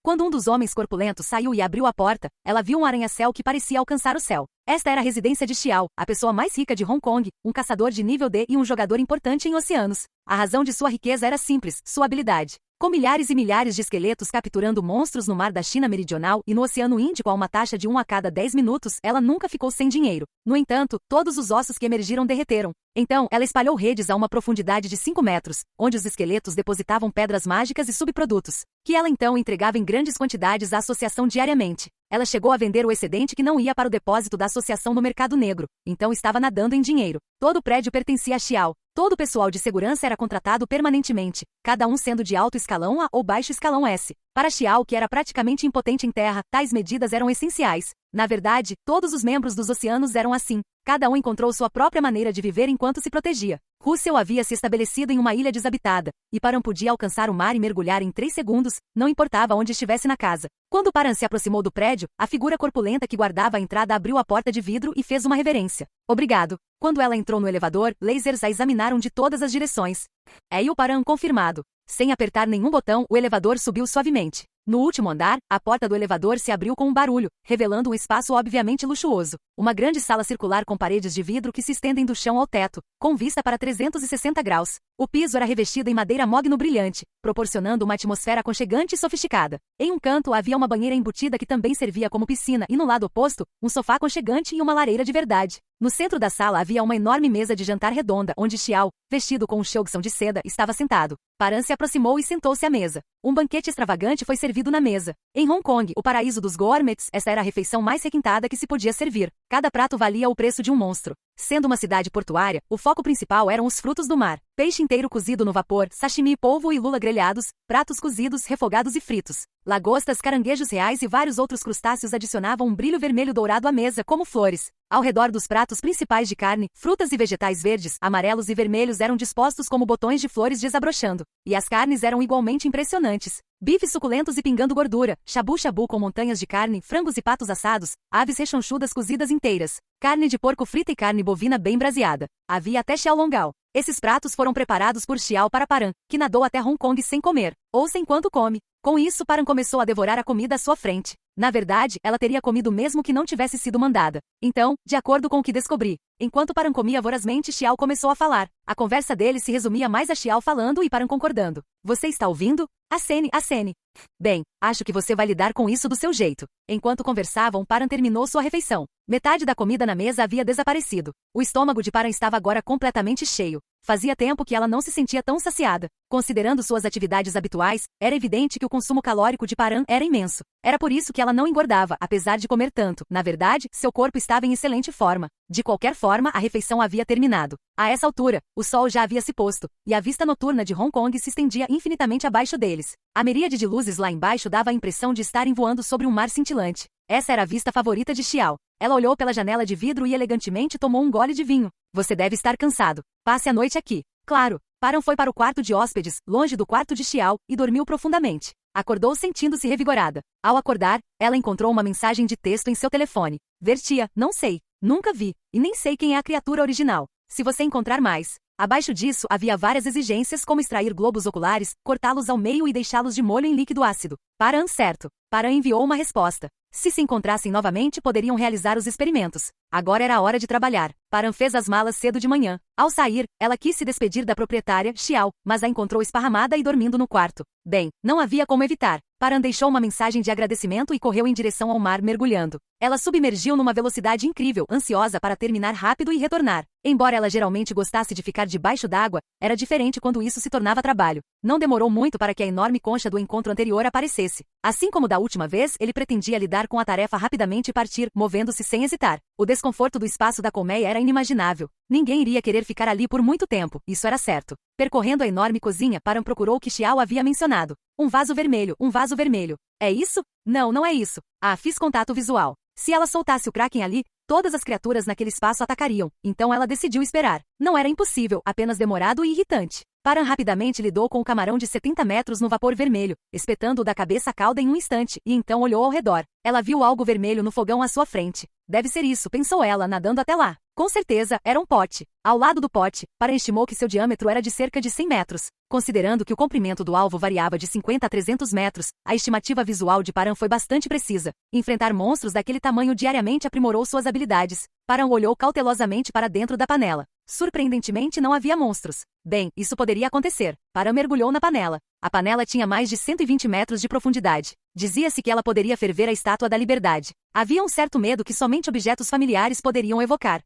Quando um dos homens corpulentos saiu e abriu a porta, ela viu um arranha-céu que parecia alcançar o céu. Esta era a residência de Xiao, a pessoa mais rica de Hong Kong, um caçador de nível D e um jogador importante em oceanos. A razão de sua riqueza era simples, sua habilidade. Com milhares e milhares de esqueletos capturando monstros no mar da China Meridional e no Oceano Índico a uma taxa de 1 a cada 10 minutos, ela nunca ficou sem dinheiro. No entanto, todos os ossos que emergiram derreteram. Então, ela espalhou redes a uma profundidade de 5 metros, onde os esqueletos depositavam pedras mágicas e subprodutos, que ela então entregava em grandes quantidades à associação diariamente. Ela chegou a vender o excedente que não ia para o depósito da associação no mercado negro, então estava nadando em dinheiro. Todo o prédio pertencia a Xiao. Todo o pessoal de segurança era contratado permanentemente, cada um sendo de alto escalão A ou baixo escalão S. Para Xiao, que era praticamente impotente em terra, tais medidas eram essenciais. Na verdade, todos os membros dos oceanos eram assim. Cada um encontrou sua própria maneira de viver enquanto se protegia. Russell havia se estabelecido em uma ilha desabitada, e Paran podia alcançar o mar e mergulhar em 3 segundos, não importava onde estivesse na casa. Quando Paran se aproximou do prédio, a figura corpulenta que guardava a entrada abriu a porta de vidro e fez uma reverência. Obrigado. Quando ela entrou no elevador, lasers a examinaram de todas as direções. É o Paran confirmado. Sem apertar nenhum botão, o elevador subiu suavemente. No último andar, a porta do elevador se abriu com um barulho, revelando um espaço obviamente luxuoso. Uma grande sala circular com paredes de vidro que se estendem do chão ao teto, com vista para 360 graus. O piso era revestido em madeira mogno brilhante, proporcionando uma atmosfera aconchegante e sofisticada. Em um canto havia uma banheira embutida que também servia como piscina e no lado oposto, um sofá aconchegante e uma lareira de verdade. No centro da sala havia uma enorme mesa de jantar redonda onde Xiao, vestido com um shouxão de seda, estava sentado. Paran se aproximou e sentou-se à mesa. Um banquete extravagante foi servido na mesa. Em Hong Kong, o paraíso dos gourmets, essa era a refeição mais requintada que se podia servir. Cada prato valia o preço de um monstro. Sendo uma cidade portuária, o foco principal eram os frutos do mar. Peixe inteiro cozido no vapor, sashimi, polvo e lula grelhados, pratos cozidos, refogados e fritos. Lagostas, caranguejos reais e vários outros crustáceos adicionavam um brilho vermelho dourado à mesa como flores. Ao redor dos pratos principais de carne, frutas e vegetais verdes, amarelos e vermelhos eram dispostos como botões de flores desabrochando. E as carnes eram igualmente impressionantes. Bifes suculentos e pingando gordura, shabu-shabu com montanhas de carne, frangos e patos assados, aves rechonchudas cozidas inteiras, carne de porco frita e carne bovina bem braseada. Havia até xiaolonggao. Esses pratos foram preparados por Xiao para Paran, que nadou até Hong Kong sem comer, ou sem quanto come. Com isso, Paran começou a devorar a comida à sua frente. Na verdade, ela teria comido mesmo que não tivesse sido mandada. Então, de acordo com o que descobri, enquanto Paran comia vorazmente, Xiao começou a falar. A conversa deles se resumia mais a Xiao falando e Paran concordando. Você está ouvindo? Acene, acene. Bem, acho que você vai lidar com isso do seu jeito. Enquanto conversavam, Paran terminou sua refeição. Metade da comida na mesa havia desaparecido. O estômago de Paran estava agora completamente cheio. Fazia tempo que ela não se sentia tão saciada. Considerando suas atividades habituais, era evidente que o consumo calórico de Paran era imenso. Era por isso que ela não engordava, apesar de comer tanto. Na verdade, seu corpo estava em excelente forma. De qualquer forma, a refeição havia terminado. A essa altura, o sol já havia se posto, e a vista noturna de Hong Kong se estendia infinitamente abaixo deles. A miríade de luzes lá embaixo dava a impressão de estarem voando sobre um mar cintilante. Essa era a vista favorita de Xiao. Ela olhou pela janela de vidro e elegantemente tomou um gole de vinho. Você deve estar cansado. Passe a noite aqui. Claro. Paran foi para o quarto de hóspedes, longe do quarto de Xiao, e dormiu profundamente. Acordou sentindo-se revigorada. Ao acordar, ela encontrou uma mensagem de texto em seu telefone. Vertia, não sei, nunca vi, e nem sei quem é a criatura original. Se você encontrar mais. Abaixo disso havia várias exigências como extrair globos oculares, cortá-los ao meio e deixá-los de molho em líquido ácido. Paran certo. Paran enviou uma resposta. Se encontrassem novamente, poderiam realizar os experimentos. Agora era a hora de trabalhar. Paran fez as malas cedo de manhã. Ao sair, ela quis se despedir da proprietária, Xiao, mas a encontrou esparramada e dormindo no quarto. Bem, não havia como evitar. Paran deixou uma mensagem de agradecimento e correu em direção ao mar mergulhando. Ela submergiu numa velocidade incrível, ansiosa para terminar rápido e retornar. Embora ela geralmente gostasse de ficar debaixo d'água, era diferente quando isso se tornava trabalho. Não demorou muito para que a enorme concha do encontro anterior aparecesse. Assim como da última vez, ele pretendia lidar com a tarefa rapidamente e partir, movendo-se sem hesitar. O desconforto do espaço da colmeia era inimaginável. Ninguém iria querer ficar ali por muito tempo, isso era certo. Percorrendo a enorme cozinha, Paran procurou o que Xiao havia mencionado. Um vaso vermelho, um vaso vermelho. É isso? Não, não é isso. Ah, fiz contato visual. Se ela soltasse o Kraken ali, todas as criaturas naquele espaço atacariam, então ela decidiu esperar. Não era impossível, apenas demorado e irritante. Paran rapidamente lidou com o camarão de 70 metros no vapor vermelho, espetando-o da cabeça à cauda em um instante, e então olhou ao redor. Ela viu algo vermelho no fogão à sua frente. Deve ser isso, pensou ela, nadando até lá. Com certeza, era um pote. Ao lado do pote, Paran estimou que seu diâmetro era de cerca de 100 metros. Considerando que o comprimento do alvo variava de 50 a 300 metros, a estimativa visual de Paran foi bastante precisa. Enfrentar monstros daquele tamanho diariamente aprimorou suas habilidades. Paran olhou cautelosamente para dentro da panela. Surpreendentemente, não havia monstros. Bem, isso poderia acontecer. Paran mergulhou na panela. A panela tinha mais de 120 metros de profundidade. Dizia-se que ela poderia ferver a Estátua da Liberdade. Havia um certo medo que somente objetos familiares poderiam evocar.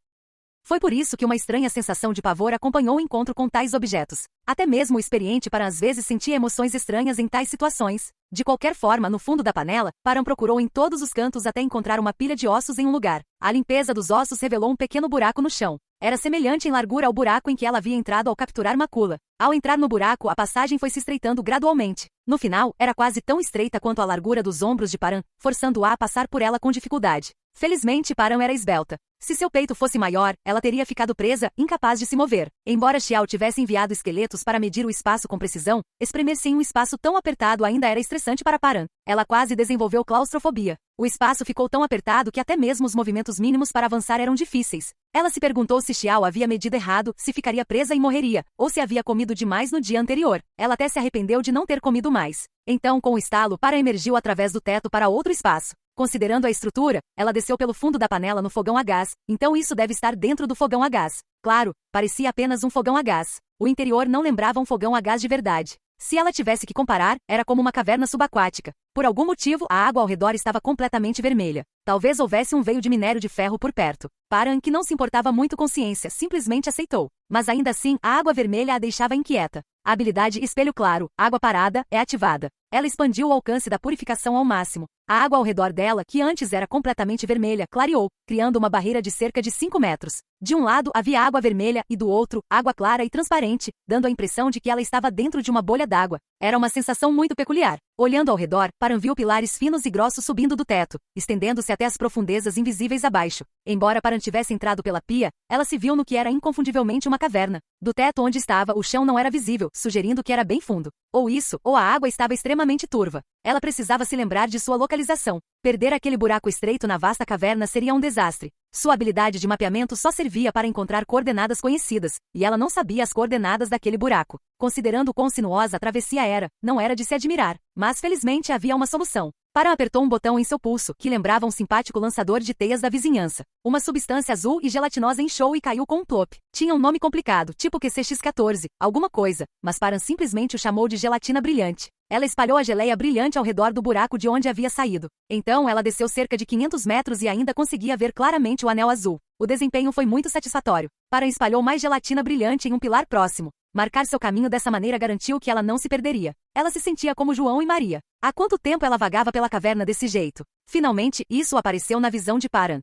Foi por isso que uma estranha sensação de pavor acompanhou o encontro com tais objetos. Até mesmo o experiente Paran às vezes sentia emoções estranhas em tais situações. De qualquer forma, no fundo da panela, Paran procurou em todos os cantos até encontrar uma pilha de ossos em um lugar. A limpeza dos ossos revelou um pequeno buraco no chão. Era semelhante em largura ao buraco em que ela havia entrado ao capturar Makula. Ao entrar no buraco, a passagem foi se estreitando gradualmente. No final, era quase tão estreita quanto a largura dos ombros de Paran, forçando-a a passar por ela com dificuldade. Felizmente Param era esbelta. Se seu peito fosse maior, ela teria ficado presa, incapaz de se mover. Embora Xiao tivesse enviado esqueletos para medir o espaço com precisão, espremer-se em um espaço tão apertado ainda era estressante para Param. Ela quase desenvolveu claustrofobia. O espaço ficou tão apertado que até mesmo os movimentos mínimos para avançar eram difíceis. Ela se perguntou se Xiao havia medido errado, se ficaria presa e morreria, ou se havia comido demais no dia anterior. Ela até se arrependeu de não ter comido mais. Então, com o estalo, Param emergiu através do teto para outro espaço. Considerando a estrutura, ela desceu pelo fundo da panela no fogão a gás, então isso deve estar dentro do fogão a gás. Claro, parecia apenas um fogão a gás. O interior não lembrava um fogão a gás de verdade. Se ela tivesse que comparar, era como uma caverna subaquática. Por algum motivo, a água ao redor estava completamente vermelha. Talvez houvesse um veio de minério de ferro por perto. Param, que não se importava muito com ciência, simplesmente aceitou. Mas ainda assim, a água vermelha a deixava inquieta. A habilidade Espelho Claro, Água Parada, é ativada. Ela expandiu o alcance da purificação ao máximo. A água ao redor dela, que antes era completamente vermelha, clareou, criando uma barreira de cerca de 5 metros. De um lado havia água vermelha e do outro, água clara e transparente, dando a impressão de que ela estava dentro de uma bolha d'água. Era uma sensação muito peculiar. Olhando ao redor, Param viu pilares finos e grossos subindo do teto, estendendo-se até as profundezas invisíveis abaixo. Embora Param tivesse entrado pela pia, ela se viu no que era inconfundivelmente uma caverna. Do teto onde estava, o chão não era visível, sugerindo que era bem fundo. Ou isso, ou a água estava extremamente turva. Ela precisava se lembrar de sua localização. Perder aquele buraco estreito na vasta caverna seria um desastre. Sua habilidade de mapeamento só servia para encontrar coordenadas conhecidas, e ela não sabia as coordenadas daquele buraco. Considerando quão sinuosa a travessia era, não era de se admirar. Mas felizmente havia uma solução. Param apertou um botão em seu pulso, que lembrava um simpático lançador de teias da vizinhança. Uma substância azul e gelatinosa inchou e caiu com um plop. Tinha um nome complicado, tipo QCX-14, alguma coisa, mas Param simplesmente o chamou de gelatina brilhante. Ela espalhou a geleia brilhante ao redor do buraco de onde havia saído. Então ela desceu cerca de 500 metros e ainda conseguia ver claramente o anel azul. O desempenho foi muito satisfatório. Param espalhou mais gelatina brilhante em um pilar próximo. Marcar seu caminho dessa maneira garantiu que ela não se perderia. Ela se sentia como João e Maria. Há quanto tempo ela vagava pela caverna desse jeito? Finalmente, isso apareceu na visão de Param.